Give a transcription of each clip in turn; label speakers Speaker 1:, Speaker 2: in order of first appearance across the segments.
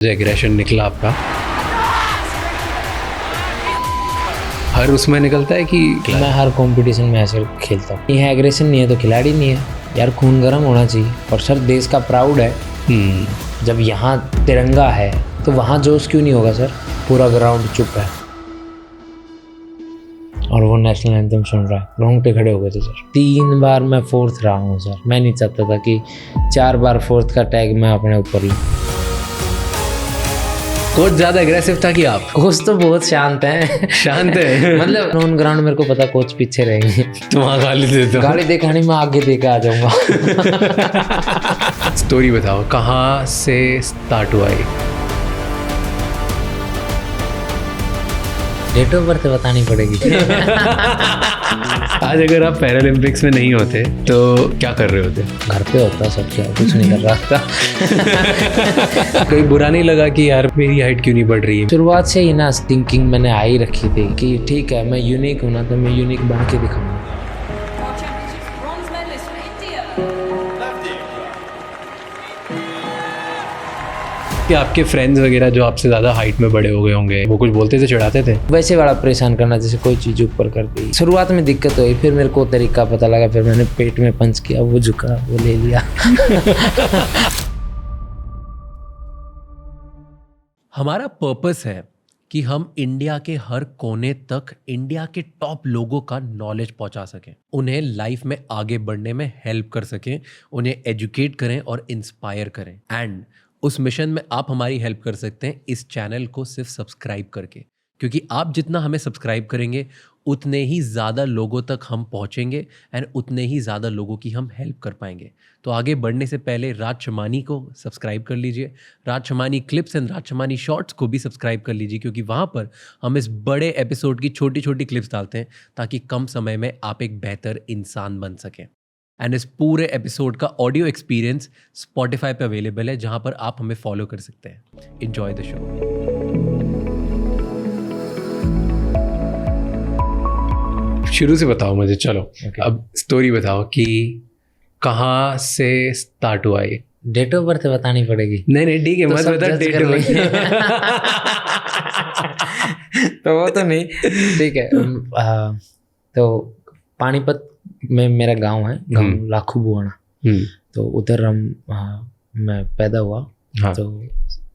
Speaker 1: जो एग्रेशन निकला आपका हर उसमें निकलता है कि
Speaker 2: मैं हर कंपटीशन में ऐसे खेलता हूँ। ये एग्रेशन नहीं है तो खिलाड़ी नहीं है यार, खून गर्म होना चाहिए। और सर देश का प्राउड है, जब यहाँ तिरंगा है तो वहाँ जोश क्यों नहीं होगा सर? पूरा ग्राउंड चुप है और वो नेशनल एंथम सुन रहा है, रोंगटे खड़े हो गए थे सर। 3 बार मैं 4th रहा हूँ सर। मैं नहीं चाहता था कि 4 बार 4th का टैग मैं अपने ऊपर लूँ।
Speaker 1: कोच ज्यादा एग्रेसिव था कि आप?
Speaker 2: कोच तो बहुत शांत है।
Speaker 1: शांत है
Speaker 2: मतलब ऑन ग्राउंड मेरे को पता कोच पीछे रहेंगे
Speaker 1: तो वहाँ गाली देते हो?
Speaker 2: गाड़ी दिखानी मैं आगे देके आ जाऊंगा।
Speaker 1: स्टोरी बताओ, कहाँ से स्टार्ट हुआ ये?
Speaker 2: डेट ऑफ बर्थ बतानी पड़ेगी।
Speaker 1: आज अगर आप पैरालंपिक्स में नहीं होते तो क्या कर रहे होते?
Speaker 2: घर पे होता सब, क्या कुछ नहीं कर रहा था।
Speaker 1: कोई बुरा नहीं लगा कि यार मेरी हाइट क्यों नहीं बढ़ रही है?
Speaker 2: शुरुआत से ही ना थिंकिंग मैंने आई रखी थी कि ठीक है मैं यूनिक हूँ ना, तो मैं यूनिक बन के दिखाऊंगा।
Speaker 1: कि आपके फ्रेंड्स वगैरह जो आपसे ज़्यादा हाइट में बड़े हो गए होंगे, वो कुछ बोलते थे, चिढ़ाते थे?
Speaker 2: वैसे वाला परेशान करना, जैसे कोई चीज़ ऊपर कर दी। शुरुआत में दिक्कत हुई, फिर मेरे को तरीका पता लगा, फिर मैंने पेट में पंच किया, वो झुका, वो ले लिया।
Speaker 3: हमारा पर्पस है कि हम इंडिया के हर कोने तक इंडिया के टॉप लोगों का नॉलेज पहुंचा सकें, उन्हें लाइफ में आगे बढ़ने में हेल्प कर सकें, उन्हें एजुकेट करें और इंस्पायर करें। एंड उस मिशन में आप हमारी हेल्प कर सकते हैं इस चैनल को सिर्फ सब्सक्राइब करके, क्योंकि आप जितना हमें सब्सक्राइब करेंगे उतने ही ज़्यादा लोगों तक हम पहुंचेंगे एंड उतने ही ज़्यादा लोगों की हम हेल्प कर पाएंगे। तो आगे बढ़ने से पहले राज शमानी को सब्सक्राइब कर लीजिए, Raj Shamani clips and Raj Shamani shorts को भी सब्सक्राइब कर लीजिए, क्योंकि वहाँ पर हम इस बड़े एपिसोड की छोटी छोटी क्लिप्स डालते हैं ताकि कम समय में आप एक बेहतर इंसान बन सकें। एंड इस पूरे एपिसोड का ऑडियो एक्सपीरियंस स्पॉटिफाई पे अवेलेबल है, जहाँ पर आप हमें फॉलो कर सकते हैं। Enjoy the show.
Speaker 1: शुरू से बताओ मुझे, चलो अब स्टोरी बताओ कि कहाँ से स्टार्ट हुआ ये?
Speaker 2: डेट ऑफ बर्थ बतानी पड़ेगी।
Speaker 1: नहीं ठीक है,
Speaker 2: तो
Speaker 1: मत
Speaker 2: सब
Speaker 1: बता
Speaker 2: जज
Speaker 1: डेट
Speaker 2: कर
Speaker 1: ऑफ
Speaker 2: लेंगे। तो वो तो नहीं, ठीक है। तो पानीपत में मेरा गांव है, गांव लाखू बुआना। तो उधर मैं पैदा हुआ।
Speaker 1: हाँ।
Speaker 2: तो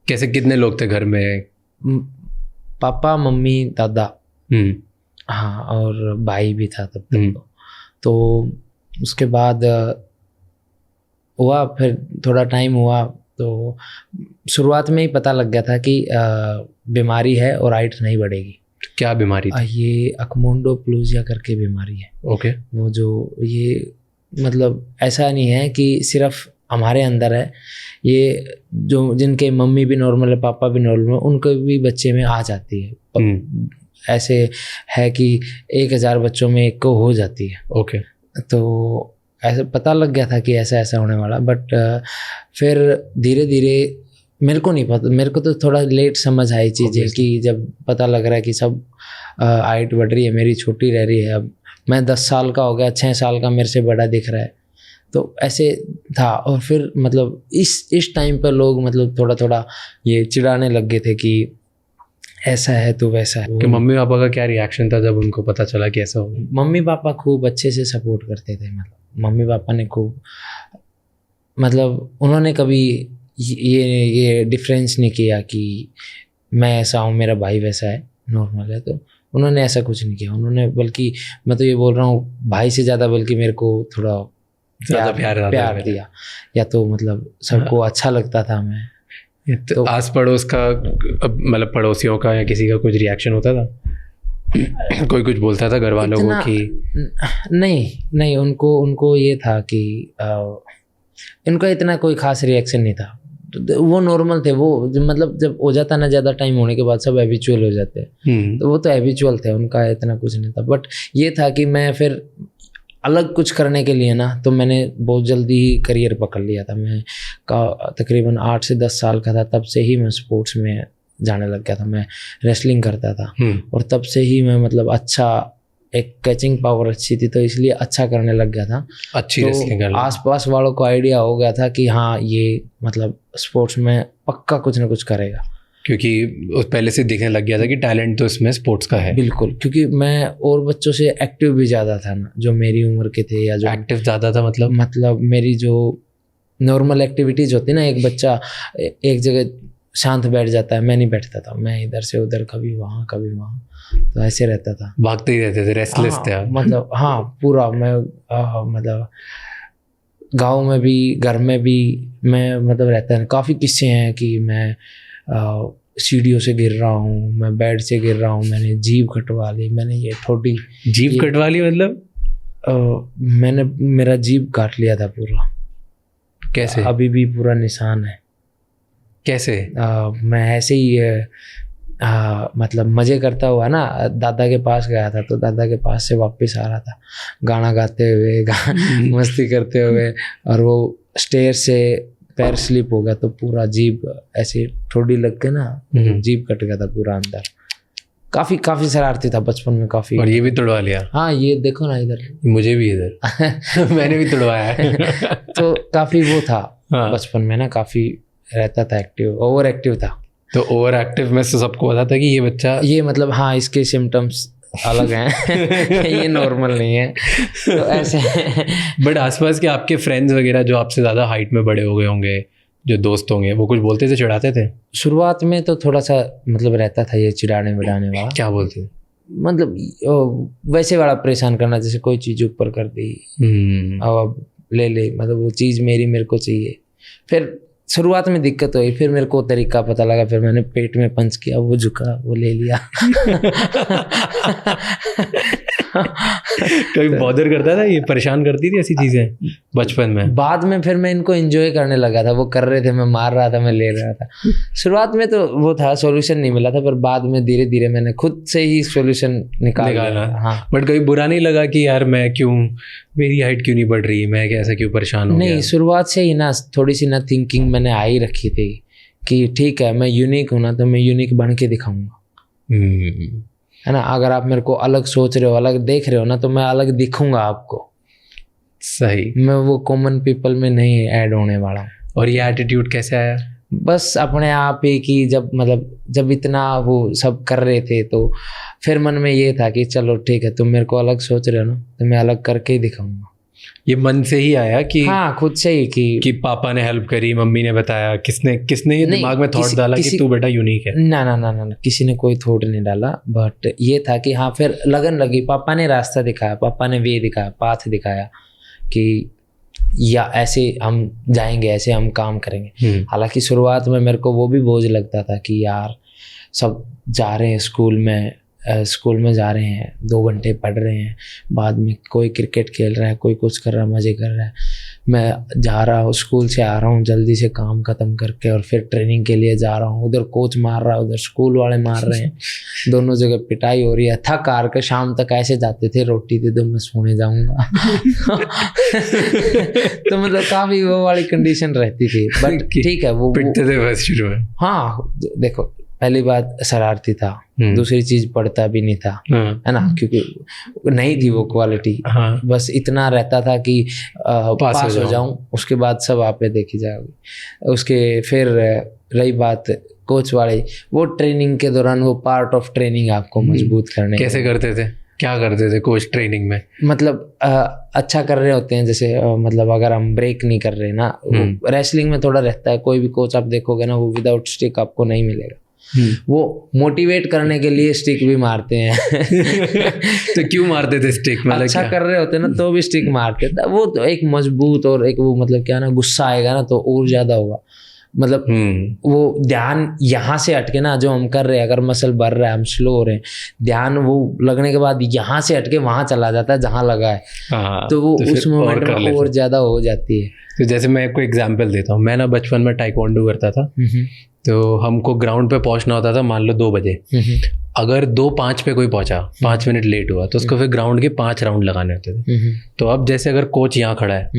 Speaker 1: कैसे, कितने लोग थे घर में?
Speaker 2: पापा मम्मी दादा, हाँ, और भाई भी था तब तक। तो उसके बाद हुआ, फिर थोड़ा टाइम हुआ तो शुरुआत में ही पता लग गया था कि बीमारी है और हाइट नहीं बढ़ेगी।
Speaker 1: क्या बीमारी थी?
Speaker 2: ये अकमोंडोप्लाज़िया करके बीमारी है।
Speaker 1: ओके।
Speaker 2: वो जो ये मतलब ऐसा नहीं है कि सिर्फ हमारे अंदर है, ये जो जिनके मम्मी भी नॉर्मल है पापा भी नॉर्मल है, उनके भी बच्चे में आ जाती है। ऐसे है कि 1000 बच्चों में 1 को हो जाती है।
Speaker 1: ओके।
Speaker 2: तो ऐसे पता लग गया था कि ऐसा ऐसा होने वाला। बट फिर धीरे धीरे मेरे को नहीं पता, मेरे को तो थोड़ा लेट समझ आई चीज़ें कि जब पता लग रहा है कि सब हाइट बढ़ रही है, मेरी छोटी रह रही है। अब मैं 10 साल का हो गया, 6 साल का मेरे से बड़ा दिख रहा है, तो ऐसे था। और फिर मतलब इस टाइम पर लोग मतलब थोड़ा थोड़ा ये चिढ़ाने लग गए थे कि ऐसा है तो वैसा है।
Speaker 1: कि मम्मी पापा का क्या रिएक्शन था जब उनको पता चला कि ऐसा होगा?
Speaker 2: मम्मी पापा खूब अच्छे से सपोर्ट करते थे। मतलब मम्मी पापा ने खूब, मतलब उन्होंने कभी ये डिफरेंस नहीं किया कि मैं ऐसा हूँ मेरा भाई वैसा है, नॉर्मल है, तो उन्होंने ऐसा कुछ नहीं किया। उन्होंने बल्कि मैं तो ये बोल रहा हूँ भाई से ज़्यादा बल्कि मेरे को थोड़ा प्यार दिया, या तो मतलब सबको अच्छा लगता था मैं।
Speaker 1: तो आस पड़ोस का मतलब पड़ोसियों का या किसी का कुछ रिएक्शन होता था? कोई कुछ बोलता था घर वालों को कि?
Speaker 2: नहीं, उनको ये था कि इनका इतना कोई खास रिएक्शन नहीं था। वो नॉर्मल थे। वो मतलब जब हो जाता ना ज़्यादा टाइम होने के बाद सब हैबिचुअल हो जाते हैं, तो वो तो हैबिचुअल थे, उनका इतना कुछ नहीं था। बट ये था कि मैं फिर अलग कुछ करने के लिए ना, तो मैंने बहुत जल्दी ही करियर पकड़ लिया था। मैं तकरीबन 8 से 10 साल का था, तब से ही मैं स्पोर्ट्स में जाने लग गया था। मैं रेसलिंग करता था और तब से ही मैं मतलब अच्छा एक कैचिंग पावर अच्छी थी, तो इसलिए अच्छा करने लग गया था।
Speaker 1: अच्छी
Speaker 2: तो
Speaker 1: रेसलिंग कर
Speaker 2: आसपास वालों को आइडिया हो गया था कि हाँ ये मतलब स्पोर्ट्स में पक्का कुछ ना कुछ करेगा,
Speaker 1: क्योंकि उस पहले से दिखने लग गया था कि टैलेंट तो इसमें स्पोर्ट्स का है।
Speaker 2: बिल्कुल, क्योंकि मैं और बच्चों से एक्टिव भी ज़्यादा था ना, जो मेरी उम्र के थे या जो
Speaker 1: एक्टिव ज़्यादा था
Speaker 2: मतलब मेरी जो नॉर्मल एक्टिविटीज होती है ना, एक बच्चा एक जगह शांत बैठ जाता है, मैं नहीं बैठता था, मैं इधर से उधर, कभी वहाँ कभी वहाँ, तो ऐसे रहता था,
Speaker 1: भागते ही रहते थे, रेस्टलेस थे आप।
Speaker 2: मतलब हाँ पूरा मैं मतलब गांव में भी घर में भी मैं मतलब रहता है। काफ़ी किस्से हैं कि मैं सीढ़ियों से गिर रहा हूँ, मैं बेड से गिर रहा हूँ, मैंने जीभ कटवा ली, मैंने ये ठोडी
Speaker 1: जीभ कटवा ली मतलब?
Speaker 2: मैंने मेरा जीभ काट लिया था पूरा।
Speaker 1: कैसे?
Speaker 2: अभी भी पूरा निशान है।
Speaker 1: कैसे?
Speaker 2: मैं ऐसे ही मतलब मज़े करता हुआ ना दादा के पास गया था, तो दादा के पास से वापस आ रहा था गाना गाते हुए मस्ती करते हुए, और वो स्टेयर से पैर स्लिप हो गया, तो पूरा जीभ ऐसे ठोडी लग के ना जीभ कट गया था पूरा अंदर। काफ़ी शरारती था बचपन में, काफ़ी।
Speaker 1: और ये भी तुड़वा लिया?
Speaker 2: हाँ, ये देखो ना इधर,
Speaker 1: मुझे भी इधर मैंने भी तुड़वाया है।
Speaker 2: तो काफ़ी वो था
Speaker 1: हाँ।
Speaker 2: बचपन में ना, काफ़ी रहता था एक्टिव, ओवर एक्टिव था।
Speaker 1: तो ओवर एक्टिव में से सबको पता था कि ये बच्चा,
Speaker 2: ये मतलब हाँ इसके सिम्टम्स अलग हैं ये नॉर्मल नहीं है, तो ऐसे।
Speaker 1: बट आसपास के आपके फ्रेंड्स वगैरह जो आपसे ज़्यादा हाइट में बड़े हो गए होंगे, जो दोस्त होंगे, वो कुछ बोलते थे, चिढ़ाते थे?
Speaker 2: शुरुआत में तो थोड़ा सा मतलब रहता था ये चिढ़ाने विढ़ाने वाला।
Speaker 1: क्या बोलते थे?
Speaker 2: मतलब वैसे वाला परेशान करना, जैसे कोई चीज़ ऊपर कर दी, अब ले ले, मतलब वो चीज़ मेरे को चाहिए। फिर शुरुआत में दिक्कत हुई, फिर मेरे को तरीका पता लगा, फिर मैंने पेट में पंच किया, वो झुका, वो ले लिया।
Speaker 1: कभी बॉदर करता था, ये परेशान करती थी ऐसी चीज़ें बचपन में?
Speaker 2: बाद में फिर मैं इनको एंजॉय करने लगा था, वो कर रहे थे, मैं मार रहा था, मैं ले रहा था। शुरुआत में तो वो था, सॉल्यूशन नहीं मिला था, पर बाद में धीरे धीरे मैंने खुद से ही सॉल्यूशन निकाला। हाँ,
Speaker 1: बट कभी बुरा नहीं लगा कि यार मैं क्यों, मेरी हाइट क्यों नहीं बढ़ रही, मैं ऐसा क्यों परेशान हो गया?
Speaker 2: नहीं, शुरुआत से ही ना थोड़ी सी ना थिंकिंग मैंने आई रखी थी कि ठीक है मैं यूनिक हूँ ना, तो मैं यूनिक बन के दिखाऊंगा, है ना। अगर आप मेरे को अलग सोच रहे हो, अलग देख रहे हो ना, तो मैं अलग दिखूंगा आपको।
Speaker 1: सही।
Speaker 2: मैं वो कॉमन पीपल में नहीं ऐड होने वाला हूँ।
Speaker 1: और ये एटीट्यूड कैसे आया?
Speaker 2: बस अपने आप ही कि जब इतना वो सब कर रहे थे, तो फिर मन में ये था कि चलो ठीक है, तुम मेरे को अलग सोच रहे हो ना, तो मैं अलग करके ही दिखाऊंगा।
Speaker 1: ये मन से ही आया कि
Speaker 2: हाँ, खुद से ही कि
Speaker 1: पापा ने हेल्प करी, मम्मी ने बताया, किसने ये दिमाग में थॉट डाला कि तू बेटा यूनिक है?
Speaker 2: ना, किसी ने कोई थॉट नहीं डाला, बट ये था कि हाँ, फिर लगन लगी, पापा ने रास्ता दिखाया, पापा ने वे दिखाया, पाथ दिखाया कि या ऐसे हम जाएंगे, ऐसे हम काम करेंगे। हालांकि शुरुआत में मेरे को वो भी बोझ लगता था कि यार सब जा रहे हैं स्कूल में जा रहे हैं, 2 घंटे पढ़ रहे हैं, बाद में कोई क्रिकेट खेल रहा है, कोई कुछ कर रहा है, मज़े कर रहा है, मैं जा रहा हूँ स्कूल से आ रहा हूँ जल्दी से काम ख़त्म करके, और फिर ट्रेनिंग के लिए जा रहा हूँ, उधर कोच मार रहा है, उधर स्कूल वाले मार रहे हैं, दोनों जगह पिटाई हो रही है, थक हार के शाम तक ऐसे जाते थे, रोटी दे दो मैं सोने जाऊँगा। तो मतलब काफ़ी वो वाली कंडीशन रहती थी, बट ठीक है, वो
Speaker 1: पिटते थे बस शुरू में।
Speaker 2: हाँ, देखो पहली बात शरारती था, दूसरी चीज पढ़ता भी नहीं था, है ना, क्योंकि नहीं थी वो क्वालिटी। बस इतना रहता था कि पास हो जाऊं, उसके बाद सब आप पे देखी जाएगी। उसके फिर रही बात कोच वाली, वो ट्रेनिंग के दौरान वो पार्ट ऑफ ट्रेनिंग आपको मजबूत करने।
Speaker 1: कैसे करते थे, क्या करते थे कोच ट्रेनिंग में?
Speaker 2: मतलब अच्छा कर रहे होते हैं, जैसे मतलब अगर हम ब्रेक नहीं कर रहे ना, रेसलिंग में थोड़ा रहता है, कोई भी कोच आप देखोगे ना, वो विदाउट स्टिक आपको नहीं मिलेगा। वो मोटिवेट करने के लिए स्टिक भी मारते हैं।
Speaker 1: तो क्यों मारते थे स्टिक? मतलब
Speaker 2: अच्छा कर रहे होते ना तो भी स्टिक मारते थे, वो तो एक मजबूत और एक वो मतलब क्या ना, गुस्सा आएगा ना तो और ज्यादा होगा, मतलब वो ध्यान यहाँ से हटके ना, जो हम कर रहे हैं, अगर मसल बढ़ रहा है, हम स्लो हो रहे हैं, ध्यान वो लगने के बाद यहाँ से हटके वहाँ चला जाता है जहाँ लगा है। तो वो तो उस मोमेंट में और ज्यादा हो जाती है।
Speaker 1: तो जैसे मैं आपको एग्जाम्पल देता हूँ, मैं ना बचपन में टाइक्वांडो करता था, तो हमको ग्राउंड पे पहुंचना होता था, मान लो 2 बजे। अगर 2:05 पे कोई पहुंचा, 5 मिनट लेट हुआ, तो उसको फिर ग्राउंड के 5 राउंड लगाने होते थे। तो अब जैसे अगर कोच यहाँ खड़ा है,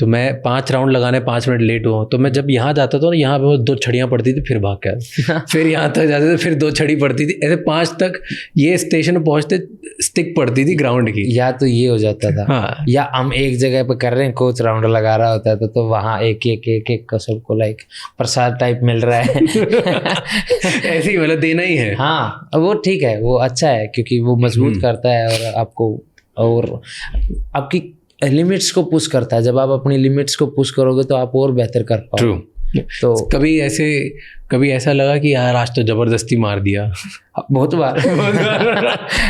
Speaker 1: तो मैं 5 राउंड लगाने 5 मिनट लेट हुआ, तो मैं जब यहाँ जाता था ना, यहाँ पे 2 छड़ियाँ पड़ती थी, फिर भाग के आता फिर यहाँ तक जाते थे, फिर 2 छड़ी पड़ती थी, ऐसे 5 तक ये स्टेशन पहुँचते स्टिक पड़ती थी ग्राउंड की।
Speaker 2: या तो ये हो जाता था,
Speaker 1: हाँ,
Speaker 2: या हम एक जगह पे कर रहे हैं, कोच राउंड लगा रहा होता था, तो वहाँ एक का सबको लाइक प्रसाद टाइप मिल रहा है।
Speaker 1: ऐसे ही मतलब देना ही है।
Speaker 2: हाँ वो ठीक है, वो अच्छा है क्योंकि वो मजबूत करता है और आपको और आपकी लिमिट्स को पुश करता है। जब आप अपनी लिमिट्स को पुश करोगे तो आप और बेहतर कर पाओगे।
Speaker 1: ट्रू।
Speaker 2: तो
Speaker 1: कभी ऐसा लगा कि यार आज तो जबरदस्ती मार दिया?
Speaker 2: बहुत बार।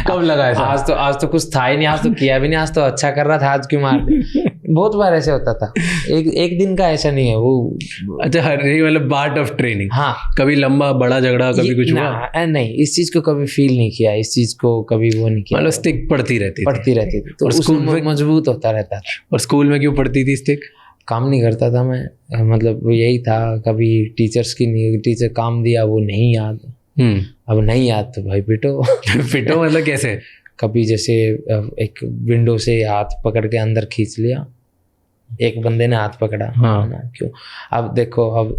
Speaker 1: कब लगा ऐसा?
Speaker 2: आज तो कुछ था ही नहीं, आज तो किया भी नहीं, आज तो अच्छा कर रहा था, आज क्यों मार दिया? बहुत बार ऐसे होता था। एक दिन का ऐसा नहीं है वो।
Speaker 1: अच्छा, हर मतलब पार्ट ऑफ ट्रेनिंग।
Speaker 2: हाँ,
Speaker 1: कभी लंबा बड़ा झगड़ा कभी कुछ हुआ?
Speaker 2: नहीं, इस चीज को कभी फील नहीं किया, इस चीज को कभी वो नहीं किया।
Speaker 1: मतलब स्टिक पड़ती रहती थी,
Speaker 2: तो उसमें मजबूत होता रहता था।
Speaker 1: और स्कूल में क्यों पड़ती थी स्टिक?
Speaker 2: काम नहीं करता था मैं, मतलब वो यही था, कभी टीचर काम दिया वो नहीं याद, अब नहीं याद तो भाई पिटो।
Speaker 1: पिटो मतलब कैसे?
Speaker 2: कभी जैसे एक विंडो से हाथ पकड़ के अंदर खींच लिया, एक बंदे ने हाथ पकड़ा।
Speaker 1: हाँ।
Speaker 2: ना क्यों? अब देखो, अब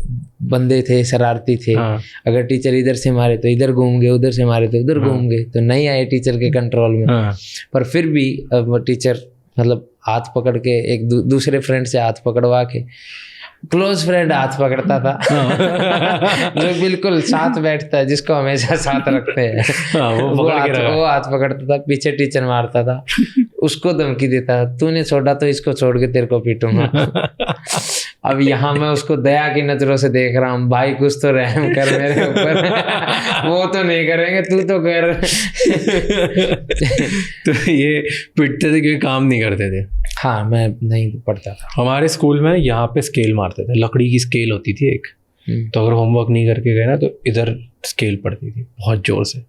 Speaker 2: बंदे थे, शरारती थे।
Speaker 1: हाँ।
Speaker 2: अगर टीचर इधर से मारे तो इधर घूम गए, उधर से मारे तो उधर घूम गए, तो नहीं आए टीचर के कंट्रोल में।
Speaker 1: हाँ।
Speaker 2: पर फिर भी अब टीचर मतलब हाथ पकड़ के एक दूसरे फ्रेंड से हाथ पकड़वा के, क्लोज फ्रेंड हाथ पकड़ता था। जो बिल्कुल साथ बैठता है, जिसको हमेशा साथ रखते हैं। वो हाथ पकड़ता था, पीछे टीचर मारता था, उसको धमकी देता, तूने छोड़ा तो इसको छोड़ के तेरे को पीटूंगा। अब यहाँ मैं उसको दया की नजरों से देख रहा हूँ, भाई कुछ तो रहम कर मेरे ऊपर। वो तो नहीं करेंगे, तू तो कर।
Speaker 1: तो ये पिटते थे क्योंकि काम नहीं करते थे?
Speaker 2: हाँ, मैं नहीं पढ़ता था।
Speaker 1: हमारे स्कूल में यहाँ पे स्केल मारते थे, लकड़ी की स्केल होती थी एक, तो अगर होमवर्क नहीं करके गए ना तो इधर स्केल पड़ती थी बहुत जोर से,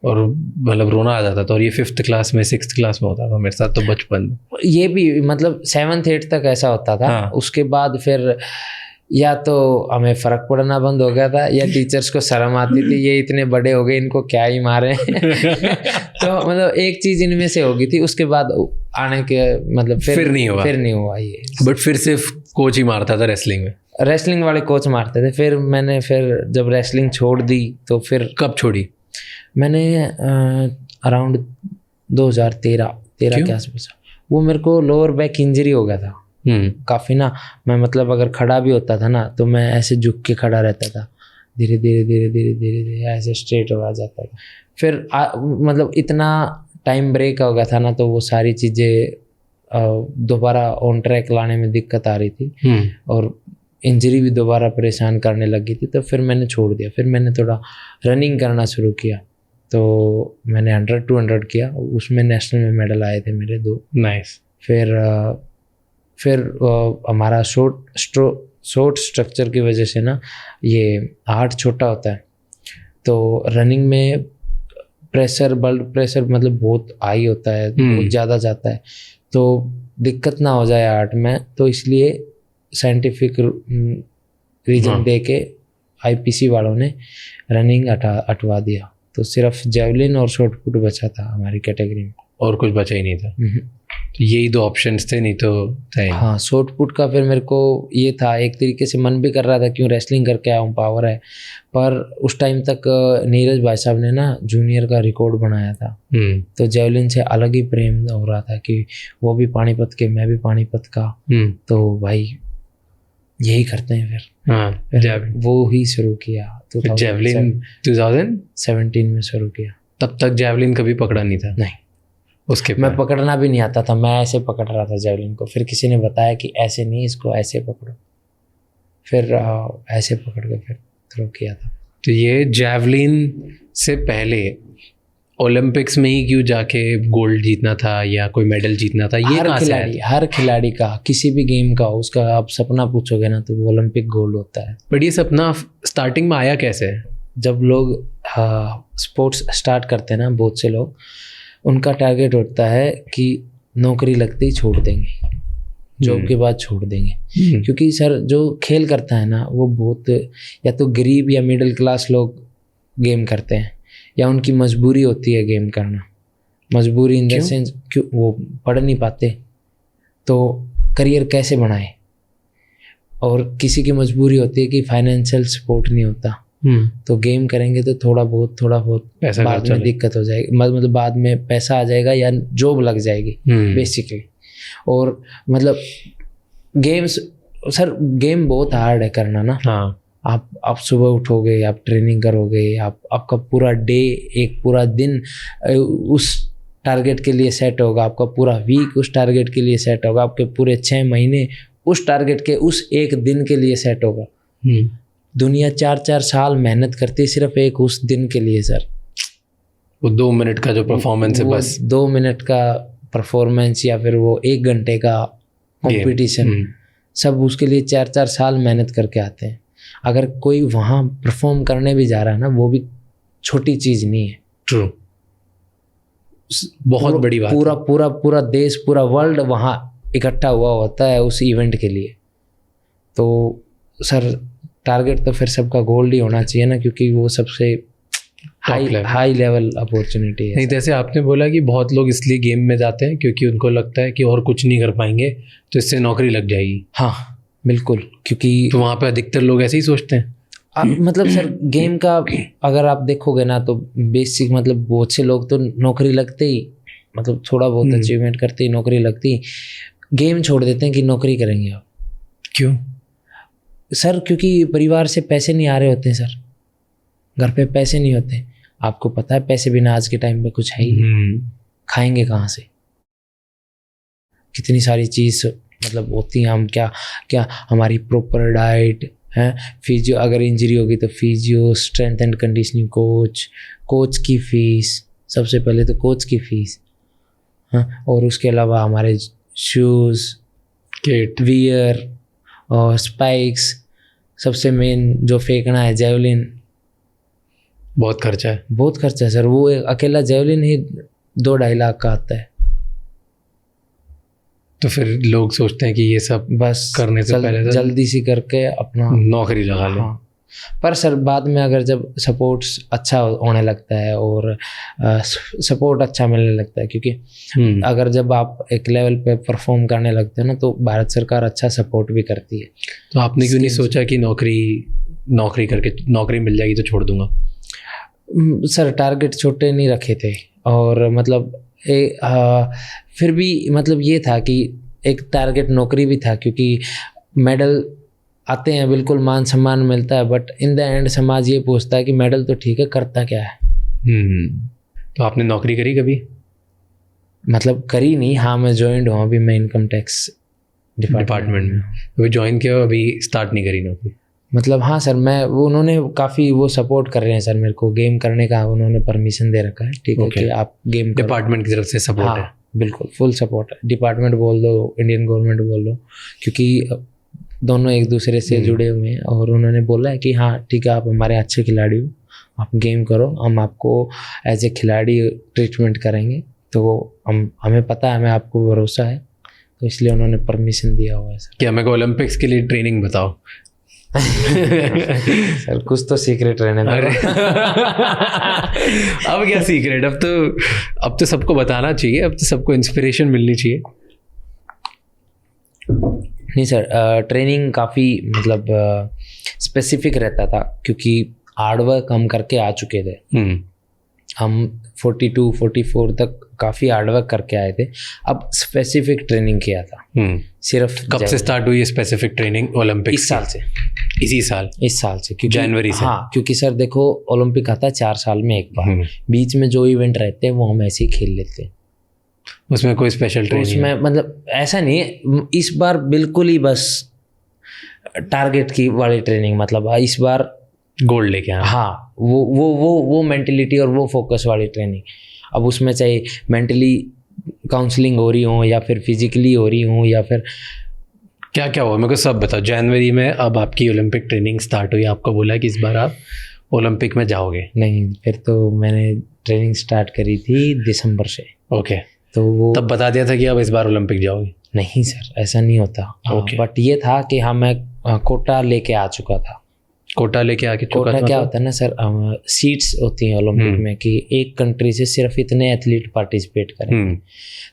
Speaker 1: और मतलब रोना आ जाता था। और ये 5th क्लास में 6th क्लास में होता था मेरे साथ, तो बचपन में।
Speaker 2: ये भी मतलब 7th 8th तक ऐसा होता था।
Speaker 1: हाँ।
Speaker 2: उसके बाद फिर या तो हमें फर्क पड़ना बंद हो गया था, या टीचर्स को शर्म आती थी, ये इतने बड़े हो गए, इनको क्या ही मारे। तो मतलब एक चीज इनमें से होगी थी। उसके बाद आने के मतलब फिर नहीं हुआ ये।
Speaker 1: बट फिर सिर्फ कोच ही मारता था रेसलिंग में?
Speaker 2: रेसलिंग वाले कोच मारते थे। फिर मैंने जब रेसलिंग छोड़ दी तो फिर।
Speaker 1: कब छोड़ी?
Speaker 2: मैंने अराउंड 2013 के आसपास। वो मेरे को लोअर बैक इंजरी हो गया था काफ़ी ना। मैं मतलब अगर खड़ा भी होता था ना तो मैं ऐसे झुक के खड़ा रहता था, धीरे धीरे ऐसे स्ट्रेट हो जाता था। फिर मतलब इतना टाइम ब्रेक हो गया था ना, तो वो सारी चीज़ें दोबारा ऑन ट्रैक लाने में दिक्कत आ रही थी, और इंजरी भी दोबारा परेशान करने लगी थी। तो फिर मैंने छोड़ दिया। फिर मैंने थोड़ा रनिंग करना शुरू किया। तो मैंने 100 200 किया, उसमें नेशनल में मेडल आए थे मेरे 2।
Speaker 1: नाइस।
Speaker 2: फिर हमारा शॉर्ट स्ट्रक्चर की वजह से ना, ये हार्ट छोटा होता है, तो रनिंग में ब्लड प्रेशर मतलब बहुत हाई होता है, बहुत ज़्यादा जाता है, तो दिक्कत ना हो जाए हार्ट में। तो इसलिए साइंटिफिक रीजन दे के IPC वालों ने रनिंग हटवा दिया। तो सिर्फ जेवलिन और शॉर्ट पुट बचा था हमारी कैटेगरी में, और
Speaker 1: कुछ बचा ही नहीं था। तो यही 2 ऑप्शंस थे, नहीं तो थे।
Speaker 2: हाँ, शॉर्ट पुट का फिर मेरे को ये था, एक तरीके से मन भी कर रहा था क्यों रेसलिंग करके आया हूँ, पावर है। पर उस टाइम तक नीरज भाई साहब ने ना जूनियर का रिकॉर्ड बनाया था, तो जेवलिन से अलग ही प्रेम हो रहा था कि वो भी पानीपत के, मैं भी पानीपत का, तो भाई यही करते हैं। फिर वो ही शुरू किया।
Speaker 1: जेवलिन 2017
Speaker 2: में शुरू किया।
Speaker 1: तब तक जेवलिन कभी पकड़ा नहीं था?
Speaker 2: नहीं,
Speaker 1: उसके
Speaker 2: मैं पकड़ना भी नहीं आता था, मैं ऐसे पकड़ रहा था जेवलिन को। फिर किसी ने बताया कि ऐसे नहीं, इसको ऐसे पकड़ो, फिर ऐसे पकड़ के फिर थ्रो किया था।
Speaker 1: तो ये जेवलिन से पहले ओलंपिक्स में ही क्यों जाके गोल्ड जीतना था या कोई मेडल जीतना था? ये
Speaker 2: हर खिलाड़ी का, किसी भी गेम का, उसका आप सपना पूछोगे ना तो वो ओलंपिक गोल्ड होता है।
Speaker 1: बट ये सपना स्टार्टिंग में आया कैसे?
Speaker 2: जब लोग स्पोर्ट्स स्टार्ट करते हैं ना, बहुत से लोग, उनका टारगेट होता है कि नौकरी लगते ही छोड़ देंगे, जॉब के बाद छोड़ देंगे। क्योंकि सर जो खेल करता है ना, वो बहुत या तो गरीब या मिडिल क्लास लोग गेम करते हैं, या उनकी मजबूरी होती है गेम करना। मजबूरी इन द सेंस, क्यों वो पढ़ नहीं पाते, तो करियर कैसे बनाए, और किसी की मजबूरी होती है कि फाइनेंशियल सपोर्ट नहीं होता, तो गेम करेंगे तो थोड़ा बहुत
Speaker 1: पैसा
Speaker 2: बाद में दिक्कत हो जाएगी, मतलब बाद में पैसा आ जाएगा या जॉब लग जाएगी बेसिकली। और मतलब गेम्स सर, गेम बहुत हार्ड है करना ना।
Speaker 1: हाँ,
Speaker 2: आप सुबह उठोगे, आप ट्रेनिंग करोगे, आपका पूरा डे, एक पूरा दिन उस टारगेट के लिए सेट होगा, आपका पूरा वीक उस टारगेट के लिए सेट होगा, आपके पूरे 6 महीने उस टारगेट के उस एक दिन के लिए सेट होगा। दुनिया 4-4 साल मेहनत करती है सिर्फ एक उस दिन के लिए सर।
Speaker 1: वो 2 मिनट का जो परफॉर्मेंस है, बस
Speaker 2: 2 मिनट का परफॉर्मेंस या फिर वो 1 घंटे का कंपटीशन, सब उसके लिए 4-4 साल मेहनत करके आते हैं। अगर कोई वहाँ परफॉर्म करने भी जा रहा है ना, वो भी छोटी चीज़ नहीं है।
Speaker 1: ट्रू, बहुत बड़ी बात।
Speaker 2: पूरा देश, पूरा वर्ल्ड वहाँ इकट्ठा हुआ होता है उस इवेंट के लिए। तो सर टारगेट तो फिर सबका गोल्ड ही होना चाहिए ना, क्योंकि वो सबसे हाई लेवल अपॉर्चुनिटी है।
Speaker 1: नहीं, जैसे आपने बोला कि बहुत लोग इसलिए गेम में जाते हैं क्योंकि उनको लगता है कि और कुछ नहीं कर पाएंगे तो इससे नौकरी लग जाएगी।
Speaker 2: हाँ बिल्कुल, क्योंकि
Speaker 1: तो वहाँ पे अधिकतर लोग ऐसे ही सोचते हैं।
Speaker 2: मतलब सर गेम का अगर आप देखोगे ना तो बेसिक मतलब बहुत से लोग तो नौकरी लगते ही, मतलब थोड़ा बहुत अचीवमेंट करते ही नौकरी लगती, गेम छोड़ देते हैं कि नौकरी करेंगे आप।
Speaker 1: क्यों
Speaker 2: सर? क्योंकि परिवार से पैसे नहीं आ रहे होते हैं सर, घर पे पैसे नहीं होते। आपको पता है पैसे बिना आज के टाइम पे कुछ है ही, खाएंगे कहाँ से? कितनी सारी चीज़ मतलब होती हैं, हम क्या हमारी प्रॉपर डाइट है, फिजियो, अगर इंजरी होगी तो physio, strength and conditioning coach की फीस, सबसे पहले तो कोच की फीस, हाँ, और उसके अलावा हमारे शूज़,
Speaker 1: किट,
Speaker 2: वियर और स्पाइक्स, सबसे मेन जो फेंकना है जेवलिन,
Speaker 1: बहुत खर्चा है।
Speaker 2: बहुत खर्चा है सर। वो अकेला जेवलिन ही 2-2.5 लाख का आता है।
Speaker 1: तो फिर लोग सोचते हैं कि ये सब
Speaker 2: बस
Speaker 1: करने से पहले
Speaker 2: जल्दी सी करके अपना
Speaker 1: नौकरी लगा ले।
Speaker 2: हाँ। पर सर बाद में अगर जब सपोर्ट अच्छा होने लगता है और सपोर्ट अच्छा मिलने लगता है, क्योंकि अगर जब आप एक लेवल पे परफॉर्म करने लगते हो ना तो भारत सरकार अच्छा सपोर्ट भी करती है।
Speaker 1: तो आपने क्यों नहीं सोचा कि नौकरी करके नौकरी मिल जाएगी तो छोड़ दूंगा?
Speaker 2: सर टारगेट छोटे नहीं रखे थे, और मतलब फिर भी मतलब ये था कि एक टारगेट नौकरी भी था, क्योंकि मेडल आते हैं, बिल्कुल मान सम्मान मिलता है, बट इन द एंड समाज ये पूछता है कि मेडल तो ठीक है, करता क्या है?
Speaker 1: तो आपने नौकरी करी कभी? मतलब
Speaker 2: करी नहीं, हाँ मैं ज्वाइंट हूँ अभी, मैं इनकम टैक्स
Speaker 1: डिपार्टमेंट में अभी ज्वाइन किया, अभी स्टार्ट नहीं करी नौकरी?
Speaker 2: मतलब हाँ सर, मैं वो उन्होंने काफ़ी वो सपोर्ट कर रहे हैं सर मेरे को, गेम करने का उन्होंने परमिशन दे रखा है, ठीक है कि आप गेम
Speaker 1: डिपार्टमेंट की तरफ से सपोर्ट है?
Speaker 2: बिल्कुल फुल सपोर्ट है, डिपार्टमेंट बोल दो, इंडियन गवर्नमेंट बोल दो, क्योंकि दोनों एक दूसरे से जुड़े हुए हैं। और उन्होंने बोला है कि हाँ ठीक है, आप हमारे अच्छे खिलाड़ी हो, आप गेम करो, हम आपको एज ए खिलाड़ी ट्रीटमेंट करेंगे। तो हमें पता है, हमें आपको भरोसा है, तो इसलिए उन्होंने परमिशन दिया हुआ है सर।
Speaker 1: क्या मेरे को ओलंपिक्स के लिए ट्रेनिंग बताओ?
Speaker 2: सर कुछ तो सीक्रेट रहने दो।
Speaker 1: अब क्या सीक्रेट? अब तो सबको बताना चाहिए, अब तो सबको इंस्पिरेशन मिलनी चाहिए।
Speaker 2: नहीं सर, ट्रेनिंग काफ़ी मतलब स्पेसिफिक रहता था, क्योंकि हार्डवर्क हम करके आ चुके थे। हम 42-44 तक काफ़ी हार्डवर्क करके आए थे, अब स्पेसिफिक ट्रेनिंग किया था सिर्फ।
Speaker 1: कब से स्टार्ट हुई स्पेसिफिक ट्रेनिंग ओलंपिक?
Speaker 2: इस साल से।
Speaker 1: इस साल से क्योंकि
Speaker 2: जनवरी से। हाँ, क्योंकि सर देखो ओलंपिक आता है 4 साल में एक बार, बीच में जो इवेंट रहते हैं वो हम ऐसे ही खेल लेते हैं,
Speaker 1: उसमें कोई स्पेशल ट्रेनिंग
Speaker 2: उसमें मतलब ऐसा नहीं है। इस बार बिल्कुल ही बस टारगेट की वाली ट्रेनिंग, मतलब इस बार
Speaker 1: गोल्ड लेके आए।
Speaker 2: हाँ, वो मेंटलिटी और वो फोकस वाली ट्रेनिंग। अब उसमें चाहे मेंटली काउंसलिंग हो रही हो या फिर फिजिकली हो रही हो या फिर
Speaker 1: क्या क्या हुआ मेरे को सब बताओ। जनवरी में अब आपकी ओलंपिक ट्रेनिंग स्टार्ट हुई, आपको बोला कि इस बार आप ओलंपिक में जाओगे?
Speaker 2: नहीं, फिर तो मैंने ट्रेनिंग स्टार्ट करी थी दिसंबर से।
Speaker 1: ओके,
Speaker 2: तो वो
Speaker 1: तब बता दिया था कि अब इस बार ओलंपिक जाओगे?
Speaker 2: नहीं सर, ऐसा नहीं होता। बट ये था कि हाँ मैं कोटा लेके आ चुका था।
Speaker 1: कोटा लेके आके चुका था?
Speaker 2: क्या होता है ना सर, सीट्स होती हैं ओलंपिक में कि एक कंट्री से सिर्फ इतने एथलीट पार्टिसिपेट करें।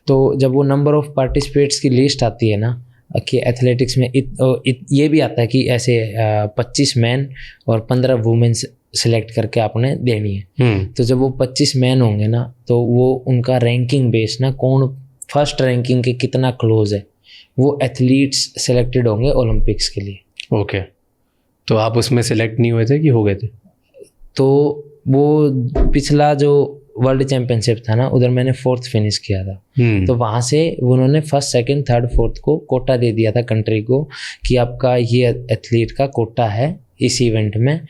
Speaker 2: तो जब वो नंबर ऑफ पार्टिसिपेट्स की लिस्ट आती है ना, कि एथलेटिक्स में ये भी आता है कि ऐसे 25 मैन और 15 वुमेन सिलेक्ट करके आपने देनी है। तो जब वो 25 मैन होंगे ना, तो वो उनका रैंकिंग बेस ना, कौन फर्स्ट रैंकिंग के कितना क्लोज है, वो एथलीट्स सिलेक्टेड होंगे ओलंपिक्स के लिए।
Speaker 1: ओके, तो आप उसमें सिलेक्ट नहीं हुए थे कि हो गए थे?
Speaker 2: तो वो पिछला जो वर्ल्ड चैंपियनशिप था ना, उधर मैंने 4th फिनिश किया था। तो वहाँ से उन्होंने 1st, 2nd, 3rd, 4th को कोटा दे दिया था कंट्री को कि आपका ये एथलीट का कोटा है इस इवेंट में।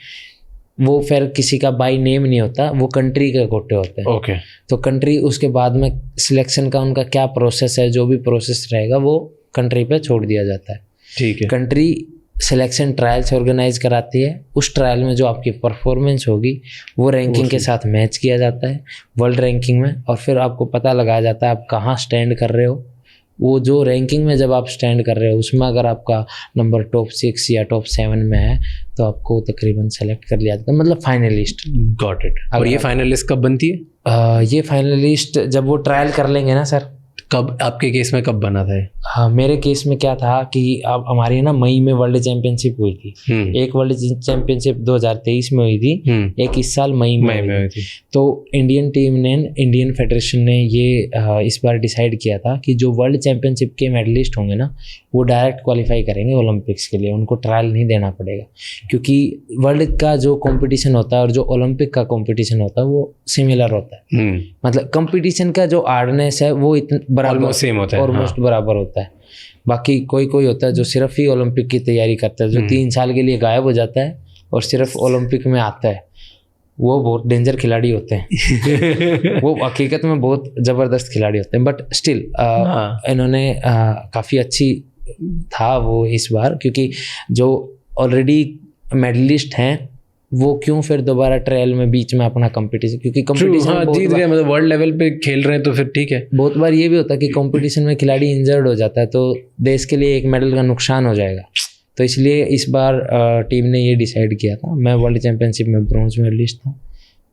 Speaker 2: वो फिर किसी का बाई नेम नहीं होता, वो कंट्री के कोटे होते हैं।
Speaker 1: ओके।
Speaker 2: तो कंट्री उसके बाद में सिलेक्शन का उनका क्या प्रोसेस है, जो भी प्रोसेस रहेगा वो कंट्री पे छोड़ दिया जाता है।
Speaker 1: ठीक है।
Speaker 2: कंट्री सिलेक्शन ट्रायल्स ऑर्गेनाइज कराती है। उस ट्रायल में जो आपकी परफॉर्मेंस होगी वो रैंकिंग के साथ मैच किया जाता है वर्ल्ड रैंकिंग में, और फिर आपको पता लगाया जाता है आप कहाँ स्टैंड कर रहे हो। वो जो रैंकिंग में जब आप स्टैंड कर रहे हो उसमें अगर आपका नंबर टॉप 6 या टॉप 7 में है तो आपको तकरीबन सेलेक्ट कर लिया जाता है, मतलब फाइनलिस्ट।
Speaker 1: Got it. और ये फाइनलिस्ट कब बनती है?
Speaker 2: ये फाइनलिस्ट जब वो ट्रायल कर लेंगे ना सर।
Speaker 1: कब आपके केस में कब बना था?
Speaker 2: हाँ, मेरे केस में क्या था कि अब हमारी ना मई में वर्ल्ड चैंपियनशिप हुई थी। एक वर्ल्ड चैंपियनशिप 2023 में हुई थी, एक इस साल मई में हुई थी। तो इंडियन टीम ने, इंडियन फेडरेशन ने ये इस बार डिसाइड किया था कि जो वर्ल्ड चैंपियनशिप के मेडलिस्ट होंगे ना, वो डायरेक्ट क्वालिफाई करेंगे ओलंपिक्स के लिए, उनको ट्रायल नहीं देना पड़ेगा। क्योंकि वर्ल्ड का जो कंपटीशन होता है और जो ओलंपिक का कंपटीशन होता है वो सिमिलर होता है। मतलब कंपटीशन का जो हार्डनेस है वो इतना
Speaker 1: ऑलमोस्ट सेम होता है,
Speaker 2: ऑलमोस्ट बराबर होता है। बाकी कोई होता है जो सिर्फ ही ओलंपिक की तैयारी करता है, जो 3 साल के लिए गायब हो जाता है और सिर्फ ओलंपिक में आता है, वो बहुत डेंजर खिलाड़ी होते हैं। वो हकीकत में बहुत ज़बरदस्त खिलाड़ी होते हैं, बट स्टिल इन्होंने काफ़ी अच्छी था वो इस बार, क्योंकि जो ऑलरेडी मेडलिस्ट हैं वो क्यों फिर दोबारा ट्रायल में बीच में अपना कंपटीशन, क्योंकि कंपटीशन
Speaker 1: जीत गए, मतलब वर्ल्ड लेवल पे खेल रहे हैं तो फिर ठीक है।
Speaker 2: बहुत बार ये भी होता है कि कंपटीशन में खिलाड़ी इंजर्ड हो जाता है तो देश के लिए एक मेडल का नुकसान हो जाएगा। तो इसलिए इस बार टीम ने ये डिसाइड किया था। मैं वर्ल्ड चैंपियनशिप में ब्रॉन्ज मेडलिस्ट था,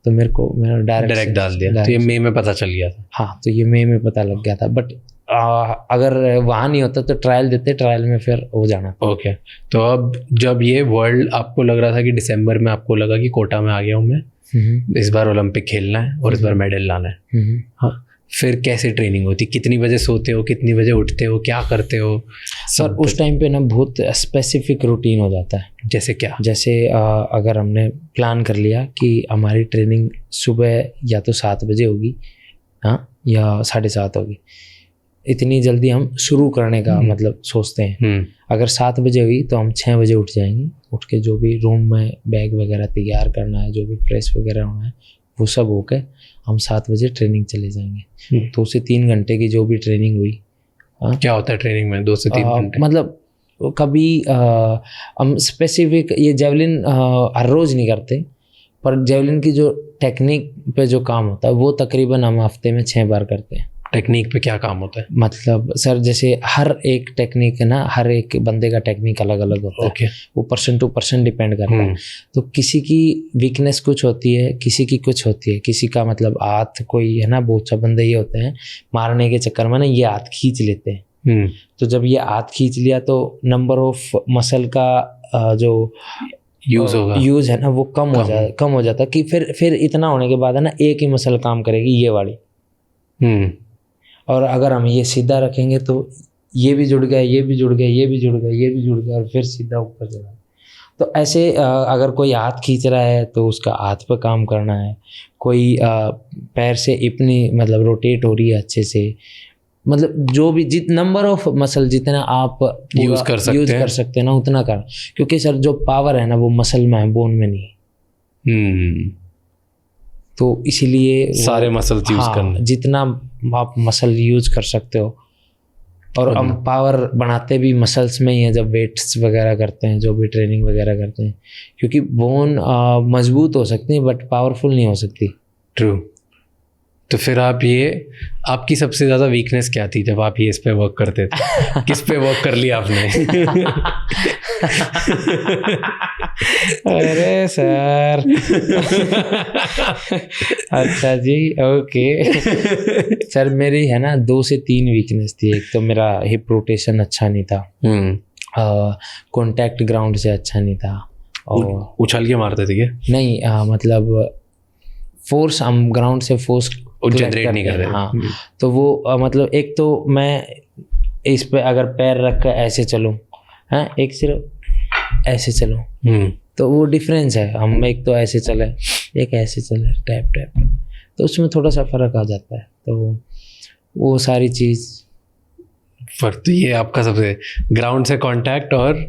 Speaker 2: तो मेरे को मैंने डायरेक्ट
Speaker 1: डाल दिया। तो ये मई में पता चल गया था?
Speaker 2: हाँ, तो ये मई में पता लग गया था। बट अगर वहाँ नहीं होता तो ट्रायल देते, ट्रायल में फिर हो जाना।
Speaker 1: ओके। तो अब जब ये वर्ल्ड, आपको लग रहा था कि दिसंबर में आपको लगा कि कोटा में आ गया हूँ मैं, इस बार ओलंपिक खेलना है और इस बार मेडल लाना है, हाँ, फिर कैसे ट्रेनिंग होती? कितनी बजे सोते हो, कितनी बजे उठते हो, क्या करते हो?
Speaker 2: सर उस टाइम पे ना बहुत स्पेसिफिक रूटीन हो जाता है।
Speaker 1: जैसे क्या?
Speaker 2: जैसे अगर हमने प्लान कर लिया कि हमारी ट्रेनिंग सुबह या तो 7 बजे होगी, हाँ, या 7:30 होगी, इतनी जल्दी हम शुरू करने का मतलब सोचते हैं। अगर 7 बजे हुई तो हम 6 बजे उठ जाएंगे। उठ के जो भी रूम में बैग वगैरह तैयार करना है, जो भी प्रेस वगैरह होना है, वो सब होके हम 7 बजे ट्रेनिंग चले जाएंगे। 2 से 3 घंटे की जो भी ट्रेनिंग हुई।
Speaker 1: क्या होता है ट्रेनिंग में 2 से 3 घंटे?
Speaker 2: मतलब कभी हम स्पेसिफिक ये जेवलिन हर रोज़ नहीं करते, पर जेवलिन की जो टेक्निक पे जो काम होता है वो तकरीबन हम हफ्ते में 6 बार करते हैं।
Speaker 1: टेक्निक पे क्या काम होता है?
Speaker 2: मतलब सर जैसे हर एक टेक्निक है ना, हर एक बंदे का टेक्निक अलग अलग होता है।
Speaker 1: okay.
Speaker 2: वो पर्सन टू पर्सन डिपेंड करता है। तो किसी की वीकनेस कुछ होती है, किसी की कुछ होती है। किसी का मतलब हाथ, कोई है ना, बहुत सा बंदे ये होते हैं मारने के चक्कर में ना ये हाथ खींच लेते हैं। तो जब ये हाथ खींच लिया तो नंबर ऑफ मसल का जो यूज है ना वो कम हो जाता कि फिर इतना होने के बाद है ना एक ही मसल काम करेगी, ये वाली। और अगर हम ये सीधा रखेंगे तो ये भी जुड़ गया, ये भी जुड़ गया, ये भी जुड़ गया, ये भी जुड़ गया, और फिर सीधा ऊपर चला। तो ऐसे अगर कोई हाथ खींच रहा है तो उसका हाथ पे काम करना है। कोई पैर से इतनी मतलब रोटेट हो रही है अच्छे से, मतलब जो भी नंबर ऑफ मसल जितना आप
Speaker 1: यूज कर
Speaker 2: सकते हैं ना उतना कर, क्योंकि सर जो पावर है ना वो मसल में है, बोन में नहीं। तो इसीलिए
Speaker 1: सारे मसल यूज करना,
Speaker 2: जितना आप मसल यूज कर सकते हो। और हम पावर बनाते भी मसल्स में ही है जब वेट्स वगैरह करते हैं, जो भी ट्रेनिंग वगैरह करते हैं, क्योंकि बोन मजबूत हो सकती है बट पावरफुल नहीं हो सकती।
Speaker 1: ट्रू। तो फिर आपकी सबसे ज़्यादा वीकनेस क्या थी जब आप ये इस पे वर्क करते थे? किस पे वर्क कर लिया आपने?
Speaker 2: अरे सर अच्छा जी ओके। सर मेरी है ना 2 से 3 वीकनेस थी। एक तो मेरा हिप रोटेशन अच्छा नहीं था, कॉन्टैक्ट ग्राउंड से अच्छा नहीं था, और
Speaker 1: उछल के मारते थे क्या?
Speaker 2: नहीं मतलब फोर्स, हम ग्राउंड से फोर्स
Speaker 1: जनरेट नहीं कर रहे।
Speaker 2: हाँ तो वो मतलब एक तो मैं इस पे अगर पैर रख कर ऐसे चलूँ, हाँ एक सिर्फ ऐसे चलूँ, तो वो डिफरेंस है। हम एक तो ऐसे चले, एक ऐसे चले, टैप टैप, तो उसमें थोड़ा सा फर्क आ जाता है। तो वो सारी चीज़
Speaker 1: फर्क तो ये आपका सबसे ग्राउंड से कांटेक्ट और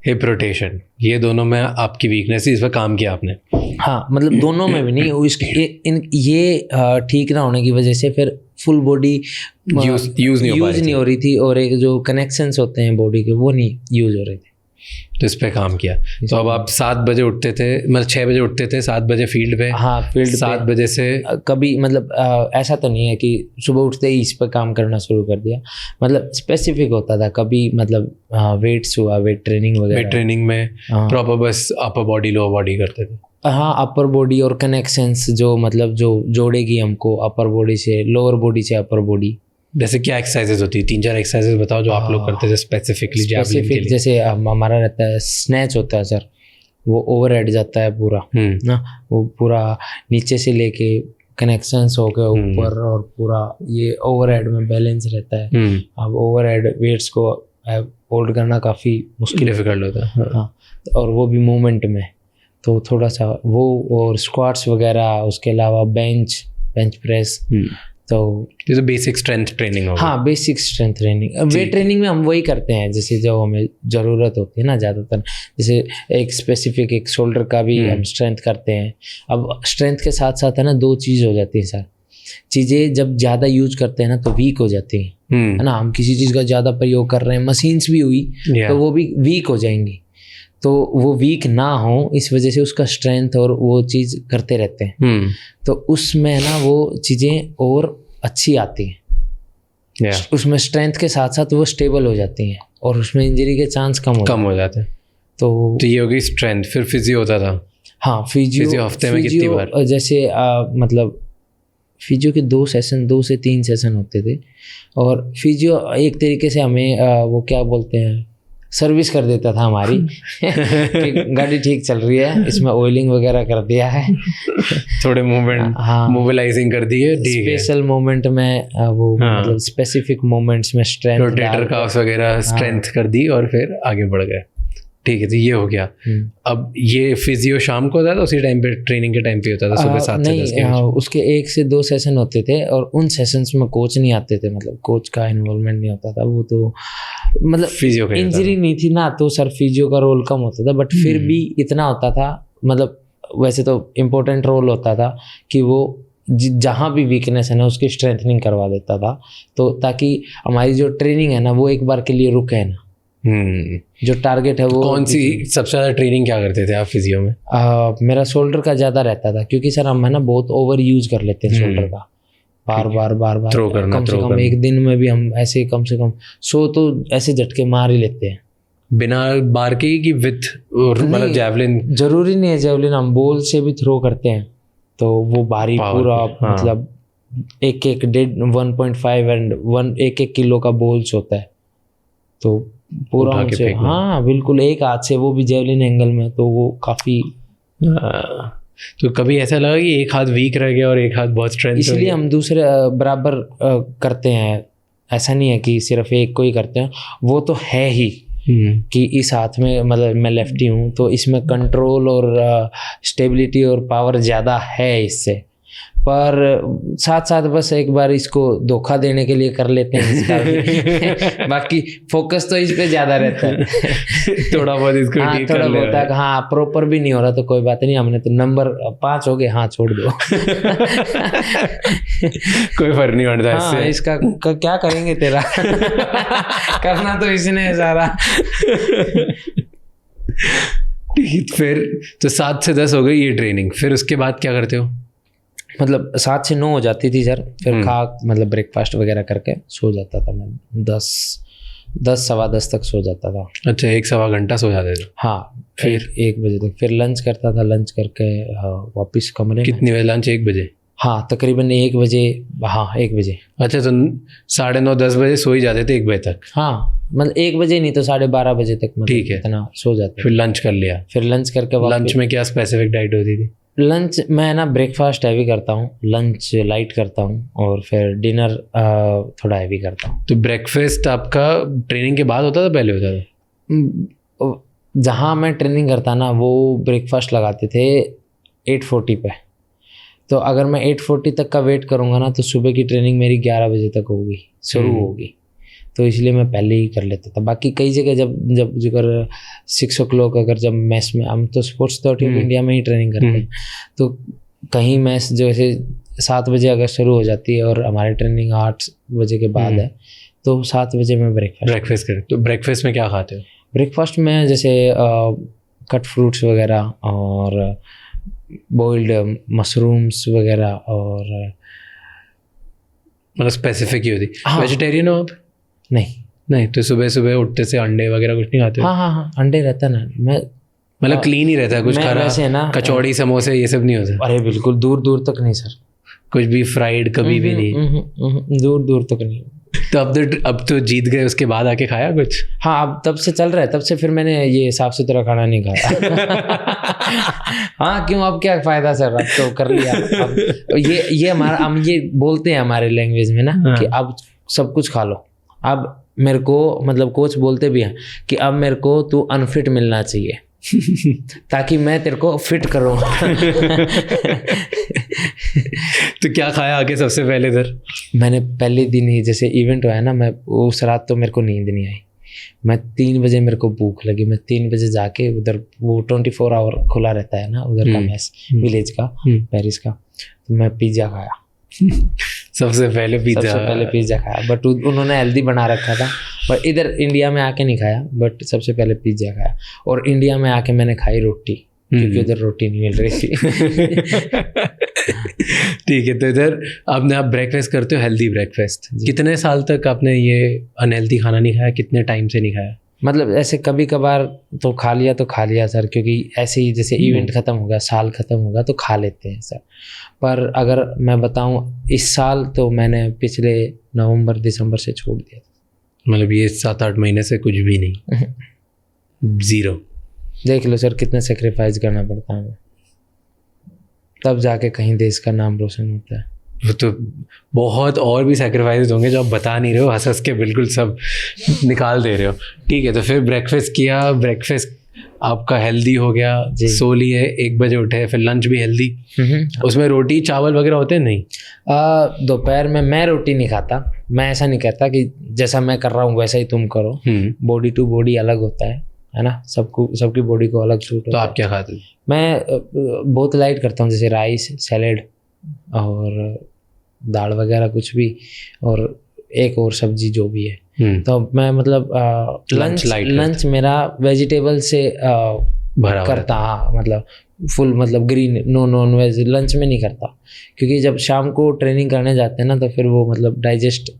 Speaker 1: हिप रोटेशन, ये दोनों में आपकी वीकनेस, इस पर काम किया आपने?
Speaker 2: हाँ मतलब दोनों में भी नहीं, ये ठीक ना होने की वजह से फिर फुल बॉडी
Speaker 1: यूज नहीं
Speaker 2: हो रही थी, और एक जो कनेक्शंस होते हैं बॉडी के वो नहीं यूज हो रहे थे,
Speaker 1: तो इस पे काम किया। तो अब आप 7 बजे उठते थे, मतलब 6 बजे उठते थे, 7 बजे फील्ड पे?
Speaker 2: हाँ फील्ड
Speaker 1: 7 बजे से
Speaker 2: कभी मतलब ऐसा तो नहीं है कि सुबह उठते ही इस पर काम करना शुरू कर दिया, मतलब स्पेसिफिक होता था। कभी मतलब वेट्स हुआ, वेट ट्रेनिंग वगैरह,
Speaker 1: वेट ट्रेनिंग में प्रॉपर बस अपर बॉडी लोअर बॉडी करते थे?
Speaker 2: हाँ अपर बॉडी और कनेक्शंस जो मतलब जो जोड़ेगी हमको अपर बॉडी से लोअर बॉडी से अपर बॉडी।
Speaker 1: जैसे क्या एक्सरसाइजेज होती है? 3-4 एक्सरसाइजेज बताओ जो आप लोग करते थे स्पेसिफिकली जैवलिन के लिए।
Speaker 2: जैसे हमारा रहता है स्नैच होता है सर, वो ओवर हेड जाता है पूरा ना, वो पूरा नीचे से लेके कनेक्शंस हो गए ऊपर, और पूरा ये ओवर हेड में बैलेंस रहता है। अब ओवर हेड वेट्स को होल्ड करना काफ़ी मुश्किल
Speaker 1: डिफिकल्ट होता है।
Speaker 2: हाँ और वो भी मूवमेंट में, तो थोड़ा सा वो, और स्क्वाट्स वगैरह, उसके अलावा बेंच प्रेस, तो
Speaker 1: ये तो बेसिक स्ट्रेंथ ट्रेनिंग होगा।
Speaker 2: हाँ basic strength training. Weight training में हम वही करते हैं जैसे जो हमें ज़रूरत होती है ना ज़्यादातर, जैसे एक स्पेसिफिक एक शोल्डर का भी हम स्ट्रेंथ करते हैं। अब स्ट्रेंथ के साथ साथ है ना 2 चीज़ हो जाती है सर, चीज़ें जब ज़्यादा यूज करते हैं ना तो वीक हो जाती हैं, है ना। हम किसी चीज़ का ज़्यादा प्रयोग कर रहे हैं, मशीन्स भी हुई तो वो भी वीक हो जाएंगी, तो वो वीक ना हो इस वजह से उसका स्ट्रेंथ और वो चीज़ करते रहते हैं। तो उसमें ना वो चीज़ें और अच्छी आती हैं, उसमें स्ट्रेंथ के साथ साथ वो स्टेबल हो जाती हैं, और उसमें इंजरी के चांस कम हो जाते हैं। तो
Speaker 1: ये हो गई स्ट्रेंथ। फिर फिजियो होता था?
Speaker 2: हाँ फिजियो
Speaker 1: हफ्ते में कितनी बार?
Speaker 2: जैसे मतलब फिजियो के 2 से 3 सेशन होते थे, और फिजियो एक तरीके से हमें वो क्या बोलते हैं सर्विस कर देता था हमारी कि गाड़ी ठीक चल रही है, इसमें ऑयलिंग वगैरह कर दिया है,
Speaker 1: थोड़े मूवमेंट मोबिलाइजिंग कर दी है,
Speaker 2: स्पेशल मोमेंट में वो मतलब स्पेसिफिक मोमेंट्स में स्ट्रेंथ,
Speaker 1: रोटेटर काफ्स वगैरह स्ट्रेंथ कर दी और फिर आगे बढ़ गए। ठीक है, तो ये हो गया। अब ये फिजियो शाम को होता था, उसी टाइम पे ट्रेनिंग के टाइम पे होता था सुबह 7 से 10 के बीच?
Speaker 2: उसके 1 से 2 सेशन होते थे, और उन सेशंस में कोच नहीं आते थे, मतलब कोच का इन्वॉल्वमेंट नहीं होता था। वो तो मतलब
Speaker 1: फिजियो का
Speaker 2: इंजरी नहीं थी ना, तो सर फिजियो का रोल कम होता था, बट फिर भी इतना होता था, मतलब वैसे तो इम्पोर्टेंट रोल होता था कि वो जहाँ भी वीकनेस है ना उसकी स्ट्रेंथनिंग करवा देता था, तो ताकि हमारी जो ट्रेनिंग है ना वो एक बार के लिए रुके ना, जो टारगेट है वो।
Speaker 1: कौन सी सबसे ज़्यादा ट्रेनिंग क्या करते थे आप फिजियो में?
Speaker 2: मेरा शोल्डर का ज़्यादा रहता था, क्योंकि सर हम है ना बहुत ओवर यूज कर लेते हैं शोल्डर का, बार
Speaker 1: थ्रो करना,
Speaker 2: कम से कम एक दिन में भी हम ऐसे कम से कम 100 तो ऐसे झटके मार ही लेते हैं
Speaker 1: बिना बार के, कि विथ मतलब जैवलिन? जरूरी
Speaker 2: नहीं है जैवलिन, हम बॉल से भी थ्रो करते हैं, तो वो भारी पूरा मतलब एक 1.5 एंड 1 किलो का बॉल्स होता है, तो पूरा उनसे, हाँ बिल्कुल एक हाथ से, वो भी जेवलिन एंगल में, तो वो काफ़ी।
Speaker 1: तो कभी ऐसा लगा कि एक हाथ वीक रह गया और एक हाथ बहुत स्ट्रेंथ?
Speaker 2: इसलिए हम दूसरे बराबर करते हैं, ऐसा नहीं है कि सिर्फ एक को ही करते हैं, वो तो है ही कि इस हाथ में मतलब मैं लेफ्टी हूँ, तो इसमें कंट्रोल और स्टेबिलिटी और पावर ज़्यादा है इससे, पर साथ साथ बस एक बार इसको धोखा देने के लिए कर लेते हैं इसका भी बाकी फोकस तो इस पे ज़्यादा रहता है
Speaker 1: थोड़ा बहुत इसको
Speaker 2: हाँ,
Speaker 1: ठीक
Speaker 2: थोड़ा
Speaker 1: कर
Speaker 2: बहुत है, हाँ प्रॉपर भी नहीं हो रहा तो कोई बात नहीं, हमने तो नंबर 5 हो गए, हाँ छोड़ दो
Speaker 1: कोई फर्क नहीं पड़ता
Speaker 2: हाँ,
Speaker 1: इससे।
Speaker 2: इसका क्या करेंगे तेरा करना तो इसने सारा
Speaker 1: फिर तो 7 से 10 हो गई ये ट्रेनिंग, फिर उसके बाद क्या करते हो?
Speaker 2: मतलब 7 से 9 हो जाती थी सर, फिर खा मतलब ब्रेकफास्ट वगैरह करके सो जाता था मैं। 10 सवा 10 तक सो जाता था।
Speaker 1: अच्छा, 1-1.25 घंटा सो जाते थे?
Speaker 2: हाँ,
Speaker 1: फिर
Speaker 2: 1 बजे तक, फिर लंच करता था, लंच करके वापस कमरे में।
Speaker 1: कितनी बजे लंच? 1 बजे?
Speaker 2: हाँ, तकरीबन 1 बजे। हाँ, 1 बजे।
Speaker 1: अच्छा, तो 9:30-10 बजे सो ही जाते थे 1 बजे तक?
Speaker 2: हाँ, मतलब 1 बजे नहीं तो 12:30 बजे तक, मतलब
Speaker 1: ठीक है।
Speaker 2: इतना सो जाते।
Speaker 1: फिर लंच कर लिया?
Speaker 2: फिर लंच करके
Speaker 1: लंच में क्या स्पेसिफिक डाइट होती थी?
Speaker 2: लंच मैं ना ब्रेकफास्ट हैवी करता हूँ, लंच लाइट करता हूँ, और फिर डिनर थोड़ा हैवी करता हूँ।
Speaker 1: तो ब्रेकफास्ट आपका ट्रेनिंग के बाद होता था, पहले होता था?
Speaker 2: जहाँ मैं ट्रेनिंग करता ना, वो ब्रेकफास्ट लगाते थे 8:40 पे। तो अगर मैं 8:40 तक का वेट करूँगा ना, तो सुबह की ट्रेनिंग मेरी 11 बजे तक होगी, शुरू होगी। तो इसलिए मैं पहले ही कर लेता था। बाकी कई जगह जब अगर 6 o'clock अगर जब मैस में, हम तो स्पोर्ट्स अथॉरिटी ऑफ इंडिया में ही ट्रेनिंग करते हैं, तो कहीं मैस जैसे 7 बजे अगर शुरू हो जाती है और हमारी ट्रेनिंग 8 बजे के बाद है, तो 7 बजे मैं
Speaker 1: ब्रेकफास्ट करें। तो ब्रेकफास्ट में क्या खाते हो?
Speaker 2: ब्रेकफास्ट में जैसे कट फ्रूट्स वगैरह, और बॉइल्ड मशरूम्स वगैरह, और
Speaker 1: मतलब स्पेसिफिक ही होती?
Speaker 2: हाँ।
Speaker 1: वेजिटेरियन हो आप? नहीं, तो सुबह सुबह उठते से अंडे वगैरह कुछ नहीं खाते?
Speaker 2: हाँ, अंडे रहता ना। मैं
Speaker 1: मतलब क्लीन ही रहता है, कुछ
Speaker 2: वैसे ना,
Speaker 1: कचौड़ी समोसे ये सब नहीं होता?
Speaker 2: अरे बिल्कुल, दूर दूर तक नहीं सर।
Speaker 1: कुछ भी फ्राइड कभी भी नहीं?
Speaker 2: दूर दूर तक नहीं।
Speaker 1: तो अब तो जीत गए, उसके बाद आके खाया कुछ?
Speaker 2: हाँ, अब तब से चल रहा है, तब से फिर मैंने ये साफ सुथरा खाना नहीं खाया। हाँ, क्यों, अब क्या फायदा सर, अब तो कर लिया। अब ये हमारा, हम ये बोलते हैं हमारे लैंग्वेज में ना, कि अब सब कुछ खा लो। अब मेरे को, मतलब कोच बोलते भी हैं कि अब मेरे को तू अनफिट मिलना चाहिए, ताकि मैं तेरे को फिट करूँ।
Speaker 1: तो क्या खाया आके सबसे पहले इधर?
Speaker 2: मैंने पहले दिन ही, जैसे इवेंट हुआ है ना, मैं उस रात तो मेरे को नींद नहीं आई। मैं 3 बजे मेरे को भूख लगी, मैं 3 बजे जाके उधर, वो 24 आवर खुला रहता है ना उधर का मैस, विलेज का, पेरिस का, तो मैं पिज़्ज़ा खाया।
Speaker 1: सबसे पहले
Speaker 2: पिज़्ज़ा खाया, बट उन्होंने हेल्दी बना रखा था। बट इधर इंडिया में आके नहीं खाया, बट सबसे पहले पिज़्ज़ा खाया। और इंडिया में आके मैंने खाई रोटी, क्योंकि उधर रोटी नहीं मिल रही थी।
Speaker 1: ठीक है, तो इधर आपने, आप ब्रेकफास्ट करते हो, हेल्दी ब्रेकफास्ट। कितने साल तक आपने ये अनहेल्दी खाना नहीं खाया? कितने टाइम से नहीं खाया?
Speaker 2: मतलब ऐसे कभी कभार तो खा लिया सर, क्योंकि ऐसे ही जैसे इवेंट ख़त्म होगा, साल ख़त्म होगा, तो खा लेते हैं सर। पर अगर मैं बताऊं, इस साल तो मैंने पिछले नवंबर दिसंबर से छोड़ दिया।
Speaker 1: मतलब ये 7-8 महीने से कुछ भी नहीं? 0?
Speaker 2: देख लो सर, कितना सेक्रीफाइस करना पड़ता है हमें, तब जाके कहीं देश का नाम रोशन होता है।
Speaker 1: वो तो बहुत और भी सैक्रिफाइस होंगे जो आप बता नहीं रहे हो, हंस के बिल्कुल सब निकाल दे रहे हो। ठीक है, तो फिर ब्रेकफास्ट किया, ब्रेकफास्ट आपका हेल्दी हो गया, सो लिए, 1 बजे उठे, फिर लंच भी हेल्दी। उसमें रोटी चावल वगैरह होते हैं? नहीं,
Speaker 2: दोपहर में मैं रोटी नहीं खाता। मैं ऐसा नहीं कहता कि जैसा मैं कर रहा हूँ वैसा ही तुम करो, बॉडी टू बॉडी अलग होता है ना, सबकी बॉडी को अलग सूट होता है।
Speaker 1: तो आप क्या खाते हैं?
Speaker 2: मैं बहुत लाइट करता हूँ, जैसे राइस, सैलेड और दाल वगैरह कुछ भी, और एक और सब्जी जो भी है। तो मैं मतलब लंच मेरा वेजिटेबल से
Speaker 1: भरा
Speaker 2: करता, हाँ, मतलब फुल, मतलब ग्रीन, नॉन वेज लंच में नहीं करता, क्योंकि जब शाम को ट्रेनिंग करने जाते हैं ना, तो फिर वो मतलब डाइजेस्ट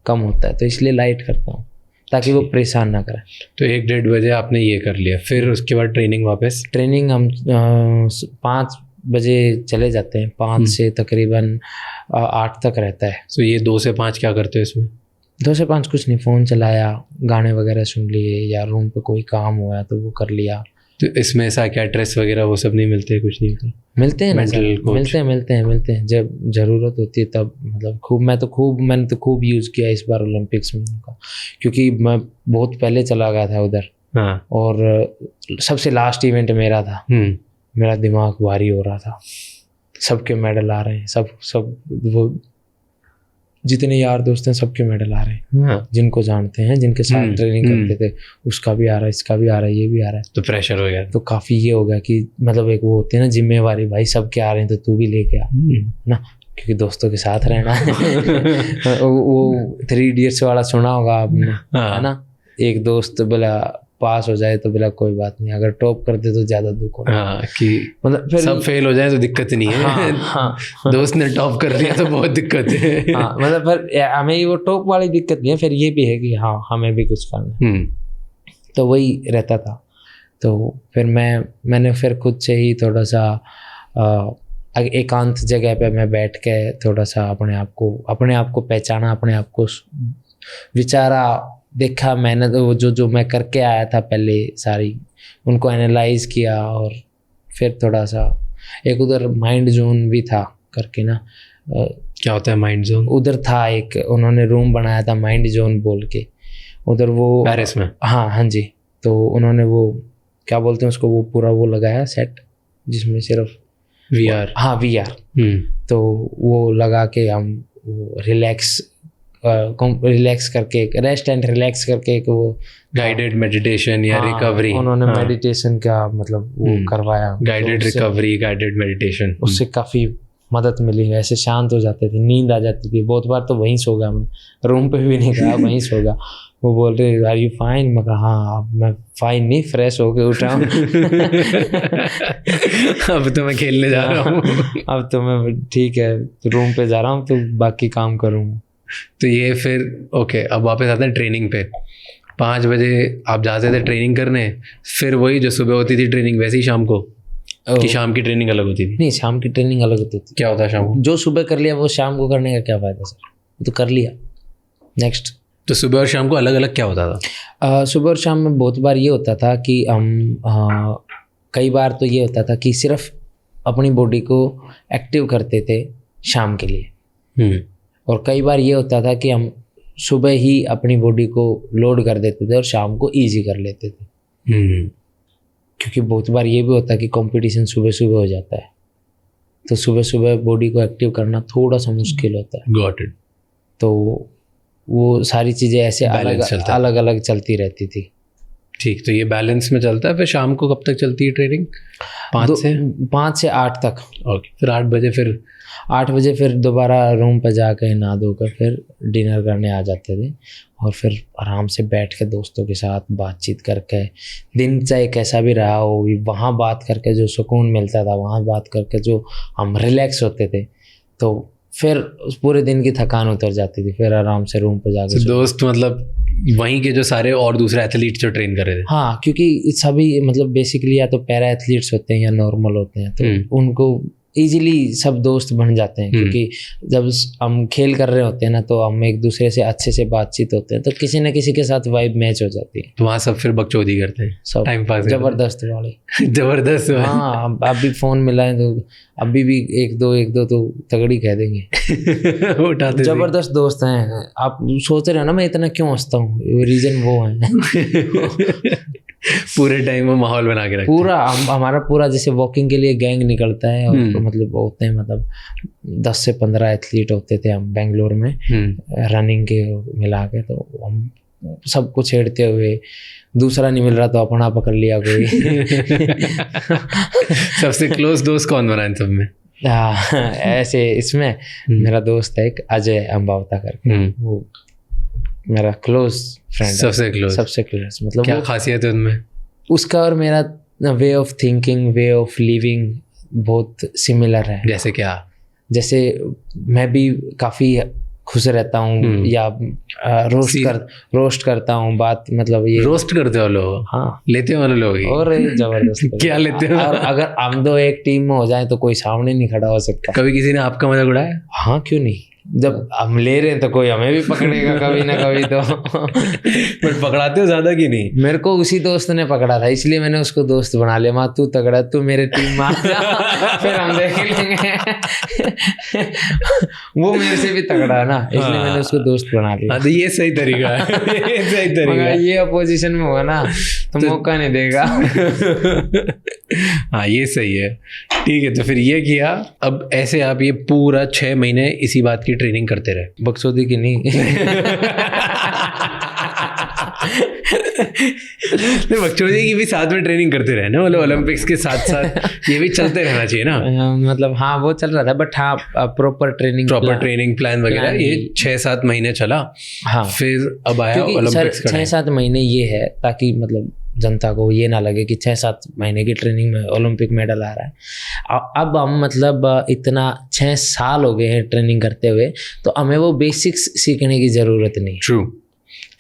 Speaker 2: कम होता है, तो इसलिए लाइट करता हूँ, ताकि वो परेशान ना करें।
Speaker 1: तो 1-1.5 बजे आपने ये कर लिया, फिर उसके बाद ट्रेनिंग वापस?
Speaker 2: ट्रेनिंग हम 5 बजे चले जाते हैं, 5 से तकरीबन 8 तक रहता है।
Speaker 1: तो ये 2 से 5 क्या करते हो इसमें?
Speaker 2: 2 से 5 कुछ नहीं, फ़ोन चलाया, गाने वगैरह सुन लिए, या रूम पे कोई काम हुआ तो वो कर लिया।
Speaker 1: तो इसमें साइकियाट्रिस्ट वगैरह वो सब नहीं मिलते? कुछ नहीं होता?
Speaker 2: मिलते हैं ना, मिलते हैं जब ज़रूरत होती है तब। मतलब मैंने तो खूब यूज़ किया इस बार ओलंपिक्स में उनका, क्योंकि मैं बहुत पहले चला गया था उधर।
Speaker 1: हाँ।
Speaker 2: और सबसे लास्ट इवेंट मेरा था। मेरा दिमाग भारी हो रहा था, सबके मेडल आ रहे हैं, सब वो जितने यार दोस्त हैं सबके मेडल आ रहे हैं।
Speaker 1: हाँ।
Speaker 2: जिनको जानते हैं, जिनके साथ ट्रेनिंग करते थे, उसका भी आ रहा है, इसका भी आ रहा है, ये भी आ रहा है।
Speaker 1: तो प्रेशर हो गया?
Speaker 2: तो काफ़ी ये हो गया कि मतलब एक वो होती है ना जिम्मेवारी, भाई सबके आ रहे हैं तो तू भी लेके आ ना, क्योंकि दोस्तों के साथ रहना है। वो 3 इडियट्स वाला सुना होगा आपने, है ना? एक दोस्त बोला पास हो जाए तो बोला कोई बात नहीं, अगर टॉप करते तो ज़्यादा दुख होता।
Speaker 1: हाँ कि
Speaker 2: मतलब फिर
Speaker 1: सब फेल हो जाए तो दिक्कत नहीं है।
Speaker 2: हाँ, हाँ,
Speaker 1: दोस्त ने टॉप कर लिया तो बहुत दिक्कत है।
Speaker 2: हाँ, मतलब फिर हमें वो टॉप वाली दिक्कत नहीं है, फिर ये भी है कि हाँ हमें भी कुछ करना है, तो वही रहता था। तो फिर मैंने फिर खुद से ही थोड़ा सा एकांत जगह पे मैं बैठ के थोड़ा सा अपने आप को पहचाना, अपने आप को विचारा, देखा, मैंने तो जो मैं करके आया था पहले सारी उनको एनालाइज किया, और फिर थोड़ा सा एक उधर माइंड जोन भी था करके ना।
Speaker 1: क्या होता है माइंड जोन?
Speaker 2: उधर था एक, उन्होंने रूम बनाया था माइंड जोन बोल के, उधर वो
Speaker 1: पेरिस में।
Speaker 2: हाँ जी। तो उन्होंने वो क्या बोलते हैं उसको, वो पूरा वो लगाया सेट जिसमें सिर्फ
Speaker 1: VR।
Speaker 2: हाँ VR। तो वो लगा के हम रिलैक्स करके, रेस्ट एंड रिलैक्स करके एक वो
Speaker 1: गाइडेड मेडिटेशन या रिकवरी,
Speaker 2: उन्होंने मेडिटेशन का मतलब वो करवाया,
Speaker 1: गाइडेड रिकवरी, गाइडेड मेडिटेशन।
Speaker 2: उससे काफ़ी मदद मिली, ऐसे शांत हो जाते थे, नींद आ जाती थी। बहुत बार तो वहीं सो गया मैं, रूम पे भी नहीं गया, वहीं सो गया। वो बोल रहे आर यू फाइन? मैं कहा हाँ। अब मैं फाइन नहीं, फ्रेश होके उठा हूँ।
Speaker 1: अब तो मैं खेलने जा रहा हूँ।
Speaker 2: अब तो मैं ठीक है, रूम पे जा रहा हूँ, तो बाकी काम करूँगा।
Speaker 1: तो ये फिर ओके, अब वापस आते हैं ट्रेनिंग पे। 5 बजे आप जाते थे ट्रेनिंग करने, फिर वही जो सुबह होती थी ट्रेनिंग वैसे ही शाम को, कि शाम की ट्रेनिंग अलग होती थी?
Speaker 2: नहीं, शाम की ट्रेनिंग अलग होती थी।
Speaker 1: क्या होता है शाम को?
Speaker 2: जो सुबह कर लिया वो शाम को करने का क्या फ़ायदा सर, वो तो कर लिया नेक्स्ट।
Speaker 1: तो सुबह और शाम को अलग अलग क्या होता था?
Speaker 2: सुबह और शाम में बहुत बार ये होता था कि हम कई बार तो ये होता था कि सिर्फ अपनी बॉडी को एक्टिव करते थे शाम के लिए, और कई बार ये होता था कि हम सुबह ही अपनी बॉडी को लोड कर देते थे और शाम को ईजी कर लेते थे। क्योंकि बहुत बार ये भी होता है कि कंपटीशन सुबह सुबह हो जाता है, तो सुबह सुबह बॉडी को एक्टिव करना थोड़ा सा मुश्किल होता है।
Speaker 1: Got it.
Speaker 2: तो वो सारी चीज़ें ऐसे अलग अलग चलती रहती थी।
Speaker 1: ठीक, तो ये बैलेंस में चलता है। फिर शाम को कब तक चलती है ट्रेनिंग?
Speaker 2: 5 से 8 तक।
Speaker 1: ओके, फिर 8 बजे
Speaker 2: फिर दोबारा रूम पर जाकर नहा धोकर फिर डिनर करने आ जाते थे, और फिर आराम से बैठ के दोस्तों के साथ बातचीत करके, दिन चाहे कैसा भी रहा हो, वहाँ बात करके जो सुकून मिलता था, वहाँ बात करके जो हम रिलैक्स होते थे, तो फिर उस पूरे दिन की थकान उतर जाती थी। फिर आराम से रूम पर जाकर
Speaker 1: दोस्त मतलब वहीं के जो सारे और दूसरे एथलीट्स जो ट्रेन कर रहे थे?
Speaker 2: हाँ, क्योंकि सभी मतलब बेसिकली या तो पैरा एथलीट्स होते हैं या नॉर्मल होते हैं, तो उनको इजीली सब दोस्त बन जाते हैं। क्योंकि जब हम खेल कर रहे होते हैं ना, तो हम एक दूसरे से अच्छे से बातचीत होते हैं, तो किसी न किसी के साथ वाइब मैच हो जाती है।
Speaker 1: तो वहाँ सब फिर बकचोदी करते हैं,
Speaker 2: सब
Speaker 1: टाइम पास
Speaker 2: जबरदस्त वाले।
Speaker 1: जबरदस्त।
Speaker 2: हाँ, अभी फोन मिलाएं तो अभी भी एक दो तो तगड़ी कह देंगे।
Speaker 1: उठाते
Speaker 2: जबरदस्त दोस्त हैं। आप सोच रहे हो ना मैं इतना क्यों हंसता हूँ, रीजन वो है।
Speaker 1: पूरे टाइम वो माहौल बना के रखते
Speaker 2: पूरा हमारा पूरा जैसे वॉकिंग के लिए गैंग निकलता है, और मतलब होते हैं मतलब 10 से 15 एथलीट होते थे हम बेंगलोर में, रनिंग के मिला के। तो हम सबको छेड़ते हुए, दूसरा नहीं मिल रहा तो अपना पकड़ लिया कोई।
Speaker 1: सबसे क्लोज दोस्त कौन बना इन सब में?
Speaker 2: ऐसे इसमें मेरा दोस्त है एक अजय अंबावता करके, वो मेरा क्लोज फ्रेंड, सबसे क्लोज। मतलब
Speaker 1: क्या खासियत है उनमें?
Speaker 2: उसका और मेरा way of thinking, way of living बहुत सिमिलर है।
Speaker 1: जैसे क्या? जैसे
Speaker 2: मैं भी काफ़ी खुश रहता हूँ, या रोस्ट करता हूँ बात, मतलब ये
Speaker 1: रोस्ट करते हो लोग? हाँ, लेते हो लोग?
Speaker 2: और जबरदस्त।
Speaker 1: क्या लेते हो?
Speaker 2: और अगर हम दो एक टीम में हो जाए तो कोई सामने नहीं खड़ा हो सकता।
Speaker 1: कभी किसी ने आपका मजाक उड़ाया?
Speaker 2: हाँ, क्यों नहीं। जब हम ले रहे हैं तो कोई हमें भी पकड़ेगा कभी ना कभी तो।
Speaker 1: बट पकड़ाते हो ज्यादा कि नहीं?
Speaker 2: मेरे को उसी दोस्त ने पकड़ा था, इसलिए मैंने उसको दोस्त बना लिया। माँ तू तगड़ा, तू मेरे टीम में आ जा, फिर हम देख लेंगे। वो मेरे से भी तगड़ा है ना, इसलिए मैंने उसको दोस्त बना लिया।
Speaker 1: तो ये सही तरीका है। ये सही तरीका है।
Speaker 2: ये अपोजिशन में हुआ ना तो मौका नहीं देगा।
Speaker 1: हाँ, ये सही है। ठीक है, तो फिर ये किया। अब ऐसे आप ये पूरा 6 महीने इसी बात की ट्रेनिंग करते रहे?
Speaker 2: बकचोदी की नहीं।
Speaker 1: बकचोदी की भी साथ में ट्रेनिंग करते रहे ना, मतलब ओलंपिक्स के साथ साथ ये भी चलते रहना चाहिए ना।
Speaker 2: मतलब हाँ, वो चल रहा था, बट हाँ प्रॉपर ट्रेनिंग
Speaker 1: प्लान वगैरह ये 6-7 महीने चला।
Speaker 2: हाँ,
Speaker 1: फिर अब आया ओलंपिक्स का
Speaker 2: 6-7 महीने ये है ताकि मतलब जनता को ये ना लगे कि 6-7 महीने की ट्रेनिंग में ओलंपिक मेडल आ रहा है। अब हम मतलब इतना 6 साल हो गए हैं ट्रेनिंग करते हुए, तो हमें वो बेसिक्स सीखने की ज़रूरत नहीं।
Speaker 1: ट्रू,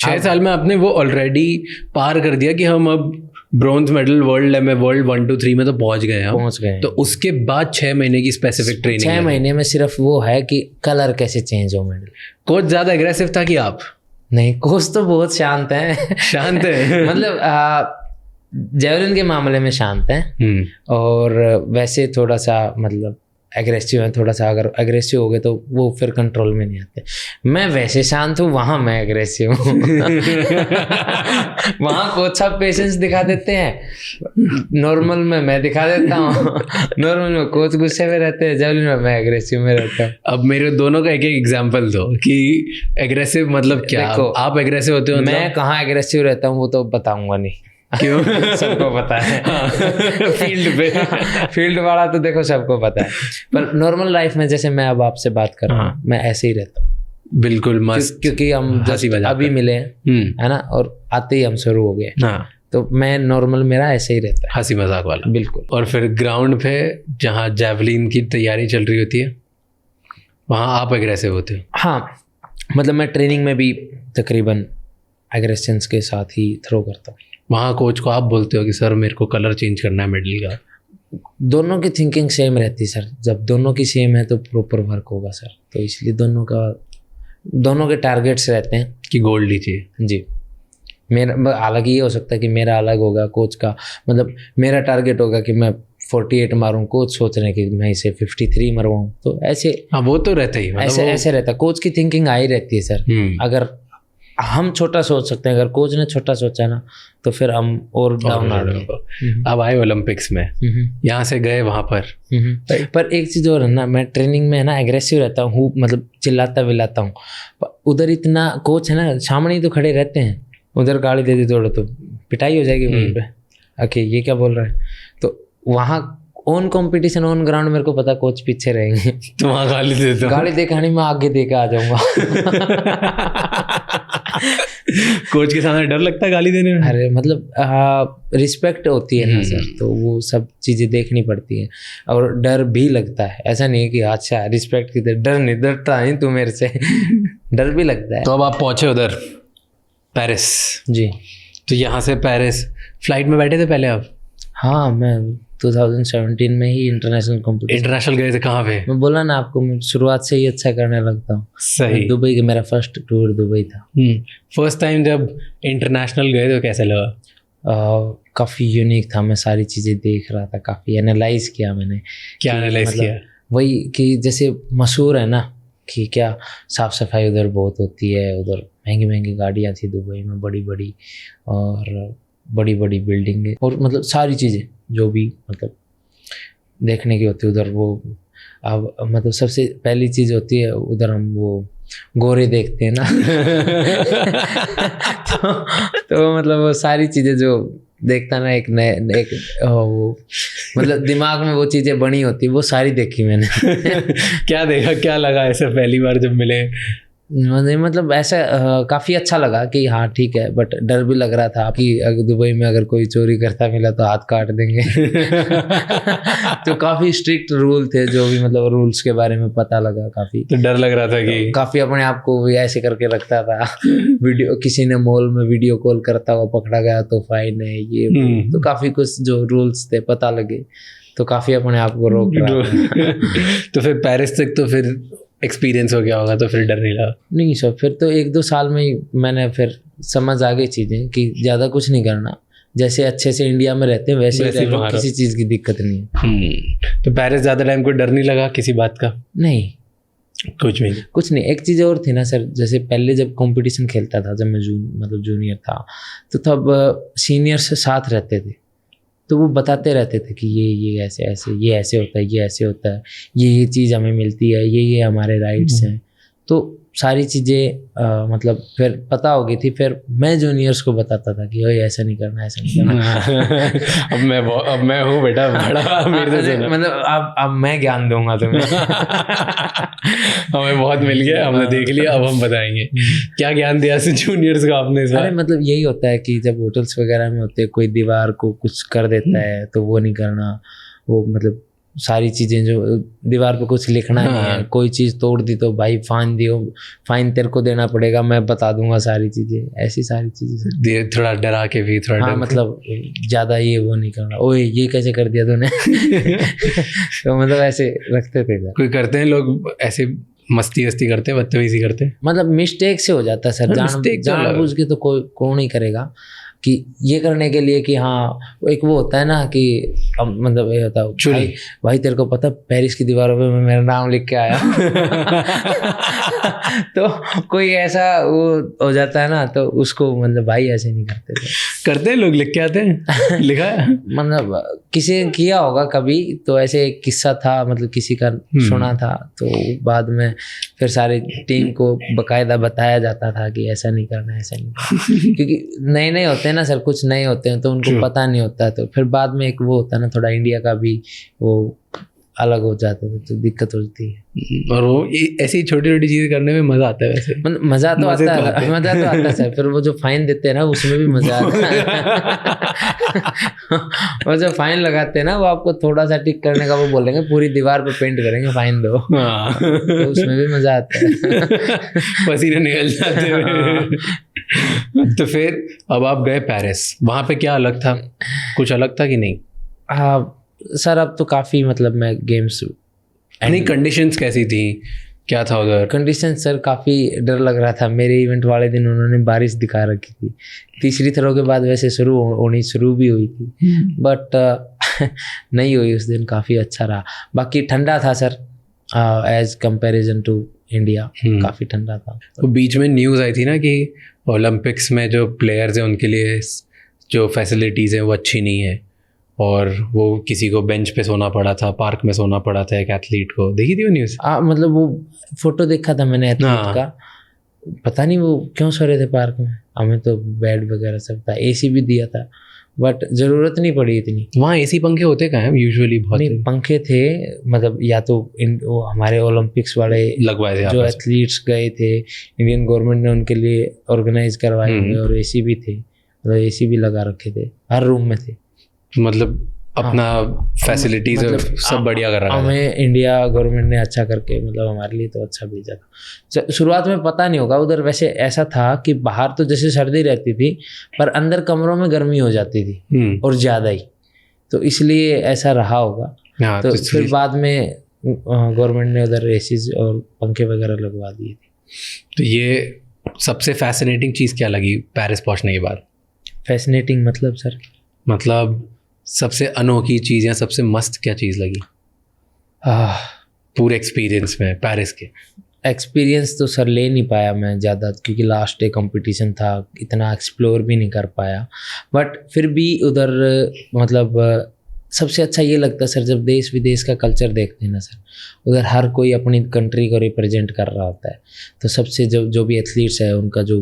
Speaker 1: 6 साल में आपने वो ऑलरेडी पार कर दिया कि हम अब ब्रॉन्ज मेडल वर्ल्ड 1, 2, 3 में तो पहुंच गए हैं।
Speaker 2: पहुंच गए।
Speaker 1: तो उसके बाद 6 महीने की स्पेसिफिक ट्रेनिंग
Speaker 2: 6 महीने में सिर्फ वो है कि कलर कैसे चेंज हो मेडल।
Speaker 1: कोच ज्यादा एग्रेसिव था कि आप?
Speaker 2: नहीं, कोच तो बहुत शांत है।
Speaker 1: शांत है।
Speaker 2: मतलब जेवलिन के मामले में शांत है, और वैसे थोड़ा सा मतलब एग्रेसिव है थोड़ा सा। अगर एग्रेसिव हो गए तो वो फिर कंट्रोल में नहीं आते। मैं वैसे शांत हूँ, वहाँ मैं एग्रेसिव हूँ। वहाँ कोच साहब पेशेंस दिखा देते हैं, नॉर्मल में मैं दिखा देता हूँ। नॉर्मल में कोच गुस्से में रहते हैं, जेवलिन में मैं एग्रेसिव में रहता हूँ।
Speaker 1: अब मेरे दोनों का एक एक एग्जांपल दो कि एग्रेसिव मतलब क्या?
Speaker 2: देखो,
Speaker 1: आप एग्रेसिव होते हो मतलब?
Speaker 2: मैं कहाँ एग्रेसिव रहता हूँ वो तो बताऊंगा नहीं।
Speaker 1: क्यों?
Speaker 2: सबको पता है।
Speaker 1: फील्ड पे।
Speaker 2: फील्ड वाला तो देखो सबको पता है, पर नॉर्मल लाइफ में जैसे मैं अब आपसे बात कर रहा हूँ, मैं ऐसे ही रहता हूँ।
Speaker 1: बिल्कुल मस्त।
Speaker 2: क्योंकि हम
Speaker 1: हंसी मजाक
Speaker 2: अभी
Speaker 1: कर।
Speaker 2: मिले हैं, है ना, और आते ही हम शुरू हो गए,
Speaker 1: हाँ,
Speaker 2: तो मैं नॉर्मल मेरा ऐसे ही रहता है,
Speaker 1: हंसी मजाक वाला।
Speaker 2: बिल्कुल।
Speaker 1: और फिर ग्राउंड पे जहाँ जेवलिन की तैयारी चल रही होती है, वहाँ आप एग्रेसिव होते हो?
Speaker 2: हाँ, मतलब मैं ट्रेनिंग में भी तकरीबन एग्रेशंस के साथ ही थ्रो करता हूँ।
Speaker 1: वहाँ कोच को आप बोलते हो कि सर मेरे को कलर चेंज करना है मेडल का?
Speaker 2: दोनों की थिंकिंग सेम रहती है सर। जब दोनों की सेम है तो प्रॉपर वर्क होगा सर। तो इसलिए दोनों के टारगेट्स रहते हैं
Speaker 1: कि गोल्ड ही चाहिए।
Speaker 2: जी। मेरा अलग ही हो सकता है कि मेरा अलग होगा, कोच का मतलब मेरा टारगेट होगा कि मैं 48 मारूं, कोच सोच रहे हैं कि मैं इसे 53 मरवाऊं। तो ऐसे,
Speaker 1: हाँ वो तो रहता ही, मतलब
Speaker 2: ऐसे रहता है। कोच की थिंकिंग आई रहती है सर। अगर हम छोटा सोच सकते हैं, अगर कोच ने छोटा सोचा ना तो फिर हम और डाउन आ गए।
Speaker 1: अब आए ओलंपिक्स में, यहाँ से गए वहाँ
Speaker 2: पर एक चीज़ और है ना, मैं ट्रेनिंग में है ना एग्रेसिव रहता हूँ, मतलब चिल्लाता विलाता हूँ। उधर इतना कोच है ना सामने ही तो खड़े रहते हैं, उधर गाली दे दी थोड़ा तो पिटाई हो जाएगी वहीं पे। ओके, ये क्या बोल रहा है? तो वहाँ ऑन कंपटीशन ऑन ग्राउंड मेरे को पता कोच पीछे रहेंगे,
Speaker 1: तो वहाँ गाली देते हो?
Speaker 2: गाली देखानी मैं आगे देके आ जाऊंगा।
Speaker 1: कोच के सामने डर लगता है गाली देने में?
Speaker 2: अरे मतलब रिस्पेक्ट होती है ना सर, तो वो सब चीज़ें देखनी पड़ती हैं, और डर भी लगता है। ऐसा नहीं है कि अच्छा रिस्पेक्ट की डर नहीं, डरता नहीं तू मेरे से। डर भी लगता है।
Speaker 1: तो अब आप पहुँचे उधर पेरिस
Speaker 2: जी।
Speaker 1: तो यहाँ से पेरिस फ्लाइट में बैठे थे पहले आप?
Speaker 2: हाँ, मैं 2017 में ही इंटरनेशनल कॉम्पिटिशन।
Speaker 1: इंटरनेशनल गए थे कहाँ पे?
Speaker 2: मैं बोला ना आपको, मैं शुरुआत से ही अच्छा करने लगता हूँ।
Speaker 1: सही।
Speaker 2: दुबई का मेरा फर्स्ट टूर दुबई था।
Speaker 1: फर्स्ट टाइम जब इंटरनेशनल गए तो कैसा लगा?
Speaker 2: काफ़ी यूनिक था। मैं सारी चीज़ें देख रहा था, काफ़ी एनालाइज किया मैंने।
Speaker 1: क्या एनालाइज
Speaker 2: मतलब
Speaker 1: किया?
Speaker 2: वही कि जैसे मशहूर है ना कि क्या साफ़ सफाई उधर बहुत होती है, उधर महंगी महंगी गाड़ियाँ थी दुबई में, बड़ी बड़ी, और बड़ी बड़ी बिल्डिंगें, और मतलब सारी चीज़ें जो भी मतलब देखने की होती है उधर। वो अब मतलब सबसे पहली चीज़ होती है उधर, हम वो गोरे देखते हैं ना। तो मतलब वो सारी चीज़ें जो देखता ना, एक नए एक वो मतलब दिमाग में वो चीज़ें बनी होती, वो सारी देखी मैंने।
Speaker 1: क्या देखा, क्या लगा ऐसे पहली बार जब मिले?
Speaker 2: मतलब ऐसा काफ़ी अच्छा लगा कि हाँ ठीक है, बट डर भी लग रहा था कि अगर दुबई में अगर कोई चोरी करता मिला तो हाथ काट देंगे। तो काफ़ी स्ट्रिक्ट रूल थे, जो भी मतलब रूल्स के बारे में पता लगा काफ़ी।
Speaker 1: तो डर लग रहा था कि
Speaker 2: काफ़ी अपने आप को भी ऐसे करके रखता था। वीडियो किसी ने मॉल में वीडियो कॉल करता हुआ पकड़ा गया तो फाइन है, ये तो काफ़ी कुछ जो रूल्स थे पता लगे, तो काफ़ी अपने आप को रोक रहा था।
Speaker 1: तो फिर पेरिस तक तो फिर एक्सपीरियंस हो गया होगा, तो फिर डर नहीं लगा?
Speaker 2: नहीं सर, फिर तो 1-2 साल में ही मैंने फिर समझ आ गई चीज़ें कि ज़्यादा कुछ नहीं करना, जैसे अच्छे से इंडिया में रहते हैं वैसे ही रह लो, किसी चीज़ की दिक्कत नहीं है।
Speaker 1: तो पेरिस ज़्यादा टाइम को डर नहीं लगा किसी बात का?
Speaker 2: नहीं,
Speaker 1: कुछ नहीं।
Speaker 2: एक चीज़ और थी ना सर, जैसे पहले जब कंपटीशन खेलता था, जब मैं जूनियर था, तो तब सीनियर से साथ रहते थे, तो वो बताते रहते थे कि ये ऐसे ऐसे, ये ऐसे होता है, ये ऐसे होता है, ये चीज़ हमें मिलती है, ये हमारे राइट्स हैं। तो सारी चीज़ें मतलब फिर पता हो गई थी। फिर मैं जूनियर्स को बताता था कि ओए ऐसा नहीं करना, ऐसा नहीं करना।
Speaker 1: अब मैं हूँ बेटा बड़ा, मेरे से
Speaker 2: मतलब अब मैं ज्ञान दूंगा तुम्हें।
Speaker 1: हमें बहुत मिल गया, हमने देख लिया, अब हम बताएंगे क्या ज्ञान दिया जूनियर्स को आपने इस बार।
Speaker 2: अरे मतलब यही होता है कि जब होटल्स वगैरह में होते हैं, कोई दीवार को कुछ कर देता है तो वो नहीं करना, वो मतलब सारी चीज़ें जो दीवार पे कुछ लिखना नहीं है, कोई चीज़ तोड़ दी तो भाई फाइन तेरे को देना पड़ेगा, मैं बता दूंगा सारी चीज़ें, ऐसी सारी चीज़ें
Speaker 1: थोड़ा डरा के भी थोड़ा।
Speaker 2: हाँ मतलब ज़्यादा ये वो नहीं करना, ओए ये कैसे कर दिया तूने। तो मतलब ऐसे रखते थे सर।
Speaker 1: कोई करते हैं लोग ऐसे मस्ती वस्ती करते हैं, बदतमीजी करते हैं,
Speaker 2: मतलब मिस्टेक से हो जाता है सर, जानबूझ के तो कौन नहीं करेगा कि ये करने के लिए कि हाँ एक वो होता है ना कि अब मतलब ये होता है भाई तेरे को पता पेरिस की दीवारों पे मैं मेरा नाम लिख के आया। तो कोई ऐसा वो हो जाता है ना, तो उसको मतलब भाई ऐसे नहीं करते थे।
Speaker 1: करते हैं लोग, लिख के आते हैं। लिखा है
Speaker 2: मतलब किसी ने किया होगा कभी, तो ऐसे एक किस्सा था, मतलब किसी का सुना था, तो बाद में फिर सारी टीम को बकायदा बताया जाता था कि ऐसा नहीं करना, ऐसा नहीं करना। क्योंकि नए नए होते हैं ना सर, कुछ नए होते हैं तो उनको पता नहीं होता है, तो फिर बाद में एक वो होता है ना थोड़ा इंडिया का भी वो अलग हो जाता है, तो दिक्कत होती है।
Speaker 1: और वो ऐसी छोटी छोटी चीजें करने में मजा आता है वैसे।
Speaker 2: मजा तो आता है सर। फिर वो जो फाइन देते हैं ना उसमें भी मजा आता है। वो जो फाइन लगाते हैं ना, वो आपको थोड़ा सा टिक करने का वो बोलेंगे, पूरी दीवार पे पेंट करेंगे, फाइन दो। तो उसमें भी मजा आता है।
Speaker 1: पसीने निकल जाते हैं। तो फिर अब आप गए पेरिस, वहां पे क्या अलग था, कुछ अलग था कि नहीं?
Speaker 2: हाँ सर, अब तो काफ़ी मतलब मैं गेम्स
Speaker 1: नहीं, कंडीशंस कैसी थी, क्या था उधर?
Speaker 2: कंडीशन सर काफ़ी डर लग रहा था। मेरे इवेंट वाले दिन उन्होंने बारिश दिखा रखी थी, तीसरी थ्रो के बाद वैसे शुरू भी हुई थी, बट नहीं हुई उस दिन। काफ़ी अच्छा रहा, बाकी ठंडा था sir as comparison to India, काफ़ी ठंडा था।
Speaker 1: तो बीच में न्यूज़ आई थी ना कि ओलंपिक्स में जो प्लेयर्स हैं उनके लिए जो फैसिलिटीज़ हैं वो अच्छी नहीं है, और वो किसी को बेंच पे सोना पड़ा था, पार्क में सोना पड़ा था एक एथलीट को। देखी थी वो न्यूज़?
Speaker 2: मतलब वो फोटो देखा था मैंने एथलीट का, पता नहीं वो क्यों सो रहे थे पार्क में। हमें तो बेड वगैरह सब था, एसी भी दिया था, बट ज़रूरत नहीं पड़ी इतनी।
Speaker 1: वहाँ एसी पंखे होते कहाँ हैं यूजुअली? बहुत
Speaker 2: नहीं पंखे थे, मतलब या तो वो हमारे ओलंपिक्स वाले
Speaker 1: लगवाए थे,
Speaker 2: जो एथलीट्स गए थे, इंडियन गवर्नमेंट ने उनके लिए ऑर्गेनाइज करवाए हुए, और एसी भी थे, मतलब एसी भी लगा रखे थे, हर रूम में थे।
Speaker 1: मतलब अपना फैसिलिटीज मतलब सब बढ़िया कर रहा है।
Speaker 2: हमें इंडिया गवर्नमेंट ने अच्छा करके मतलब हमारे लिए तो अच्छा भेजा था। शुरुआत में पता नहीं होगा उधर, वैसे ऐसा था कि बाहर तो जैसे सर्दी रहती थी, पर अंदर कमरों में गर्मी हो जाती थी और ज़्यादा ही, तो इसलिए ऐसा रहा होगा। तो फिर बाद में गवर्नमेंट ने उधर एसीज और पंखे वगैरह लगवा दिए थे।
Speaker 1: तो ये सबसे फैसिनेटिंग चीज़ क्या लगी पेरिस पहुंचने के बाद?
Speaker 2: फैसिनेटिंग मतलब सर,
Speaker 1: मतलब सबसे अनोखी चीज़ या सबसे मस्त क्या चीज़ लगी पूरे एक्सपीरियंस में पेरिस के?
Speaker 2: एक्सपीरियंस तो सर ले नहीं पाया मैं ज़्यादा, क्योंकि लास्ट डे कंपटीशन था, इतना एक्सप्लोर भी नहीं कर पाया। बट फिर भी उधर मतलब सबसे अच्छा ये लगता है सर, जब देश विदेश का कल्चर देखते हैं ना सर, उधर हर कोई अपनी कंट्री को रिप्रेजेंट कर रहा होता है। तो सबसे जो भी एथलीट्स है उनका जो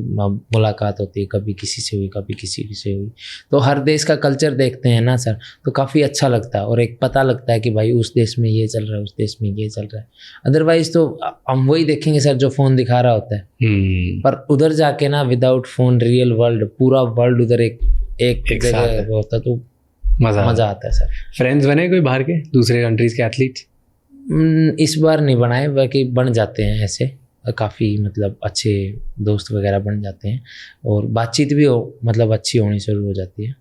Speaker 2: मुलाकात होती है, कभी किसी से हुई कभी किसी से हुई, तो हर देश का कल्चर देखते हैं ना सर, तो काफ़ी अच्छा लगता है, और एक पता लगता है कि भाई उस देश में ये चल रहा है, उस देश में ये चल रहा है। अदरवाइज तो हम वही देखेंगे सर जो फ़ोन दिखा रहा होता है, पर उधर जाके ना विदाउट फ़ोन रियल वर्ल्ड, पूरा वर्ल्ड उधर एक जगह होता, तो मज़ा आता है सर।
Speaker 1: फ्रेंड्स बने कोई बाहर के, दूसरे कंट्रीज़ के एथलीट्स?
Speaker 2: इस बार नहीं बनाए, बाकी बन जाते हैं ऐसे, काफ़ी मतलब अच्छे दोस्त वगैरह बन जाते हैं, और बातचीत भी मतलब अच्छी होनी शुरू हो जाती है।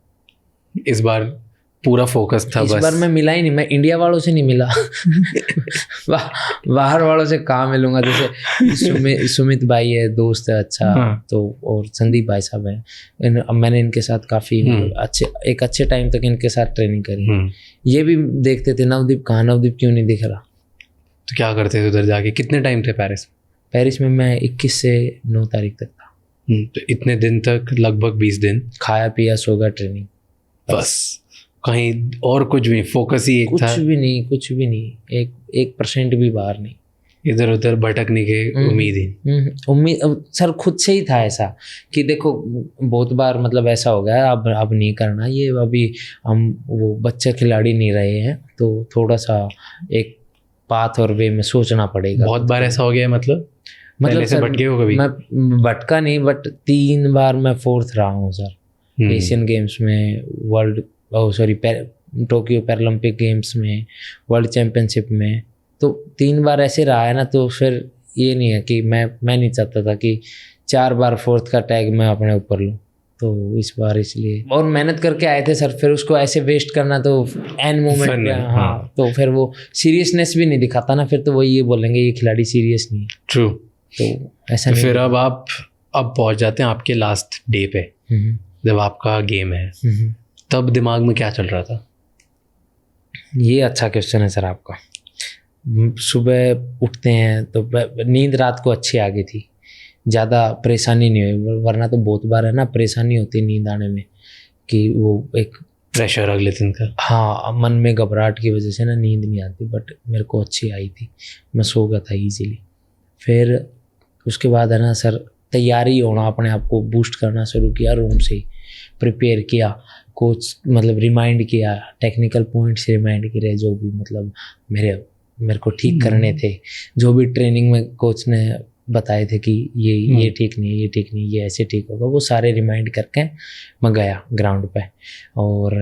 Speaker 1: इस बार पूरा फोकस था
Speaker 2: इस
Speaker 1: बस?
Speaker 2: बार मैं मिला ही नहीं, मैं इंडिया वालों से नहीं मिला। बाहर वालों से कहाँ मिलूंगा। जैसे सुमित भाई है, दोस्त है अच्छा, तो और संदीप भाई साहब हैं, मैंने इनके साथ काफ़ी एक अच्छे टाइम तक इनके साथ ट्रेनिंग करी। ये भी देखते थे नवदीप कहाँ, नवदीप क्यों नहीं दिख रहा।
Speaker 1: तो क्या करते थे उधर जाके? कितने टाइम थे
Speaker 2: पेरिस में? मैं 21 से 9 तारीख तक था।
Speaker 1: तो इतने दिन तक, लगभग 20 दिन
Speaker 2: खाया पिया सो गया, ट्रेनिंग
Speaker 1: बस, कहीं और कुछ भी? फोकस ही एक था?
Speaker 2: कुछ भी नहीं, 1% भी बाहर नहीं।
Speaker 1: इधर उधर भटकने की उम्मीद ही।
Speaker 2: उम्मीद सर खुद से ही था ऐसा कि देखो बहुत बार मतलब ऐसा हो गया, अब नहीं करना ये, अभी हम वो बच्चे खिलाड़ी नहीं रहे हैं, तो थोड़ा सा एक पाथ और वे में सोचना पड़ेगा।
Speaker 1: बहुत बार ऐसा हो गया है मतलब पहले से
Speaker 2: सर,
Speaker 1: भटके हो कभी?
Speaker 2: मैं भटका नहीं, बट 3 बार मैं 4th रहा हूँ सर। एशियन गेम्स में, टोक्यो पैरालंपिक गेम्स में, वर्ल्ड चैम्पियनशिप में, तो 3 बार ऐसे रहा है ना। तो फिर ये नहीं है कि मैं नहीं चाहता था कि 4 बार 4th का टैग मैं अपने ऊपर लूँ, तो इस बार इसलिए। और मेहनत करके आए थे सर, फिर उसको ऐसे वेस्ट करना तो एंड मोमेंट पे, हाँ, तो फिर वो सीरियसनेस भी नहीं दिखाता ना, फिर तो वही ये बोलेंगे ये खिलाड़ी सीरियस नहीं है।
Speaker 1: ट्रू।
Speaker 2: तो ऐसा नहीं।
Speaker 1: फिर अब आप पहुंच जाते हैं आपके लास्ट डे पे, जब आपका गेम है, तब दिमाग में क्या चल रहा था?
Speaker 2: ये अच्छा क्वेश्चन है सर आपका। सुबह उठते हैं तो नींद रात को अच्छी आ गई थी, ज़्यादा परेशानी नहीं हुई, वरना तो बहुत बार है ना परेशानी होती नींद आने में, कि वो एक
Speaker 1: प्रेशर अगले दिन का,
Speaker 2: हाँ, मन में घबराहट की वजह से ना नींद नहीं आती। बट मेरे को अच्छी आई थी, मैं सो गया था इजीली। फिर उसके बाद है ना सर, तैयारी होना, अपने आप को बूस्ट करना शुरू किया, रूम से ही प्रिपेयर किया, कोच मतलब रिमाइंड किया, टेक्निकल पॉइंट्स रिमाइंड करे, जो भी मतलब मेरे को ठीक करने थे, जो भी ट्रेनिंग में कोच ने बताए थे कि ये ठीक नहीं है, ये ठीक नहीं, ये ऐसे ठीक होगा, वो सारे रिमाइंड करके मैं गया ग्राउंड पे। और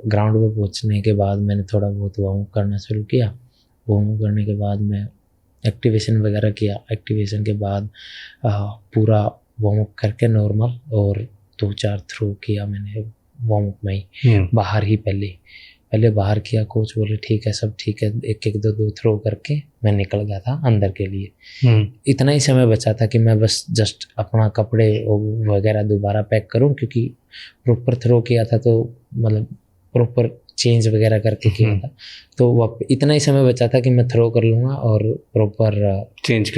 Speaker 2: ग्राउंड पे पहुंचने के बाद मैंने थोड़ा बहुत वार्म अप करना शुरू किया। वार्म अप करने के बाद मैं एक्टिवेशन वगैरह किया। एक्टिवेशन के बाद पूरा वार्म अप करके नॉर्मल, और 2-4 थ्रो किया मैंने वार्म अप में ही, बाहर ही पहले बाहर किया। कोच बोले ठीक है, सब ठीक है, 1-2 थ्रो करके मैं निकल गया था अंदर के लिए। इतना ही समय बचा था कि मैं बस जस्ट अपना कपड़े वगैरह दोबारा पैक करूं, क्योंकि प्रॉपर थ्रो किया था, तो मतलब प्रॉपर चेंज वगैरह करके किया था, तो इतना ही समय बचा था कि मैं थ्रो कर लूँगा और प्रॉपर चेंज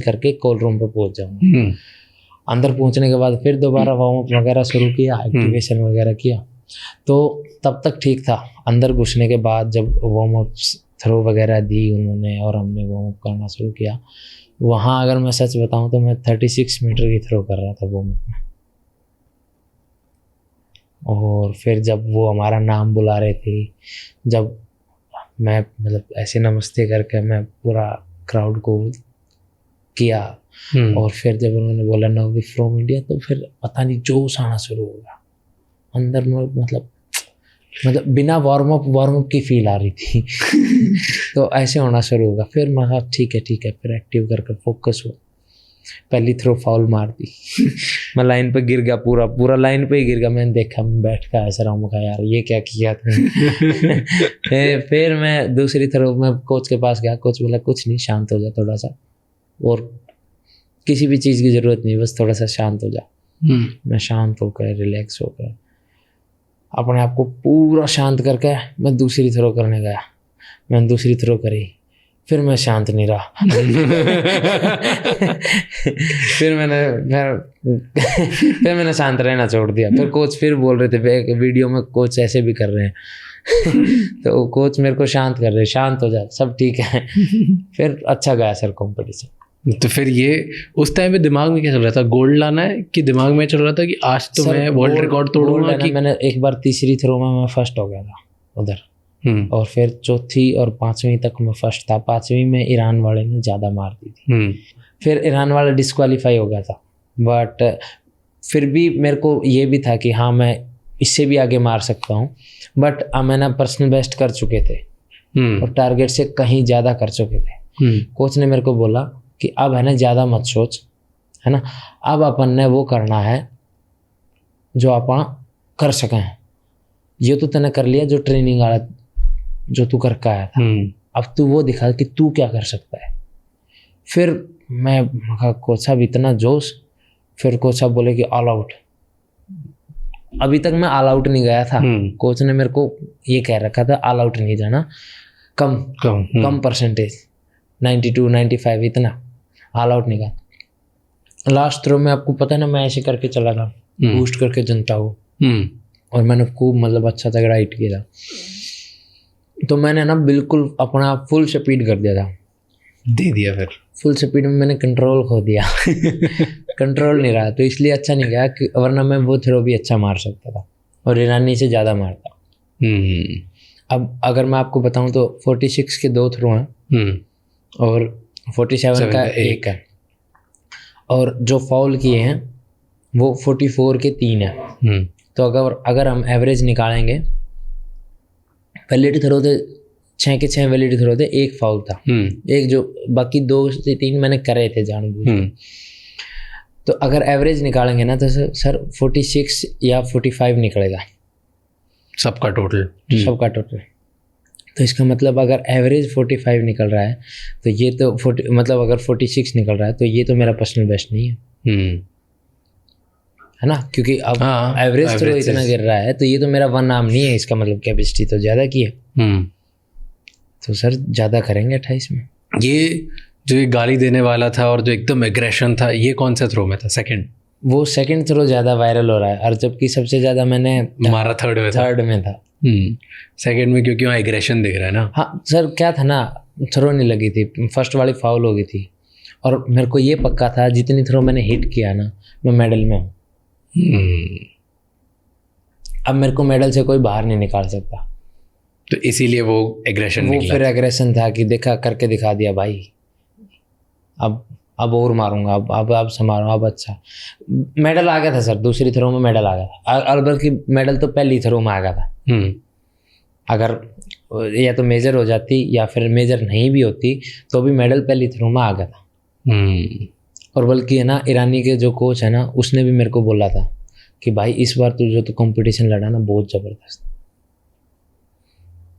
Speaker 2: करके कॉल रूम पर पहुँच जाऊँगा। अंदर पहुँचने के बाद फिर दोबारा वार्म अप वगैरह शुरू किया, एक्टिवेशन वगैरह किया, तो तब तक ठीक था। अंदर घुसने के बाद जब वार्म अप थ्रो वगैरह दी उन्होंने और हमने वार्म अप करना शुरू किया, वहाँ अगर मैं सच बताऊँ तो मैं 36 मीटर की थ्रो कर रहा था वार्म अप में। और फिर जब वो हमारा नाम बुला रहे थे, जब मैं मतलब ऐसे नमस्ते करके मैं पूरा क्राउड को किया, और फिर जब उन्होंने बोला नाउ वी फ्रॉम इंडिया, तो फिर पता नहीं जोश आना शुरू हो गया अंदर में, मतलब बिना वार्म अप की फील आ रही थी। तो ऐसे होना शुरू होगा। फिर मैं कहा ठीक है, फिर एक्टिव करके फोकस हो। पहली थ्रो फाउल मार दी। मैं लाइन पे गिर गया, पूरा लाइन पे ही गिर गया। मैंने देखा, मैं बैठ कर ऐसा रहा, मैं कहा यार ये क्या किया तुमने। फिर मैं दूसरी थ्रो में कोच के पास गया। कोच बोला कुछ नहीं, शांत हो जा थोड़ा सा, और किसी भी चीज़ की ज़रूरत नहीं, बस थोड़ा सा शांत हो जा। मैं शांत होकर रिलैक्स होकर अपने आप को पूरा शांत करके मैं दूसरी थ्रो करने गया। मैंने दूसरी थ्रो करी, फिर मैं शांत नहीं रहा। फिर मैंने शांत रहना छोड़ दिया। फिर कोच फिर बोल रहे थे, वीडियो में कोच ऐसे भी कर रहे हैं। तो कोच मेरे को शांत कर रहे, शांत हो जा, सब ठीक है। फिर अच्छा गया सर कॉम्पिटिशन।
Speaker 1: तो फिर ये उस टाइम पे दिमाग में क्या चल रहा था? गोल्ड लाना है कि दिमाग में चल रहा था कि आज तो मैं वर्ल्ड रिकॉर्ड तोड़ूंगा? कि
Speaker 2: मैंने एक बार तीसरी थ्रो में मैं फर्स्ट हो गया था उधर, और फिर चौथी और 5वीं तक मैं फर्स्ट था। 5वीं में ईरान वाले ने ज़्यादा मार दी थी, फिर ईरान वाला डिस्क्वालीफाई हो गया था। बट फिर भी मेरे को ये भी था कि हाँ मैं इससे भी आगे मार सकता हूँ। बट मैंने पर्सनल बेस्ट कर चुके थे और टारगेट से कहीं ज़्यादा कर चुके थे। कोच ने मेरे को बोला कि अब है ना ज़्यादा मत सोच, है ना, अब अपन ने वो करना है जो अपन कर सकें। ये तो तूने कर लिया जो ट्रेनिंग वाला जो तू करके आया था, अब तू वो दिखा कि तू क्या कर सकता है। फिर मैं कहा कोच साहब इतना जोश। फिर कोच साहब बोले कि ऑल आउट। अभी तक मैं ऑल आउट नहीं गया था। कोच ने मेरे को ये कह रखा था ऑल आउट नहीं जाना, कम परसेंटेज 92 95 इतना, ऑल आउट नहीं गया। लास्ट थ्रो में आपको पता है ना, मैं ऐसे करके चला था, बूस्ट करके जनता हूँ, और मैंने खूब मतलब अच्छा तगड़ा हिट किया था। तो मैंने ना बिल्कुल अपना फुल स्पीड कर दिया था।
Speaker 1: दे दिया फिर।
Speaker 2: फुल स्पीड में मैंने कंट्रोल खो दिया कंट्रोल नहीं रहा, तो इसलिए अच्छा नहीं गया वरना मैं वो थ्रो भी अच्छा मार सकता था और ईरानी से ज़्यादा मारता। अब अगर मैं आपको बताऊं तो 46 के 2 थ्रो हैं और 47 का एक है, और जो फाउल किए हैं वो 44 के 3 है। तो अगर हम एवरेज निकालेंगे, वैलिड थ्रो थे 6 के 6 वैलिड थ्रो थे, एक फाउल था, एक जो बाकी 2 से 3 मैंने करे थे जानबूझ के। तो अगर एवरेज निकालेंगे ना तो सर 46 या 45 निकलेगा
Speaker 1: सबका टोटल। तो इसका मतलब अगर एवरेज 45 निकल रहा है तो ये तो मतलब अगर 46 निकल रहा है तो ये तो मेरा पर्सनल बेस्ट नहीं है ना, क्योंकि अब एवरेज थ्रो इतना गिर रहा है तो ये तो मेरा 1 आर्म नहीं है, इसका मतलब कैपेसिटी तो ज़्यादा की है। तो सर ज़्यादा करेंगे 28 में। ये जो ये गाली देने वाला था और जो एकदम एग्रेशन था, ये कौन सा थ्रो में था? सेकंड?
Speaker 2: वो सेकंड थ्रो ज़्यादा वायरल हो रहा है, और जबकि सबसे ज़्यादा मैंने
Speaker 1: मारा थर्ड में था। सेकंड में क्योंकि वहाँ एग्रेशन दिख रहा है ना।
Speaker 2: हाँ सर, क्या था ना, थ्रो नहीं लगी थी, फर्स्ट वाली फाउल हो गई थी, और मेरे को ये पक्का था जितनी थ्रो मैंने हिट किया ना मैं मेडल में हूँ। अब मेरे को मेडल से कोई बाहर नहीं निकाल सकता,
Speaker 1: तो इसीलिए वो एग्रेशन
Speaker 2: वो फिर एग्रेशन था कि देखा करके दिखा दिया भाई, अब और मारूंगा, अब संभालो, अब अच्छा मेडल आ गया था सर, दूसरी थ्रो में मेडल आ गया था, और बल्कि मेडल तो पहली थ्रो में आ गया था। अगर या तो मेजर हो जाती या फिर मेजर नहीं भी होती तो भी मेडल पहली थ्रो में आ गया था। और बल्कि है ना, ईरानी के जो कोच है ना, उसने भी मेरे को बोला था कि भाई इस बार तू जो तो कंपटीशन लड़ा ना बहुत ज़बरदस्त,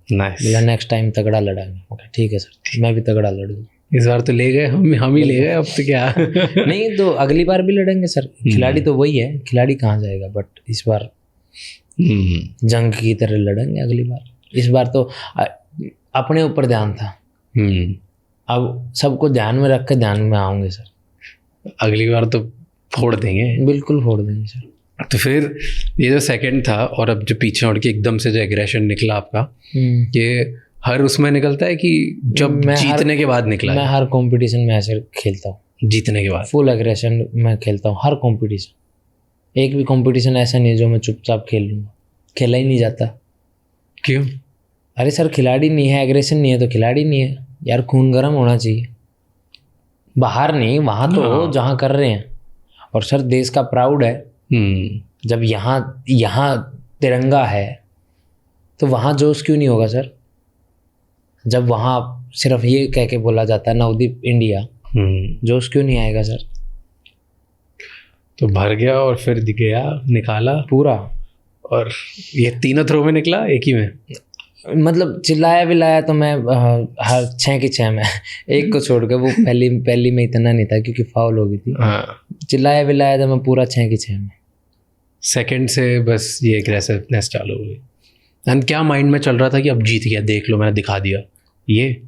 Speaker 2: बोला नेक्स्ट टाइम तगड़ा लड़ाएंगे। ठीक है सर, मैं भी तगड़ा लड़ूंगा।
Speaker 1: इस बार तो ले गए हम ही ले गए, अब तो क्या
Speaker 2: नहीं तो अगली बार भी लड़ेंगे सर, खिलाड़ी तो वही है, खिलाड़ी कहाँ जाएगा, बट इस बार जंग की तरह लड़ेंगे अगली बार। इस बार तो अपने ऊपर ध्यान था, अब सबको ध्यान में रख के ध्यान में आऊँगे सर, अगली बार तो फोड़ देंगे, बिल्कुल फोड़ देंगे सर।
Speaker 1: तो फिर ये जो सेकंड था और अब जो पीछे उड़ के एकदम से जो एग्रेशन निकला आपका, ये हर उसमें निकलता है कि जब जीतने के बाद निकला?
Speaker 2: मैं हर कंपटीशन में ऐसे खेलता हूँ,
Speaker 1: जीतने के बाद
Speaker 2: फुल एग्रेशन में खेलता हूँ हर कंपटीशन। एक भी कंपटीशन ऐसा नहीं जो मैं चुपचाप खेल लूँगा, खेला ही नहीं जाता।
Speaker 1: क्यों?
Speaker 2: अरे सर, खिलाड़ी नहीं है, एग्रेशन नहीं है तो खिलाड़ी नहीं है यार, खून गर्म होना चाहिए, बाहर नहीं, वहाँ तो जहाँ कर रहे हैं। और सर देश का प्राउड है, जब यहाँ तिरंगा है तो वहाँ जोश क्यों नहीं होगा सर? जब वहाँ सिर्फ ये कह के बोला जाता है नवदीप इंडिया, जोश क्यों नहीं आएगा सर?
Speaker 1: तो भर गया और फिर गया, निकाला पूरा, और ये तीनों थ्रो में निकला एक ही में,
Speaker 2: मतलब चिल्लाया विलाया तो मैं हर 6 की 6 में एक को छोड़ के, वो पहली में इतना नहीं था क्योंकि फाउल हो गई थी। चिल्लाया विलाया तो मैं पूरा 6 की 6 में।
Speaker 1: सेकंड से बस ये एग्रेसिवनेस चालू हो गई। एंड क्या माइंड में चल रहा था कि अब जीत गया, देख लो मैंने दिखा दिया? ये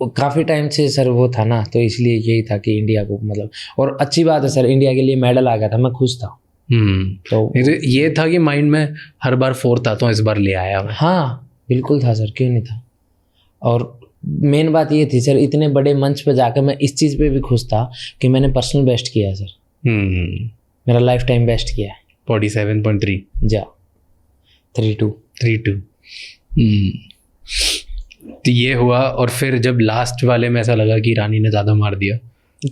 Speaker 2: काफ़ी टाइम से सर वो था ना, तो इसलिए यही था कि इंडिया को, मतलब, और अच्छी बात है सर, इंडिया के लिए मेडल आ गया था, मैं खुश था।
Speaker 1: तो ये था कि माइंड में हर बार 4th आता हूँ, इस बार ले आया मैं।
Speaker 2: हाँ बिल्कुल था सर, क्यों नहीं था। और मेन बात ये थी सर, इतने बड़े मंच पे जाकर मैं इस चीज़ पे भी खुश था कि मैंने पर्सनल बेस्ट किया है सर, मेरा लाइफ टाइम बेस्ट किया है
Speaker 1: 47.3
Speaker 2: जा 32।
Speaker 1: तो ये हुआ, और फिर जब लास्ट वाले में ऐसा लगा कि ईरानी ने ज़्यादा मार दिया,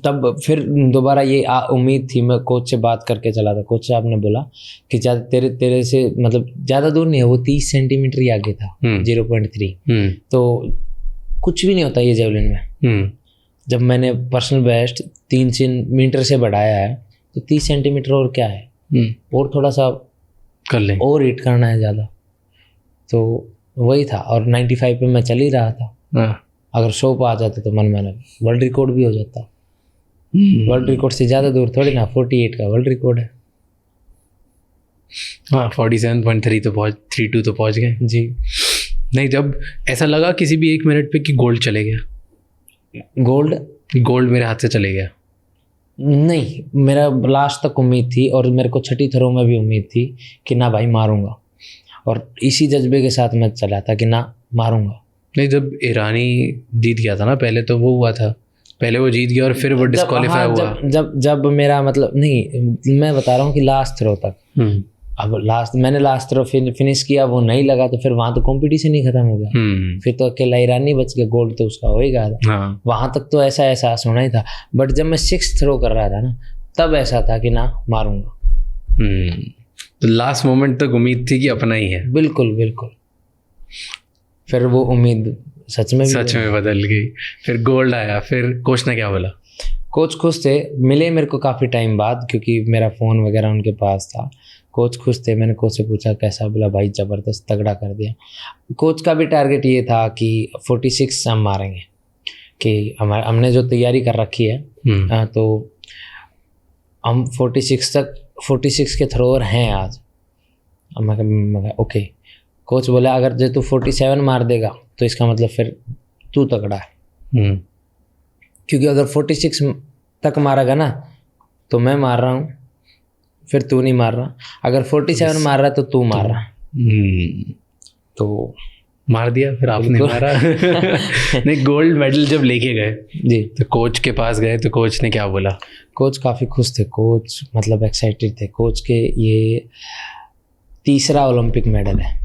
Speaker 2: तब फिर दोबारा ये उम्मीद थी, मैं कोच से बात करके चला था, कोच साहब ने बोला कि तेरे से मतलब ज़्यादा दूर नहीं है, वो 30 सेंटीमीटर ही आगे था, 0.3, तो कुछ भी नहीं होता ये जेवलिन में। जब मैंने पर्सनल बेस्ट 3 सेंटीमीटर से बढ़ाया है तो 30 सेंटीमीटर और क्या है, और थोड़ा सा
Speaker 1: कर लें,
Speaker 2: और हिट करना है ज़्यादा, तो वही था। और 95 पे मैं चल ही रहा था, अगर 100 पे आ जाता तो मन माना वर्ल्ड रिकॉर्ड भी हो जाता। वर्ल्ड रिकॉर्ड से ज़्यादा दूर थोड़ी ना, 48 का वर्ल्ड रिकॉर्ड है।
Speaker 1: हाँ 47.3 तो 32 तो पहुँच गए
Speaker 2: जी।
Speaker 1: नहीं, जब ऐसा लगा किसी भी 1 मिनट पे कि गोल्ड चले गया, गोल्ड मेरे हाथ से चले गया?
Speaker 2: नहीं, मेरा लास्ट तक उम्मीद थी, और मेरे को छठी थ्रो में भी उम्मीद थी कि ना भाई मारूंगा, और इसी जज्बे के साथ मैं चला था कि ना मारूंगा।
Speaker 1: नहीं, जब ईरानी जीत गया था ना पहले, तो वो हुआ था, पहले वो जीत गया और फिर वो डिस्क्वालीफाई हुआ।
Speaker 2: जब मेरा मतलब नहीं, मैं बता रहा हूँ कि लास्ट थ्रो तक। अब मैंने लास्ट थ्रो फिनिश किया, वो नहीं लगा, तो फिर वहां तो कंपटीशन ही खत्म हो गया। फिर तो अकेला ईरानी बच गया, गोल्ड तो उसका हो ही गया था। वहां तक तो ऐसा एहसास होना ही था। बट जब मैं 6th थ्रो कर रहा था ना, तब ऐसा था कि ना मारूंगा।
Speaker 1: तो लास्ट मोमेंट तक उम्मीद थी कि अपना ही है।
Speaker 2: बिल्कुल बिल्कुल। फिर वो उम्मीद सच में
Speaker 1: बदल गई। फिर गोल्ड आया, फिर कोच ने क्या बोला?
Speaker 2: कोच खुश थे, मिले मेरे को काफ़ी टाइम बाद, क्योंकि मेरा फ़ोन वगैरह उनके पास था। कोच खुश थे। मैंने कोच से पूछा कैसा, बोला भाई ज़बरदस्त तगड़ा कर दिया। कोच का भी टारगेट ये था कि 46 हम मारेंगे, कि हमने जो तैयारी कर रखी है, तो हम 46 के थ्रोअर हैं आज। मैं ओके। कोच बोला अगर जो तू 47 मार देगा तो इसका मतलब फिर तू तगड़ा है। क्योंकि अगर 46 तक मारेगा ना तो मैं मार रहा हूँ, फिर तू नहीं मार रहा। अगर 47 मार रहा है तो तू मार रहा। तो
Speaker 1: मार दिया, फिर आपने मारा। नहीं, गोल्ड मेडल जब लेके गए
Speaker 2: जी,
Speaker 1: तो कोच के पास गए तो कोच ने क्या बोला?
Speaker 2: कोच काफ़ी खुश थे। कोच मतलब एक्साइटेड थे। कोच के ये 3रा ओलंपिक मेडल है।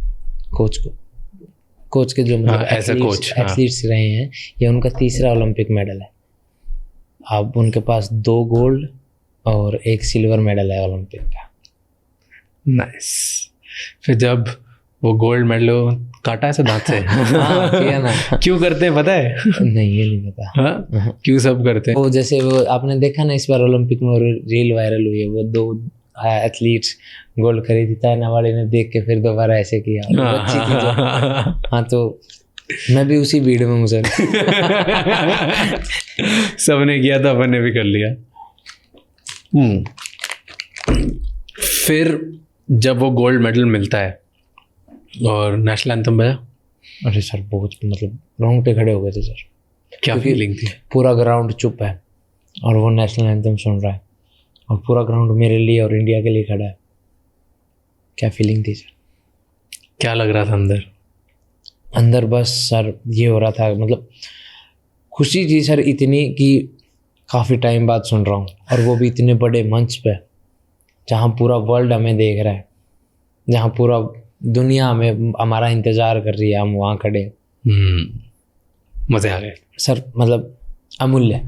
Speaker 2: कोच के जो मतलब एथलीट्स रहे हैं, ये उनका 3रा ओलंपिक मेडल है। अब उनके पास 2 गोल्ड और 1 सिल्वर मेडल है ओलंपिक का।
Speaker 1: नाइस। फिर जब वो गोल्ड मेडल काटा ऐसे दांत से?
Speaker 2: हाँ, किया ना।
Speaker 1: क्यों करते हैं पता है?
Speaker 2: नहीं, ये नहीं पता।
Speaker 1: हाँ? क्यों सब करते हैं?
Speaker 2: वो जैसे वो आपने देखा ना, इस बार ओलंपिक में रील वायरल हुई है, वो 2 एथलीट्स गोल्ड खरीदी, चाइना वाले ने देख के फिर दोबारा ऐसे किया। बच्ची की जो, हाँ, तो मैं भी उसी भीड़ में मुझे
Speaker 1: सबने किया था, अपन ने भी कर लिया। फिर जब वो गोल्ड मेडल मिलता है और नेशनल एंथम बजा,
Speaker 2: अरे सर बहुत मतलब रोंगटे खड़े हो गए थे सर।
Speaker 1: क्या फीलिंग थी?
Speaker 2: पूरा ग्राउंड चुप है और वो नेशनल एंथम सुन रहा है और पूरा ग्राउंड मेरे लिए और इंडिया के लिए खड़ा है। क्या फीलिंग थी सर?
Speaker 1: क्या लग रहा था अंदर?
Speaker 2: अंदर बस सर ये हो रहा था, मतलब खुशी थी सर इतनी कि काफ़ी टाइम बाद सुन रहा हूँ, और वो भी इतने बड़े मंच पे जहाँ पूरा वर्ल्ड हमें देख रहा है, जहाँ पूरा दुनिया हमें हमारा इंतज़ार कर रही है, हम वहाँ खड़े।
Speaker 1: मज़े आ गए
Speaker 2: सर, मतलब अमूल्य,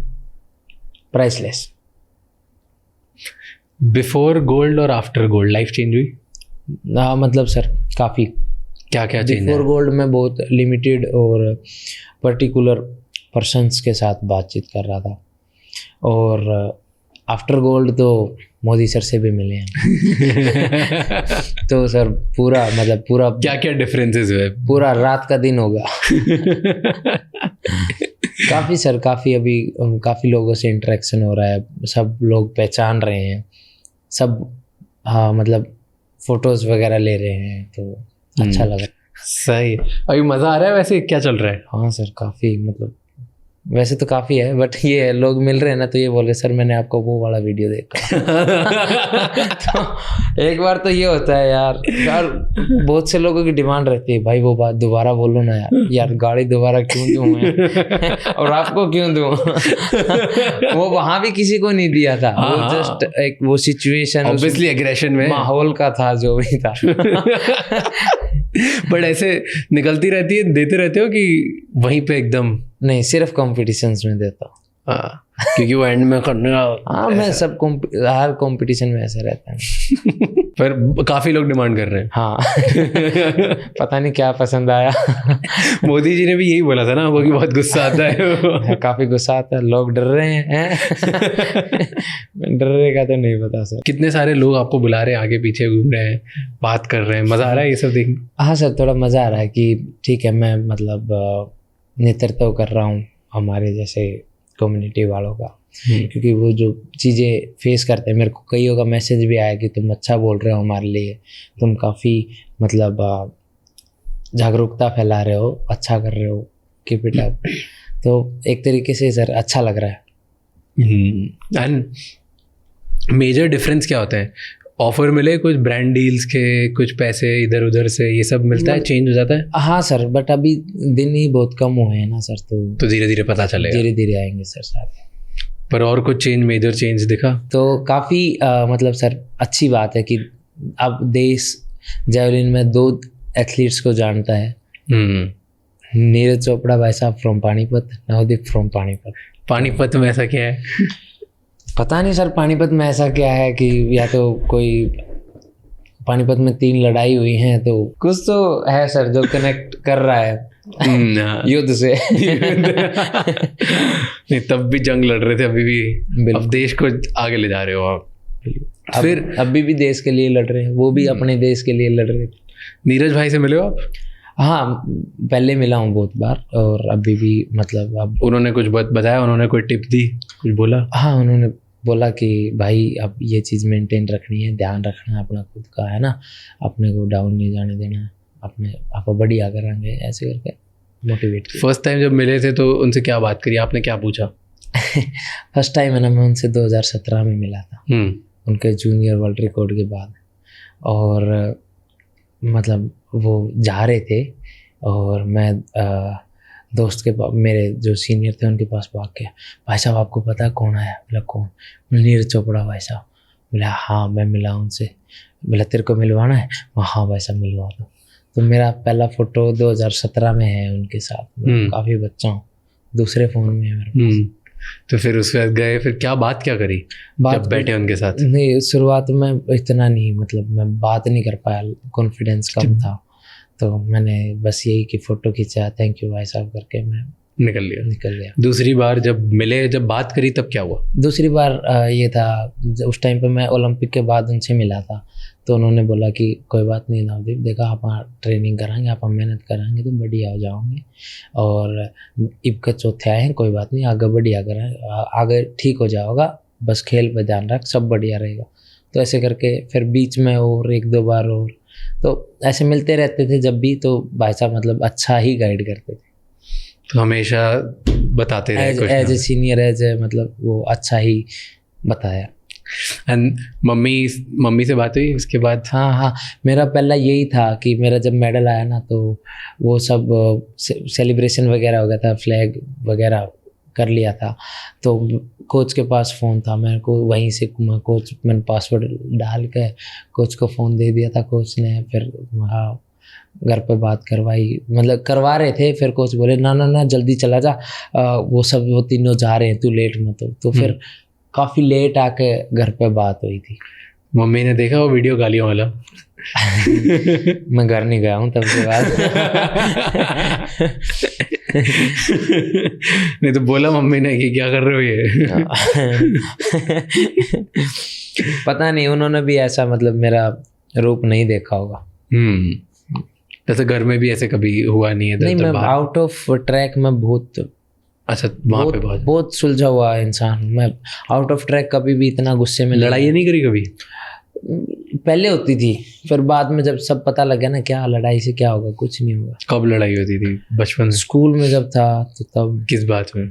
Speaker 2: प्राइसलेस।
Speaker 1: बिफोर गोल्ड और आफ्टर गोल्ड लाइफ चेंज हुई?
Speaker 2: हाँ, मतलब सर काफ़ी।
Speaker 1: क्या क्या चेंज?
Speaker 2: बिफोर गोल्ड में बहुत लिमिटेड और पर्टिकुलर पर्सन्स के साथ बातचीत कर रहा था, और आफ्टर गोल्ड तो मोदी सर से भी मिले हैं। तो सर पूरा मतलब पूरा
Speaker 1: क्या क्या डिफरेंसेस हुए?
Speaker 2: पूरा रात का दिन होगा। काफ़ी सर, काफ़ी अभी काफ़ी लोगों से इंटरेक्शन हो रहा है, सब लोग पहचान रहे हैं, सब हाँ मतलब फोटोज़ वगैरह ले रहे हैं, तो अच्छा लग रहा है।
Speaker 1: सही। अभी मज़ा आ रहा है? वैसे क्या चल रहा है?
Speaker 2: हाँ सर, काफ़ी मतलब वैसे तो काफ़ी है, बट ये है लोग मिल रहे हैं ना, तो ये बोले सर मैंने आपको वो वाला वीडियो देखा। तो एक बार तो ये होता है यार बहुत से लोगों की डिमांड रहती है, भाई वो बात दोबारा बोलो ना यार गाड़ी दोबारा क्यों दूं मैं और आपको क्यों दूं। वो वहाँ भी किसी को नहीं दिया था, वो जस्ट एक वो सिचुएशन,
Speaker 1: ऑब्वियसली एग्रेशन में
Speaker 2: माहौल का था जो भी था।
Speaker 1: बट ऐसे निकलती रहती है, देते रहते हो कि वहीं पे एकदम?
Speaker 2: नहीं, सिर्फ कॉम्पिटिशन्स में देता हूँ।
Speaker 1: हाँ, क्योंकि वो एंड में करने का।
Speaker 2: हाँ, मैं सब हर कंपटीशन में ऐसा रहता है।
Speaker 1: पर काफी लोग डिमांड कर रहे हैं।
Speaker 2: हाँ। पता नहीं क्या पसंद आया।
Speaker 1: मोदी जी ने भी यही बोला था ना, वो कि बहुत गुस्सा आता है।
Speaker 2: काफी गुस्सा आता है, लोग डर रहे हैं। डरने का तो नहीं पता सर।
Speaker 1: कितने सारे लोग आपको बुला रहे हैं, आगे पीछे घूम रहे हैं, बात कर रहे हैं, मजा आ रहा है ये सब देखने?
Speaker 2: हाँ सर, थोड़ा मजा आ रहा है कि ठीक है, मैं मतलब नेतृत्व कर रहा हूँ हमारे जैसे कम्युनिटी वालों का, क्योंकि वो जो चीज़ें फेस करते हैं, मेरे को कईयों का मैसेज भी आया कि तुम अच्छा बोल रहे हो हमारे लिए, तुम काफ़ी मतलब जागरूकता फैला रहे हो, अच्छा कर रहे हो, कीप इट अप। तो एक तरीके से सर अच्छा लग रहा है।
Speaker 1: एंड मेजर डिफरेंस क्या होता है ऑफर मिले कुछ ब्रांड डील्स के, कुछ पैसे इधर उधर से, ये सब मिलता है, चेंज हो जाता है?
Speaker 2: हाँ सर, बट अभी दिन ही बहुत कम हुए हैं ना सर,
Speaker 1: तो धीरे धीरे पता चलेगा।
Speaker 2: धीरे धीरे आएंगे सर सारे।
Speaker 1: पर और कुछ चेंज, मेजर चेंज दिखा?
Speaker 2: तो काफ़ी मतलब सर अच्छी बात है कि अब देश जेवलिन में 2 एथलीट्स को जानता है। नीरज चोपड़ा भाई साहब फ्रॉम पानीपत, नवदीप फ्रॉम पानीपत।
Speaker 1: पानीपत में ऐसा क्या है?
Speaker 2: पता नहीं सर पानीपत में ऐसा क्या है कि या तो कोई पानीपत में 3 लड़ाई हुई हैं, तो कुछ तो है सर जो कनेक्ट कर रहा है युद्ध से।
Speaker 1: नहीं, तब भी जंग लड़ रहे थे, अभी भी अब देश को आगे ले जा रहे हो आप। फिर
Speaker 2: अभी भी देश के लिए लड़ रहे हैं, वो भी अपने देश के लिए लड़ रहे थे।
Speaker 1: नीरज भाई से मिले हो आप?
Speaker 2: हाँ, पहले मिला हूँ बहुत बार, और अभी भी मतलब अब
Speaker 1: उन्होंने कुछ बताया, उन्होंने कोई टिप दी, कुछ बोला?
Speaker 2: हाँ, उन्होंने बोला कि भाई अब ये चीज़ मेंटेन रखनी है, ध्यान रखना है अपना खुद का, है ना, अपने को डाउन नहीं जाने देना है, अपने आप बढ़िया करेंगे, ऐसे करके मोटिवेट किया।
Speaker 1: फर्स्ट टाइम जब मिले थे तो उनसे क्या बात करी आपने, क्या पूछा?
Speaker 2: फर्स्ट टाइम है ना, मैं उनसे 2017 में मिला था, उनके जूनियर वर्ल्ड रिकॉर्ड के बाद। और मतलब वो जा रहे थे और मैं दोस्त के पास, मेरे जो सीनियर थे उनके पास भाग गया, भाई साहब आपको पता है कौन आया? बोला कौन? नीरज चोपड़ा भाई साहब। बोला हाँ मैं मिला उनसे। बोला तेरे को मिलवाना है? हाँ भाई साहब मिलवा दो। तो मेरा पहला फ़ोटो 2017 में है उनके साथ। काफ़ी बच्चा हूँ, दूसरे फ़ोन में है मेरे पास।
Speaker 1: तो फिर उसके बाद गए, फिर क्या करी जब बैठे उनके साथ?
Speaker 2: नहीं, शुरुआत में इतना नहीं, मतलब मैं बात नहीं कर पाया, कॉन्फिडेंस कम था, तो मैंने बस यही कि फ़ोटो खींचा, थैंक यू भाई साहब करके मैं निकल लिया।
Speaker 1: दूसरी बार जब मिले, जब बात करी, तब क्या हुआ?
Speaker 2: दूसरी बार ये था, उस टाइम पे मैं ओलंपिक के बाद उनसे मिला था, तो उन्होंने बोला कि कोई बात नहीं नवदीप, देखा आप ट्रेनिंग कराएंगे, आप मेहनत कराएंगे तो बढ़िया हो जाओगे, और इब चौथे आए हैं, कोई बात नहीं, आगे बढ़िया करें, आगे ठीक हो जाओगा, बस खेल पे ध्यान रख, सब बढ़िया रहेगा। तो ऐसे करके फिर बीच में और 1-2 बार और, तो ऐसे मिलते रहते थे जब भी, तो भाई साहब मतलब अच्छा ही गाइड करते थे,
Speaker 1: तो हमेशा बताते रहे
Speaker 2: as a senior, as a मतलब वो अच्छा ही बताया।
Speaker 1: एंड मम्मी से बात हुई उसके बाद?
Speaker 2: हाँ, मेरा पहला यही था कि मेरा जब मेडल आया ना, तो वो सब सेलिब्रेशन वगैरह हो गया था, फ्लैग वगैरह कर लिया था, तो कोच के पास फ़ोन था, मेरे को वहीं से कोच, मैंने पासवर्ड डाल के कोच को फ़ोन दे दिया था, कोच ने फिर हाँ घर पे बात करवाई, मतलब करवा रहे थे, फिर कोच बोले ना जल्दी चला जा, वो तीनों जा रहे हैं, तू लेट मत हो। तो फिर काफ़ी लेट आके घर पे बात हुई थी।
Speaker 1: मम्मी ने देखा वो वीडियो गालियों वाला?
Speaker 2: मैं घर नहीं गया हूँ तब के बाद।
Speaker 1: नहीं तो बोला मम्मी ने कि क्या कर रहे हो ये?
Speaker 2: पता नहीं, उन्होंने भी ऐसा मतलब मेरा रूप नहीं देखा होगा।
Speaker 1: जैसे घर में भी ऐसे कभी हुआ नहीं है?
Speaker 2: नहीं, मैं आउट ऑफ ट्रैक में बहुत,
Speaker 1: अच्छा वहाँ पे
Speaker 2: बहुत सुलझा हुआ इंसान, मैं आउट ऑफ ट्रैक कभी भी इतना गुस्से में
Speaker 1: लड़ाई नहीं करी कभी?
Speaker 2: पहले होती थी, फिर बाद में जब सब पता लग गया ना क्या लड़ाई से क्या होगा, कुछ नहीं होगा।
Speaker 1: कब लड़ाई होती थी? बचपन में?
Speaker 2: स्कूल में जब था तो तब।
Speaker 1: किस बात में?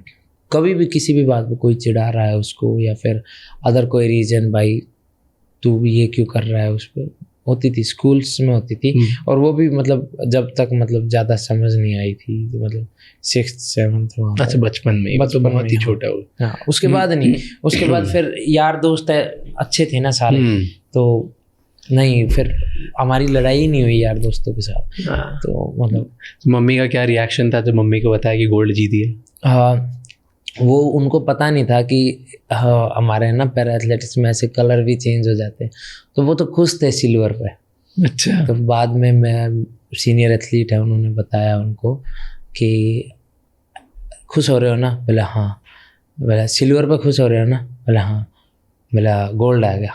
Speaker 2: कभी भी किसी भी बात पे, कोई चिढ़ा रहा है उसको, या फिर अदर कोई रीजन, भाई तू ये क्यों कर रहा है, उस पर होती थी, स्कूल्स में होती थी। और वो भी मतलब जब तक मतलब ज़्यादा समझ नहीं आई थी, तो मतलब 6th-7th में।
Speaker 1: अच्छा बचपन में, तो बहुत ही छोटा हो।
Speaker 2: हाँ, उसके बाद नहीं, उसके बाद फिर यार दोस्त अच्छे थे ना सारे, तो नहीं, फिर हमारी लड़ाई नहीं हुई यार दोस्तों के साथ। तो मतलब
Speaker 1: मम्मी का क्या रिएक्शन था जब मम्मी को बताया कि गोल्ड जीती है?
Speaker 2: हाँ, वो उनको पता नहीं था कि हमारे ना पैरा एथलेटिक्स में ऐसे कलर भी चेंज हो जाते हैं, तो वो तो खुश थे सिल्वर पे।
Speaker 1: अच्छा।
Speaker 2: तो बाद में मैं सीनियर एथलीट है, उन्होंने बताया उनको कि खुश हो रहे हो ना? बोला हाँ। बोला सिल्वर पे खुश हो रहे हो ना? बोला हाँ। बोला गोल्ड आ गया?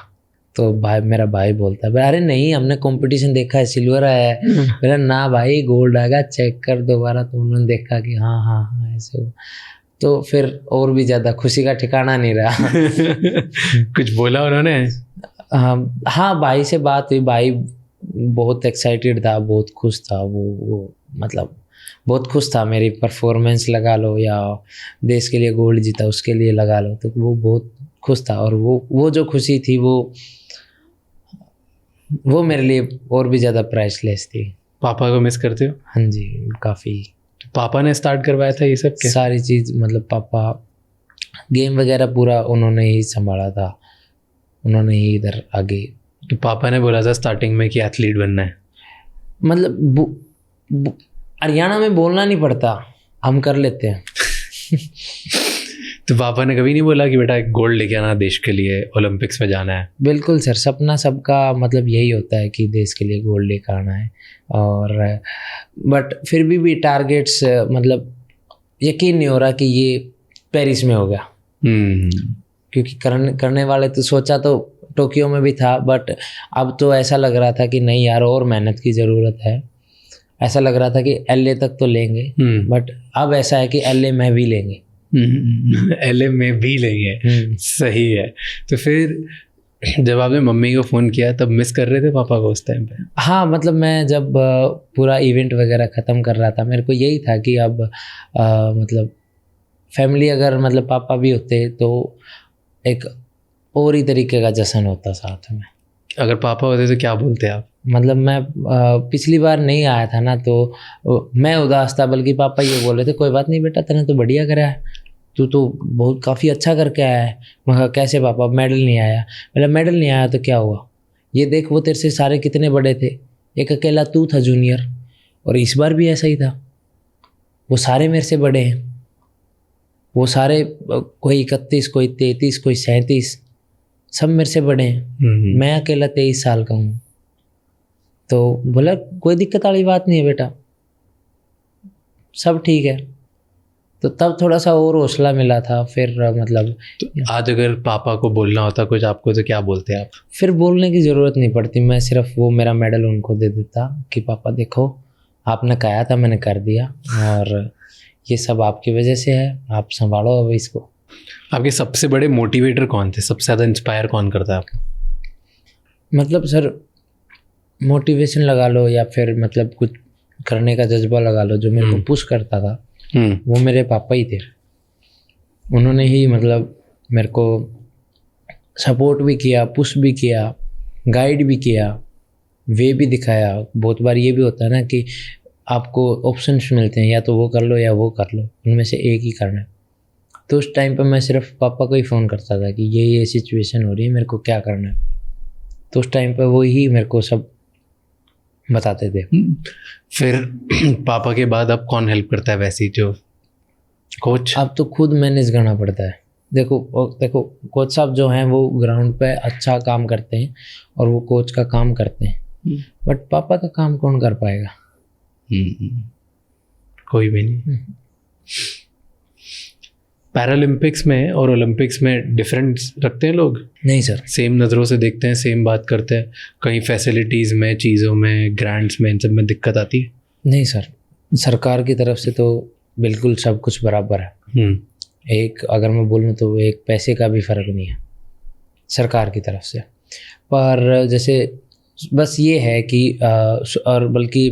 Speaker 2: तो भाई, मेरा भाई बोलता है अरे नहीं, हमने कंपटीशन देखा है, सिल्वर आया है। बोला ना भाई, गोल्ड आ गया, चेक कर दोबारा। तो उन्होंने देखा कि हाँ ऐसे हो, तो फिर और भी ज़्यादा खुशी का ठिकाना नहीं रहा।
Speaker 1: कुछ बोला उन्होंने?
Speaker 2: हाँ, भाई से बात हुई, भाई बहुत एक्साइटेड था, बहुत खुश था, वो मतलब बहुत खुश था। मेरी परफॉर्मेंस लगा लो या देश के लिए गोल्ड जीता उसके लिए लगा लो, तो वो बहुत खुश था। और वो जो खुशी थी वो वो मेरे लिए और भी ज़्यादा प्राइसलेस थी।
Speaker 1: पापा को मिस करते हो?
Speaker 2: हाँ जी, काफ़ी।
Speaker 1: तो पापा ने स्टार्ट करवाया था ये सब क्या?
Speaker 2: सारी चीज़ मतलब पापा, गेम वगैरह पूरा उन्होंने ही संभाला था, उन्होंने ही इधर आगे।
Speaker 1: तो पापा ने बोला था स्टार्टिंग में कि एथलीट बनना है?
Speaker 2: मतलब हरियाणा में बोलना नहीं पड़ता, हम कर लेते हैं।
Speaker 1: तो पापा ने कभी नहीं बोला कि बेटा गोल्ड लेके आना देश के लिए, ओलंपिक्स में जाना है?
Speaker 2: बिल्कुल सर, सपना सबका मतलब यही होता है कि देश के लिए गोल्ड लेकर आना है। और बट फिर भी टारगेट्स मतलब यकीन नहीं हो रहा कि ये पेरिस में हो गया। क्योंकि करने वाले तो सोचा तो टोक्यो में भी था, बट अब तो ऐसा लग रहा था कि नहीं यार, और मेहनत की ज़रूरत है। ऐसा लग रहा था कि LA तक तो लेंगे, बट अब ऐसा है कि LA में भी लेंगे।
Speaker 1: LA में भी लेंगे, सही है। तो फिर जब आपने मम्मी को फ़ोन किया तब मिस कर रहे थे पापा को उस टाइम पे?
Speaker 2: हाँ, मतलब मैं जब पूरा इवेंट वगैरह ख़त्म कर रहा था, मेरे को यही था कि अब मतलब फैमिली अगर मतलब पापा भी होते तो एक और ही तरीके का जश्न होता साथ में।
Speaker 1: अगर पापा होते तो क्या बोलते आप?
Speaker 2: मतलब मैं पिछली बार नहीं आया था ना, तो मैं उदास था, बल्कि पापा ये बोल रहे थे कोई बात नहीं बेटा, तूने तो बढ़िया करा है, तू तो बहुत काफ़ी अच्छा करके आया है। मैं कहा कैसे पापा, मेडल नहीं आया? बोला मेडल नहीं आया तो क्या हुआ, ये देख वो तेरे से सारे कितने बड़े थे, एक अकेला तू था जूनियर, और इस बार भी ऐसा ही था। वो सारे मेरे से बड़े हैं, वो सारे कोई 31, कोई 33, कोई 37, सब मेरे से बड़े हैं। मैं अकेला 23 साल का हूँ। तो बोला कोई दिक्कत वाली बात नहीं है बेटा, सब ठीक है। तो तब थोड़ा सा और हौसला मिला था। फिर मतलब
Speaker 1: तो आज अगर पापा को बोलना होता कुछ आपको तो क्या बोलते आप?
Speaker 2: फिर बोलने की ज़रूरत नहीं पड़ती, मैं सिर्फ वो मेरा मेडल उनको दे देता कि पापा देखो आपने कहा था, मैंने कर दिया, और ये सब आपकी वजह से है, आप संभालो अब इसको।
Speaker 1: आपके सबसे बड़े मोटिवेटर कौन थे? सबसे ज़्यादा इंस्पायर कौन करता है आपको?
Speaker 2: मतलब सर मोटिवेशन लगा लो या फिर मतलब कुछ करने का जज्बा लगा लो, जो मेरे को पुश करता था वो मेरे पापा ही थे। उन्होंने ही मतलब मेरे को सपोर्ट भी किया, पुश भी किया, गाइड भी किया, वे भी दिखाया। बहुत बार ये भी होता है ना कि आपको ऑप्शंस मिलते हैं, या तो वो कर लो या वो कर लो, उनमें से एक ही करना है। तो उस टाइम पे मैं सिर्फ पापा को ही फ़ोन करता था कि ये सिचुएशन हो रही है, मेरे को क्या करना है। तो उस टाइम पे वो ही मेरे को सब बताते थे।
Speaker 1: फिर पापा के बाद अब कौन हेल्प करता है वैसी, जो कोच?
Speaker 2: अब तो खुद मैनेज करना पड़ता है। देखो कोच साहब जो हैं वो ग्राउंड पे अच्छा काम करते हैं और वो कोच का काम करते हैं, बट पापा का काम कौन कर पाएगा?
Speaker 1: कोई भी नहीं। पैरालंपिक्स में और ओलंपिक्स में डिफरेंस रखते हैं लोग?
Speaker 2: नहीं सर,
Speaker 1: सेम नज़रों से देखते हैं, सेम बात करते हैं? कहीं फैसिलिटीज़ में, चीज़ों में, ग्रांट्स में, इन सब में दिक्कत आती है?
Speaker 2: नहीं सर, सरकार की तरफ से तो बिल्कुल सब कुछ बराबर है। एक अगर मैं बोलूँ तो एक पैसे का भी फ़र्क नहीं है सरकार की तरफ से। पर जैसे बस ये है कि और बल्कि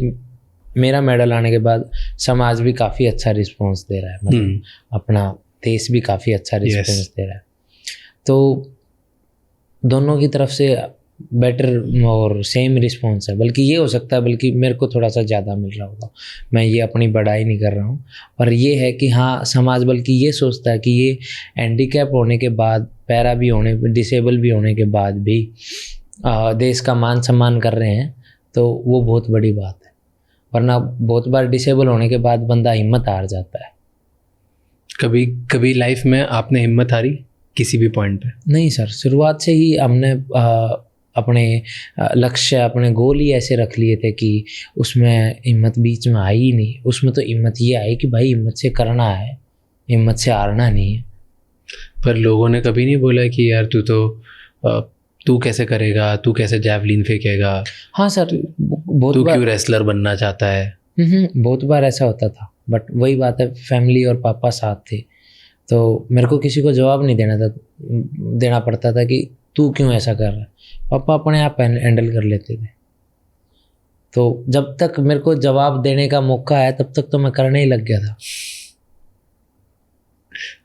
Speaker 2: मेरा मेडल आने के बाद समाज भी काफ़ी अच्छा रिस्पॉन्स दे रहा है, मतलब अपना देश भी काफ़ी अच्छा रिस्पॉन्स दे रहा है। तो दोनों की तरफ से बेटर और सेम रिस्पॉन्स है, बल्कि ये हो सकता है बल्कि मेरे को थोड़ा सा ज़्यादा मिल रहा होगा। मैं ये अपनी बड़ाई नहीं कर रहा हूँ, पर ये है कि हाँ समाज बल्कि ये सोचता है कि ये हैंडीकैप होने के बाद, पैरा भी होने, डिसेबल भी होने के बाद भी देश का मान सम्मान कर रहे हैं, तो वो बहुत बड़ी बात है। वरना बहुत बार डिसेबल होने के बाद बंदा हिम्मत हार जाता है।
Speaker 1: कभी लाइफ में आपने हिम्मत हारी किसी भी पॉइंट पे? नहीं
Speaker 2: सर, शुरुआत से ही हमने अपने लक्ष्य, अपने गोल ही ऐसे रख लिए थे कि उसमें हिम्मत बीच में आई ही नहीं। उसमें तो हिम्मत ये आई कि भाई हिम्मत से करना है, हिम्मत से हारना नहीं है।
Speaker 1: पर लोगों ने कभी नहीं बोला कि यार तू कैसे करेगा, तू कैसे जैवलिन फेंकेगा?
Speaker 2: हाँ सर, बहुत
Speaker 1: तू क्यों रेसलर बनना चाहता है?
Speaker 2: बहुत बार ऐसा होता था, बट वही बात है, फैमिली और पापा साथ थे तो मेरे को किसी को जवाब नहीं देना पड़ता था कि तू क्यों ऐसा कर रहा है। पापा अपने आप हैंडल कर लेते थे। तो जब तक मेरे को जवाब देने का मौका आया तब तक तो मैं करने ही लग गया था।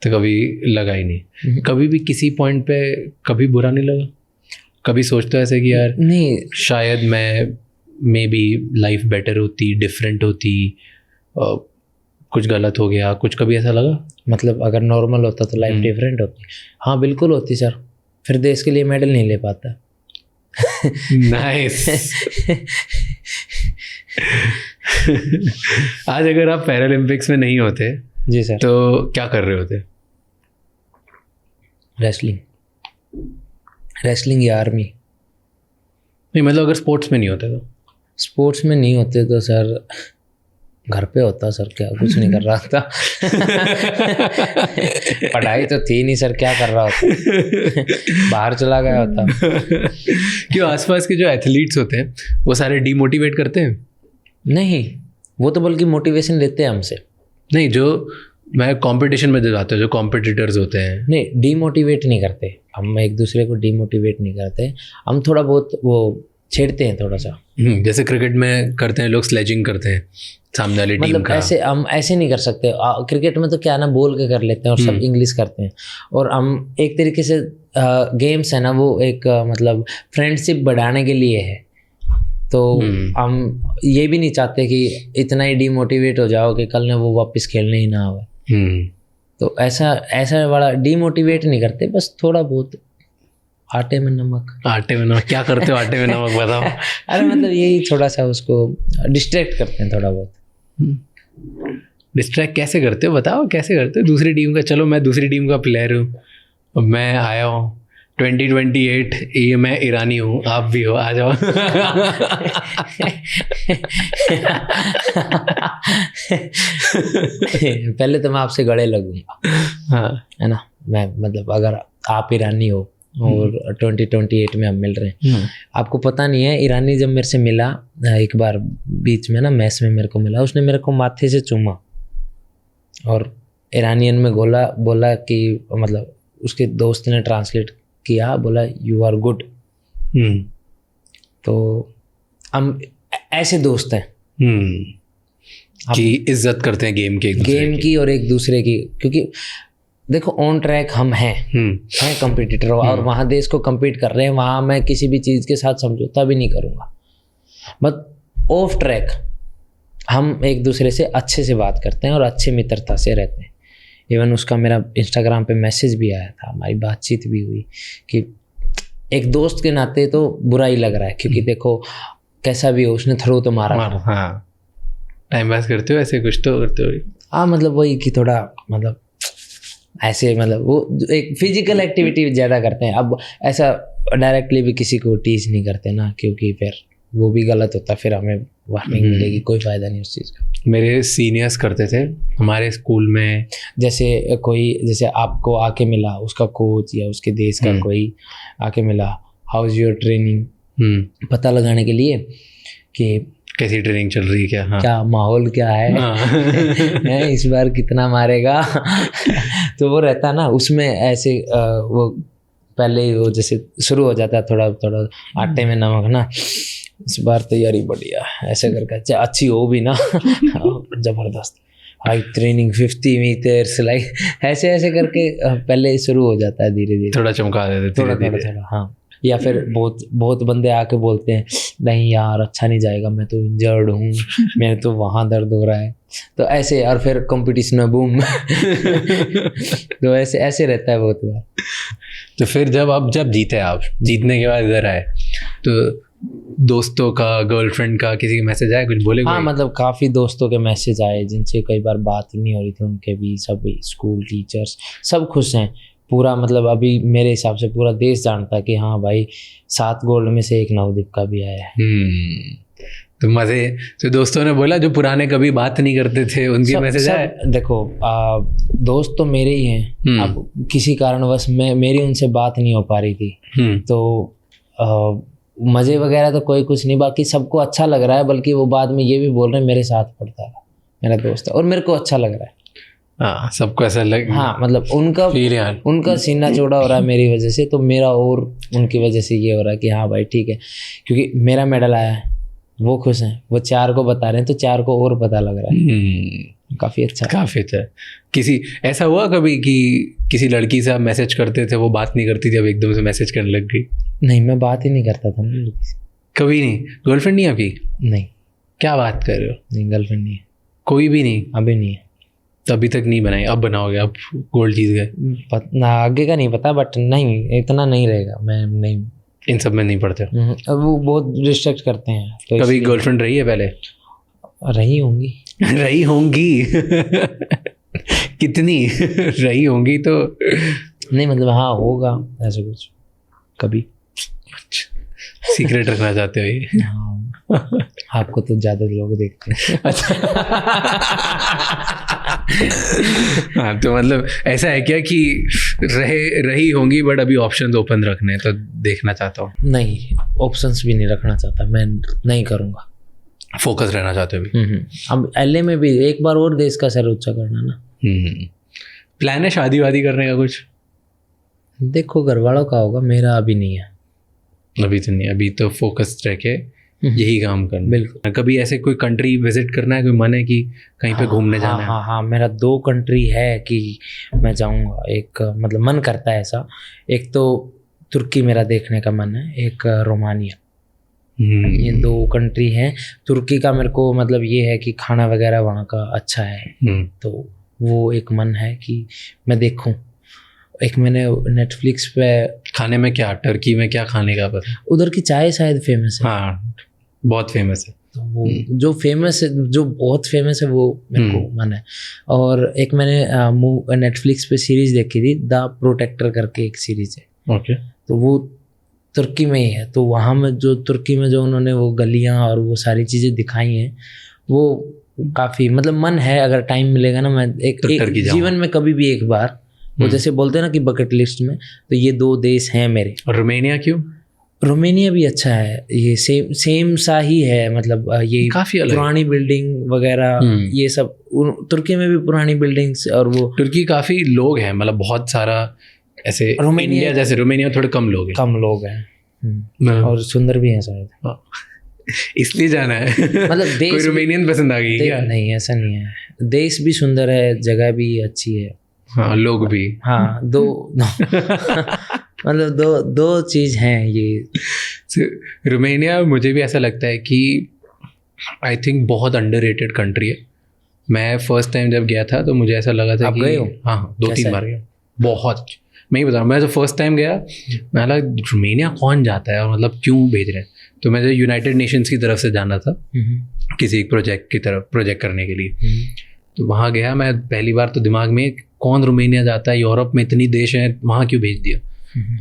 Speaker 1: तो कभी लगा ही नहीं? कभी भी किसी पॉइंट पे कभी बुरा नहीं लगा? कभी सोचते हो ऐसे कि यार
Speaker 2: नहीं,
Speaker 1: शायद मैं मे बी लाइफ बेटर होती, डिफरेंट होती, कुछ गलत हो गया, कुछ कभी ऐसा लगा?
Speaker 2: मतलब अगर नॉर्मल होता तो लाइफ डिफरेंट होती? हाँ बिल्कुल होती सर, फिर देश के लिए मेडल नहीं ले पाता।
Speaker 1: नाइस। आज अगर आप पैरालंपिक्स में नहीं होते
Speaker 2: जी सर।
Speaker 1: तो क्या कर रहे होते?
Speaker 2: रेसलिंग या आर्मी।
Speaker 1: नहीं मतलब अगर स्पोर्ट्स में नहीं होते तो?
Speaker 2: स्पोर्ट्स में नहीं होते तो सर घर पे होता सर, क्या कुछ नहीं कर रहा था। पढ़ाई तो थी नहीं सर, क्या कर रहा होता, बाहर चला गया होता।
Speaker 1: क्यों आसपास के जो एथलीट्स होते हैं वो सारे डीमोटिवेट करते हैं?
Speaker 2: नहीं, वो तो बल्कि मोटिवेशन लेते हैं हमसे।
Speaker 1: नहीं, जो मैं कंपटीशन में जाते हैं, जो कॉम्पिटिटर्स होते हैं।
Speaker 2: नहीं, डीमोटिवेट नहीं करते हम, एक दूसरे को डीमोटिवेट नहीं करते हम, थोड़ा बहुत वो छेड़ते हैं थोड़ा सा।
Speaker 1: जैसे क्रिकेट में करते हैं लोग, स्लेजिंग करते हैं सामने वाली टीम
Speaker 2: मतलब
Speaker 1: का।
Speaker 2: ऐसे हम ऐसे नहीं कर सकते। क्रिकेट में तो क्या ना, बोल के कर लेते हैं और सब इंग्लिश करते हैं, और हम एक तरीके से गेम्स है ना वो एक मतलब फ्रेंडशिप बढ़ाने के लिए है, तो हम ये भी नहीं चाहते कि इतना ही डीमोटिवेट हो जाओ कि कल ने वो वापस खेलने ही ना आवे। तो ऐसा वाला डीमोटिवेट नहीं करते, बस थोड़ा बहुत आटे में नमक।
Speaker 1: आटे में नमक क्या करते हो? आटे में नमक बताओ।
Speaker 2: अरे मतलब यही थोड़ा सा उसको डिस्ट्रैक्ट करते हैं थोड़ा बहुत।
Speaker 1: डिस्ट्रैक्ट कैसे करते हो बताओ, कैसे करते हो? दूसरी टीम का, चलो मैं दूसरी टीम का प्लेयर हूँ, अब मैं आया हूँ 2028, ये मैं ईरानी हूँ, आप भी हो, आ जाओ।
Speaker 2: पहले तो मैं आपसे गले लगूंगा,
Speaker 1: हाँ
Speaker 2: है ना। मैं मतलब अगर आप ईरानी हो और 2028 में हम मिल रहे हैं, आपको पता नहीं है, ईरानी जब मेरे से मिला एक बार बीच में ना मैस में मेरे को मिला, उसने मेरे को माथे से चूमा और ईरानियन में बोला कि मतलब उसके दोस्त ने ट्रांसलेट किया, बोला यू आर गुड। तो हम ऐसे दोस्त हैं
Speaker 1: कि इज्जत करते हैं गेम
Speaker 2: की और एक दूसरे की, क्योंकि देखो ऑन ट्रैक हम हैं कंपटीटर और वहाँ देश को compete कर रहे हैं, वहाँ मैं किसी भी चीज़ के साथ समझौता भी नहीं करूँगा। बट ऑफ ट्रैक हम एक दूसरे से अच्छे से बात करते हैं और अच्छे मित्रता से रहते हैं। इवन उसका मेरा इंस्टाग्राम पे मैसेज भी आया था, हमारी बातचीत भी हुई कि एक दोस्त के नाते तो बुरा ही लग रहा है, क्योंकि देखो कैसा भी हो उसने थ्रो तो मारा।
Speaker 1: हाँ, टाइम पास करते हो ऐसे, कुछ तो करते हो।
Speaker 2: हाँ मतलब वही कि थोड़ा मतलब ऐसे मतलब वो एक फिजिकल एक्टिविटी ज़्यादा करते हैं। अब ऐसा डायरेक्टली भी किसी को टीज नहीं करते ना, क्योंकि फिर वो भी गलत होता, फिर हमें वार्निंग मिलेगी, कोई फ़ायदा नहीं उस चीज़ का।
Speaker 1: मेरे सीनियर्स करते थे हमारे स्कूल में,
Speaker 2: जैसे आपको आके मिला उसका कोच या उसके देश का कोई आके मिला, हाउ इज़ योर ट्रेनिंग, पता लगाने के लिए कि
Speaker 1: कैसी ट्रेनिंग चल रही है, क्या
Speaker 2: क्या माहौल क्या है, इस बार कितना मारेगा। तो वो रहता ना उसमें ऐसे वो पहले ही वो जैसे शुरू हो जाता है थोड़ा थोड़ा आटे में नमक ना, इस बार तैयारी बढ़िया ऐसे करके, चाहे अच्छी हो भी ना, जबरदस्त हाई ट्रेनिंग 50 मीटर्स लाइक ऐसे ऐसे करके पहले शुरू हो जाता है, धीरे धीरे
Speaker 1: थोड़ा चमका देते
Speaker 2: थोड़ा। हाँ, या फिर बहुत बंदे आके बोलते हैं नहीं यार अच्छा नहीं जाएगा, मैं तो इंजर्ड हूँ, मेरे तो वहाँ दर्द हो रहा है, तो ऐसे, और फिर कंपटीशन में बूम। तो ऐसे रहता है बहुत बार।
Speaker 1: तो फिर जब जीतने के बाद इधर आए, तो दोस्तों का, गर्लफ्रेंड का, किसी का मैसेज आया, कुछ बोले?
Speaker 2: हाँ मतलब काफ़ी दोस्तों के मैसेज आए जिनसे कई बार बात नहीं हो रही थी, उनके भी, सब स्कूल टीचर्स सब खुश हैं पूरा। मतलब अभी मेरे हिसाब से पूरा देश जानता है कि हाँ भाई 7 गोल्ड में से 1 नवदीप का भी आया है।
Speaker 1: तो मजे, तो दोस्तों ने बोला जो पुराने कभी बात नहीं करते थे उनके मैसेज आए?
Speaker 2: देखो दोस्त तो मेरे ही हैं, अब किसी कारणवश मेरी उनसे बात नहीं हो पा रही थी, तो मज़े वगैरह तो कोई कुछ नहीं, बाकी सबको अच्छा लग रहा है, बल्कि वो बाद में ये भी बोल रहे हैं मेरे साथ पढ़ता है मेरा दोस्त है और मेरे को अच्छा लग रहा है।
Speaker 1: हाँ, सबको ऐसा लग,
Speaker 2: हाँ मतलब उनका सीना चौड़ा हो रहा है मेरी वजह से, तो मेरा और उनकी वजह से ये हो रहा है कि हाँ भाई ठीक है, क्योंकि मेरा मेडल आया है, वो खुश हैं, वो 4 को बता रहे हैं, तो 4 को और पता लग रहा है। काफ़ी अच्छा है।
Speaker 1: काफी अच्छा है। किसी ऐसा हुआ कभी कि किसी लड़की से आप मैसेज करते थे, वो बात नहीं करती थी, अब एकदम से मैसेज करने लग गई?
Speaker 2: नहीं, मैं बात ही नहीं करता था ना लड़की से।
Speaker 1: कभी नहीं? गर्लफ्रेंड नहीं आपकी?
Speaker 2: नहीं,
Speaker 1: क्या बात कर रहे हो?
Speaker 2: नहीं गर्लफ्रेंड नहीं है,
Speaker 1: कोई भी नहीं?
Speaker 2: अभी नहीं है।
Speaker 1: तो अभी तक नहीं बनाई, अब बनाओगे? अब गोल्ड जीत गए।
Speaker 2: ना आगे का नहीं पता, बट नहीं इतना नहीं रहेगा, मैं नहीं,
Speaker 1: इन सब में नहीं पड़ते हो?
Speaker 2: अब वो बहुत रिस्ट्रिक्ट करते हैं तो
Speaker 1: कभी
Speaker 2: इसलिए-
Speaker 1: गर्लफ्रेंड रही है पहले?
Speaker 2: रही होंगी।
Speaker 1: रही होंगी। कितनी रही होंगी तो?
Speaker 2: नहीं मतलब हाँ होगा ऐसा कुछ कभी।
Speaker 1: सीक्रेट रखना चाहते हो ये?
Speaker 2: हाँ, आपको तो ज्यादा लोग देखते हैं।
Speaker 1: हाँ, तो मतलब ऐसा है क्या कि रही होंगी बट अभी ऑप्शंस ओपन रखने हैं, तो देखना चाहता हूँ?
Speaker 2: नहीं, ऑप्शंस भी नहीं रखना चाहता, मैं नहीं करूँगा।
Speaker 1: फोकस रहना चाहते हो अभी?
Speaker 2: अब एलए में भी एक बार और देश का सर ऊंचा करना ना।
Speaker 1: प्लान है शादी वादी करने का कुछ?
Speaker 2: देखो घर वालों का होगा, मेरा अभी नहीं है।
Speaker 1: अभी तो नहीं, अभी तो फोकस रह के यही काम करना।
Speaker 2: बिल्कुल।
Speaker 1: कभी ऐसे कोई कंट्री विजिट करना है, कोई मन है कि कहीं पे घूमने जाना है?
Speaker 2: हाँ, मेरा 2 कंट्री है कि मैं जाऊंगा। एक मतलब मन करता है ऐसा, एक तो तुर्की मेरा देखने का मन है, एक रोमानिया। ये 2 कंट्री हैं। तुर्की का मेरे को मतलब ये है कि खाना वगैरह वहाँ का अच्छा है, तो वो एक मन है कि मैं देखूं। एक मैंने नेटफ्लिक्स पे,
Speaker 1: खाने में क्या, टर्की में क्या खाने का पता?
Speaker 2: उधर की चाय शायद फेमस है।
Speaker 1: हाँ, बहुत फेमस है।
Speaker 2: तो वो जो फेमस है, जो बहुत फेमस है, वो मेरे को मन है। और एक मैंने नेटफ्लिक्स पे सीरीज देखी थी, द प्रोटेक्टर करके एक सीरीज है।
Speaker 1: ओके।
Speaker 2: तो वो तुर्की में ही है, तो वहाँ में जो तुर्की में जो उन्होंने वो गलियाँ और वो सारी चीज़ें दिखाई हैं, वो काफ़ी मतलब मन है, अगर टाइम मिलेगा ना, मैं एक जीवन में कभी भी एक बार, वो जैसे बोलते हैं ना कि बकेट लिस्ट में, तो ये 2 देश हैं मेरे।
Speaker 1: और रोमानिया क्यों?
Speaker 2: रोमानिया भी अच्छा है, ये सेम सा ही है, मतलब ये
Speaker 1: काफी अलग,
Speaker 2: पुरानी बिल्डिंग वगैरह ये सब। तुर्की में भी पुरानी बिल्डिंग्स, और वो
Speaker 1: तुर्की काफी लोग हैं, मतलब बहुत सारा ऐसे।
Speaker 2: रोमानिया
Speaker 1: जैसे रोमानिया थोड़े कम लोग हैं।
Speaker 2: कम लोग हैं और सुंदर भी हैं शायद,
Speaker 1: इसलिए जाना है।
Speaker 2: मतलब देश
Speaker 1: कोई रोमानियन पसंद आ गई क्या?
Speaker 2: नहीं, ऐसा नहीं है, देश भी सुंदर है, जगह भी अच्छी है।
Speaker 1: हाँ, लोग भी।
Speaker 2: हाँ, दो मतलब दो चीज हैं ये।
Speaker 1: रोमानिया मुझे भी ऐसा लगता है कि आई थिंक बहुत अंडररेटेड कंट्री है। मैं फर्स्ट टाइम जब गया था तो मुझे ऐसा लगा था कि
Speaker 2: गए हो?
Speaker 1: हाँ, 2-3 बार गया। बहुत, मैं ही बता रहा हूँ, मैं जब फर्स्ट टाइम गया मैं लगा रोमानिया कौन जाता है और मतलब क्यों भेज रहे हैं। तो मैं यूनाइटेड नेशंस की तरफ से जाना था किसी एक प्रोजेक्ट करने के लिए। तो वहाँ गया मैं पहली बार, तो दिमाग में कौन रोमानिया जाता है, यूरोप में इतनी देश हैं, वहाँ क्यों भेज दिया।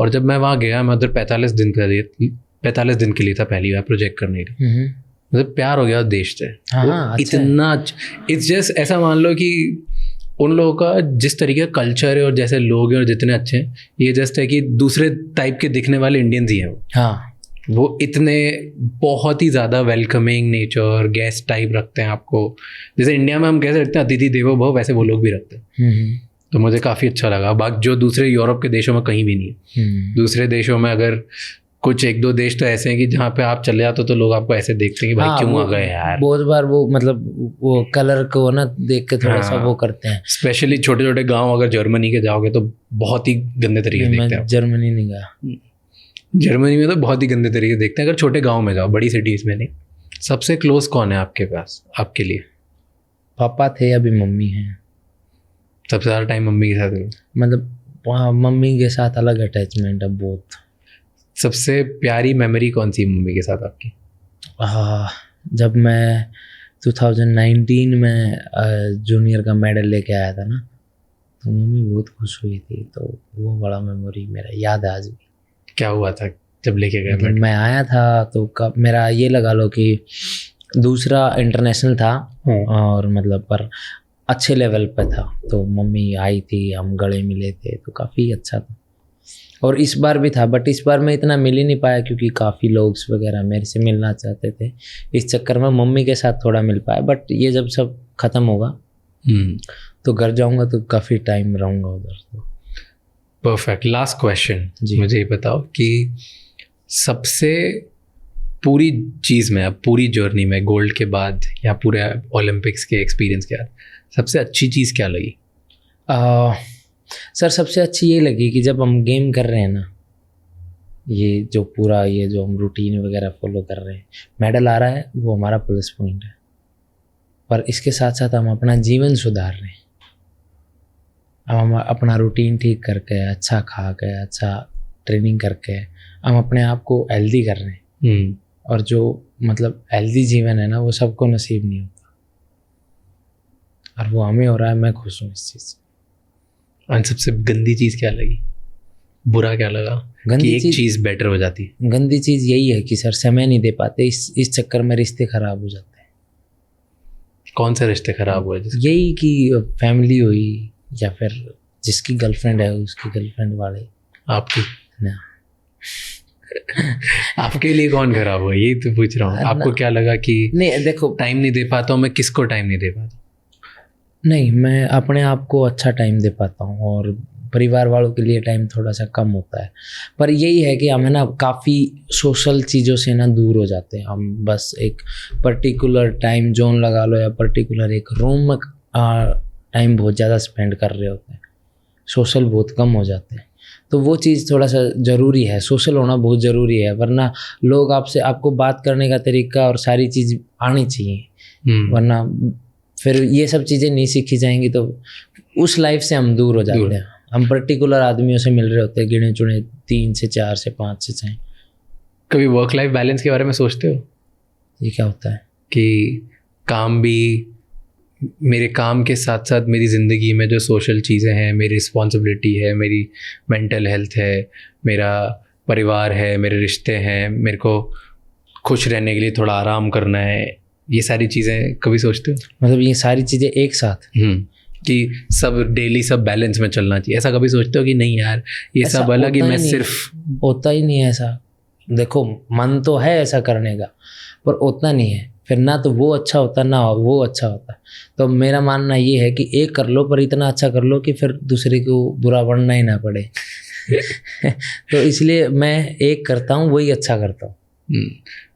Speaker 1: और जब मैं वहाँ गया, मैं उधर 45 दिन के लिए था पहली बार प्रोजेक्ट करने के लिए। मतलब प्यार हो गया देश से।
Speaker 2: हाँ,
Speaker 1: इतना इट्स जस्ट ऐसा मान लो कि उन लोगों का जिस तरीके का कल्चर है और जैसे लोग हैं और जितने अच्छे हैं, ये जस्ट है कि दूसरे टाइप के दिखने वाले इंडियंस ही हैं वो।
Speaker 2: हाँ,
Speaker 1: वो इतने बहुत ही ज़्यादा वेलकमिंग नेचर, गेस्ट टाइप रखते हैं आपको। जैसे इंडिया में हम कैसे रखते हैं अतिथि देवो भव, वैसे वो लोग भी रखते हैं। तो मुझे काफ़ी अच्छा लगा। बाकी जो दूसरे यूरोप के देशों में कहीं भी नहीं है। दूसरे देशों में अगर कुछ 1-2 देश तो ऐसे हैं कि जहाँ पे आप चले जाते हो तो लोग आपको ऐसे देखते हैं कि भाई क्यों आ गए यार।
Speaker 2: बहुत बार वो मतलब वो कलर को ना देख के थोड़ा सा वो करते हैं।
Speaker 1: स्पेशली छोटे छोटे गाँव, अगर जर्मनी के जाओगे तो बहुत ही गंदे तरीके से देखते हैं।
Speaker 2: जर्मनी नहीं गया।
Speaker 1: जर्मनी में तो बहुत ही गंदे तरीके से देखते हैं, अगर छोटे गाँव में जाओ, बड़ी सिटीज़ में नहीं। सबसे क्लोज कौन है आपके पास, आपके लिए?
Speaker 2: पापा थे, अभी मम्मी हैं।
Speaker 1: सबसे ज़्यादा टाइम मम्मी के साथ हो?
Speaker 2: मतलब मम्मी के साथ अलग अटैचमेंट है बहुत।
Speaker 1: सबसे प्यारी मेमोरी कौन सी मम्मी के साथ आपकी?
Speaker 2: जब मैं 2019 में जूनियर का मेडल लेके आया था ना, तो मम्मी बहुत खुश हुई थी। तो वो बड़ा मेमोरी मेरा याद है आज भी।
Speaker 1: क्या हुआ था जब लेके गए?
Speaker 2: मतलब मैं आया था तो मेरा ये लगा लो कि दूसरा इंटरनेशनल था, और मतलब पर अच्छे लेवल पे था। तो मम्मी आई थी, हम गले मिले थे, तो काफ़ी अच्छा था। और इस बार भी था, बट इस बार मैं इतना मिल ही नहीं पाया क्योंकि काफ़ी लोग वगैरह मेरे से मिलना चाहते थे। इस चक्कर में मम्मी के साथ थोड़ा मिल पाया। बट ये जब सब ख़त्म होगा तो घर जाऊंगा तो काफ़ी टाइम रहूँगा उधर। तो
Speaker 1: परफेक्ट। लास्ट क्वेश्चन, मुझे ये बताओ कि सबसे पूरी चीज़ में, अब पूरी जर्नी में, गोल्ड के बाद या पूरे ओलंपिक्स के एक्सपीरियंस के बाद सबसे अच्छी चीज़ क्या लगी?
Speaker 2: सर सबसे अच्छी ये लगी कि जब हम गेम कर रहे हैं ना, ये जो पूरा ये जो हम रूटीन वगैरह फॉलो कर रहे हैं, मेडल आ रहा है वो हमारा प्लस पॉइंट है, पर इसके साथ साथ हम अपना जीवन सुधार रहे हैं। हम अपना रूटीन ठीक करके, अच्छा खा के, अच्छा ट्रेनिंग करके हम अपने आप को हेल्दी कर रहे हैं। और जो मतलब हेल्दी जीवन है ना, वो सबको नसीब नहीं होता, और वो हमें हो रहा है। मैं खुश हूँ इस चीज़ से।
Speaker 1: और सबसे गंदी चीज़ क्या लगी, बुरा क्या लगा कि एक चीज़ बेटर हो जाती?
Speaker 2: गंदी चीज़ यही है कि सर समय नहीं दे पाते, इस चक्कर में रिश्ते खराब हो जाते हैं।
Speaker 1: कौन से रिश्ते खराब हुए?
Speaker 2: यही कि फैमिली हुई, या फिर जिसकी गर्लफ्रेंड है उसकी गर्लफ्रेंड वाले।
Speaker 1: आपकी
Speaker 2: ना
Speaker 1: आपके लिए कौन खराब हुआ, यही तो पूछ रहा हूँ। आपको क्या लगा कि
Speaker 2: नहीं देखो,
Speaker 1: टाइम नहीं दे पाता हूँ मैं, किसको टाइम नहीं दे पाता?
Speaker 2: नहीं, मैं अपने आप को अच्छा टाइम दे पाता हूँ, और परिवार वालों के लिए टाइम थोड़ा सा कम होता है। पर यही है कि हम है ना काफ़ी सोशल चीज़ों से ना दूर हो जाते हैं। हम बस एक पर्टिकुलर टाइम जोन लगा लो, या पर्टिकुलर एक रूम में टाइम बहुत ज़्यादा स्पेंड कर रहे होते हैं, सोशल बहुत कम हो जाते हैं। तो वो चीज़ थोड़ा सा ज़रूरी है, सोशल होना बहुत ज़रूरी है, वरना लोग आपको बात करने का तरीका और सारी चीज़ आनी चाहिए। वरना फिर ये सब चीज़ें नहीं सीखी जाएंगी तो उस लाइफ से हम दूर हो जाते हैं। हम पर्टिकुलर आदमियों से मिल रहे होते हैं, गिने चुने 3 से 4 से 5 से 6।
Speaker 1: कभी वर्क लाइफ बैलेंस के बारे में सोचते हो?
Speaker 2: ये क्या होता है
Speaker 1: कि काम भी, मेरे काम के साथ साथ मेरी ज़िंदगी में जो सोशल चीज़ें हैं, मेरी रिस्पॉन्सिबिलिटी है, मेरी मेंटल हेल्थ है, मेरा परिवार है, मेरे रिश्ते हैं, मेरे को खुश रहने के लिए थोड़ा आराम करना है, ये सारी चीज़ें कभी सोचते हो?
Speaker 2: मतलब ये सारी चीज़ें एक साथ
Speaker 1: कि सब डेली सब बैलेंस में चलना चाहिए, ऐसा कभी सोचते हो कि नहीं यार ये सब अलग ही, मैं सिर्फ?
Speaker 2: होता ही नहीं है ऐसा। देखो, मन तो है ऐसा करने का, पर उतना नहीं है। फिर ना तो वो अच्छा होता, ना वो अच्छा होता। तो मेरा मानना ये है कि एक कर लो, पर इतना अच्छा कर लो कि फिर दूसरे को बुरा बनना ही ना पड़े। तो इसलिए मैं एक करता हूँ, वही अच्छा करता हूँ।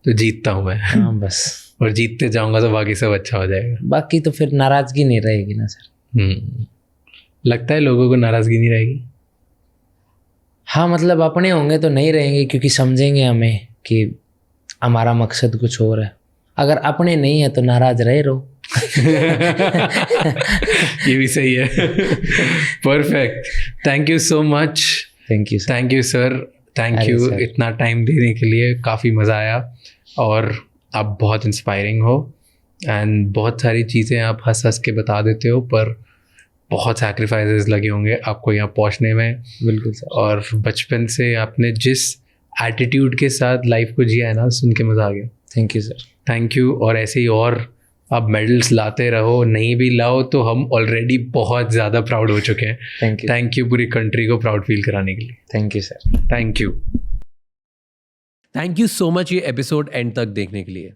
Speaker 1: तो जीतता हूँ मैं।
Speaker 2: हाँ बस।
Speaker 1: और जीतते जाऊँगा तो बाकी सब अच्छा हो जाएगा।
Speaker 2: बाकी तो फिर नाराज़गी नहीं रहेगी ना सर।
Speaker 1: लगता है लोगों को नाराज़गी नहीं रहेगी?
Speaker 2: हाँ, मतलब अपने होंगे तो नहीं रहेंगे, क्योंकि समझेंगे हमें कि हमारा मकसद कुछ और है। अगर अपने नहीं है तो नाराज रहो।
Speaker 1: ये भी सही है। Perfect. Thank you so much.
Speaker 2: Thank you
Speaker 1: sir. Thank you इतना टाइम देने के लिए, काफ़ी मज़ा आया, और आप बहुत इंस्पायरिंग हो, एंड बहुत सारी चीज़ें आप हंस हंस के बता देते हो, पर बहुत सैक्रिफाइसेस लगे होंगे आपको यहाँ पहुँचने में।
Speaker 2: बिल्कुल सर।
Speaker 1: और बचपन से आपने जिस एटीट्यूड के साथ लाइफ को जिया है ना, सुन के मज़ा आ गया।
Speaker 2: Thank you sir.
Speaker 1: Thank you. और ऐसे ही और आप मेडल्स लाते रहो, नहीं भी लाओ तो हम ऑलरेडी बहुत ज़्यादा प्राउड हो चुके हैं। थैंक यू पूरी कंट्री को प्राउड फील कराने के लिए।
Speaker 2: Thank you sir.
Speaker 3: Thank you so much ये एपिसोड एंड तक देखने के लिए।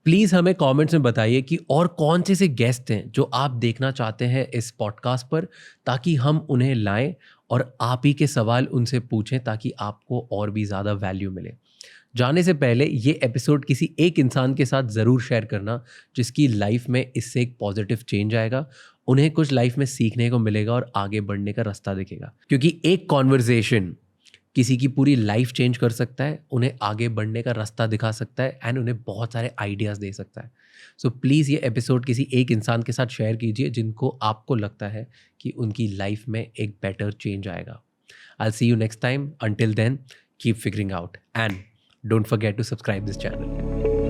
Speaker 3: प्लीज़ हमें कमेंट्स में बताइए कि और कौन से गेस्ट हैं जो आप देखना चाहते हैं इस पॉडकास्ट पर, ताकि हम उन्हें लाएं और आप ही के सवाल उनसे पूछें, ताकि आपको और भी ज़्यादा वैल्यू मिले। जाने से पहले ये एपिसोड किसी एक इंसान के साथ ज़रूर शेयर करना जिसकी लाइफ में इससे एक पॉजिटिव चेंज आएगा, उन्हें कुछ लाइफ में सीखने को मिलेगा और आगे बढ़ने का रास्ता दिखेगा। क्योंकि एक कॉन्वर्जेशन किसी की पूरी लाइफ चेंज कर सकता है, उन्हें आगे बढ़ने का रास्ता दिखा सकता है, एंड उन्हें बहुत सारे आइडियाज़ दे सकता है। सो प्लीज़ ये एपिसोड किसी एक इंसान के साथ शेयर कीजिए जिनको आपको लगता है कि उनकी लाइफ में एक बेटर चेंज आएगा। I'll see you next time. Until then, keep figuring out and don't forget to subscribe this channel.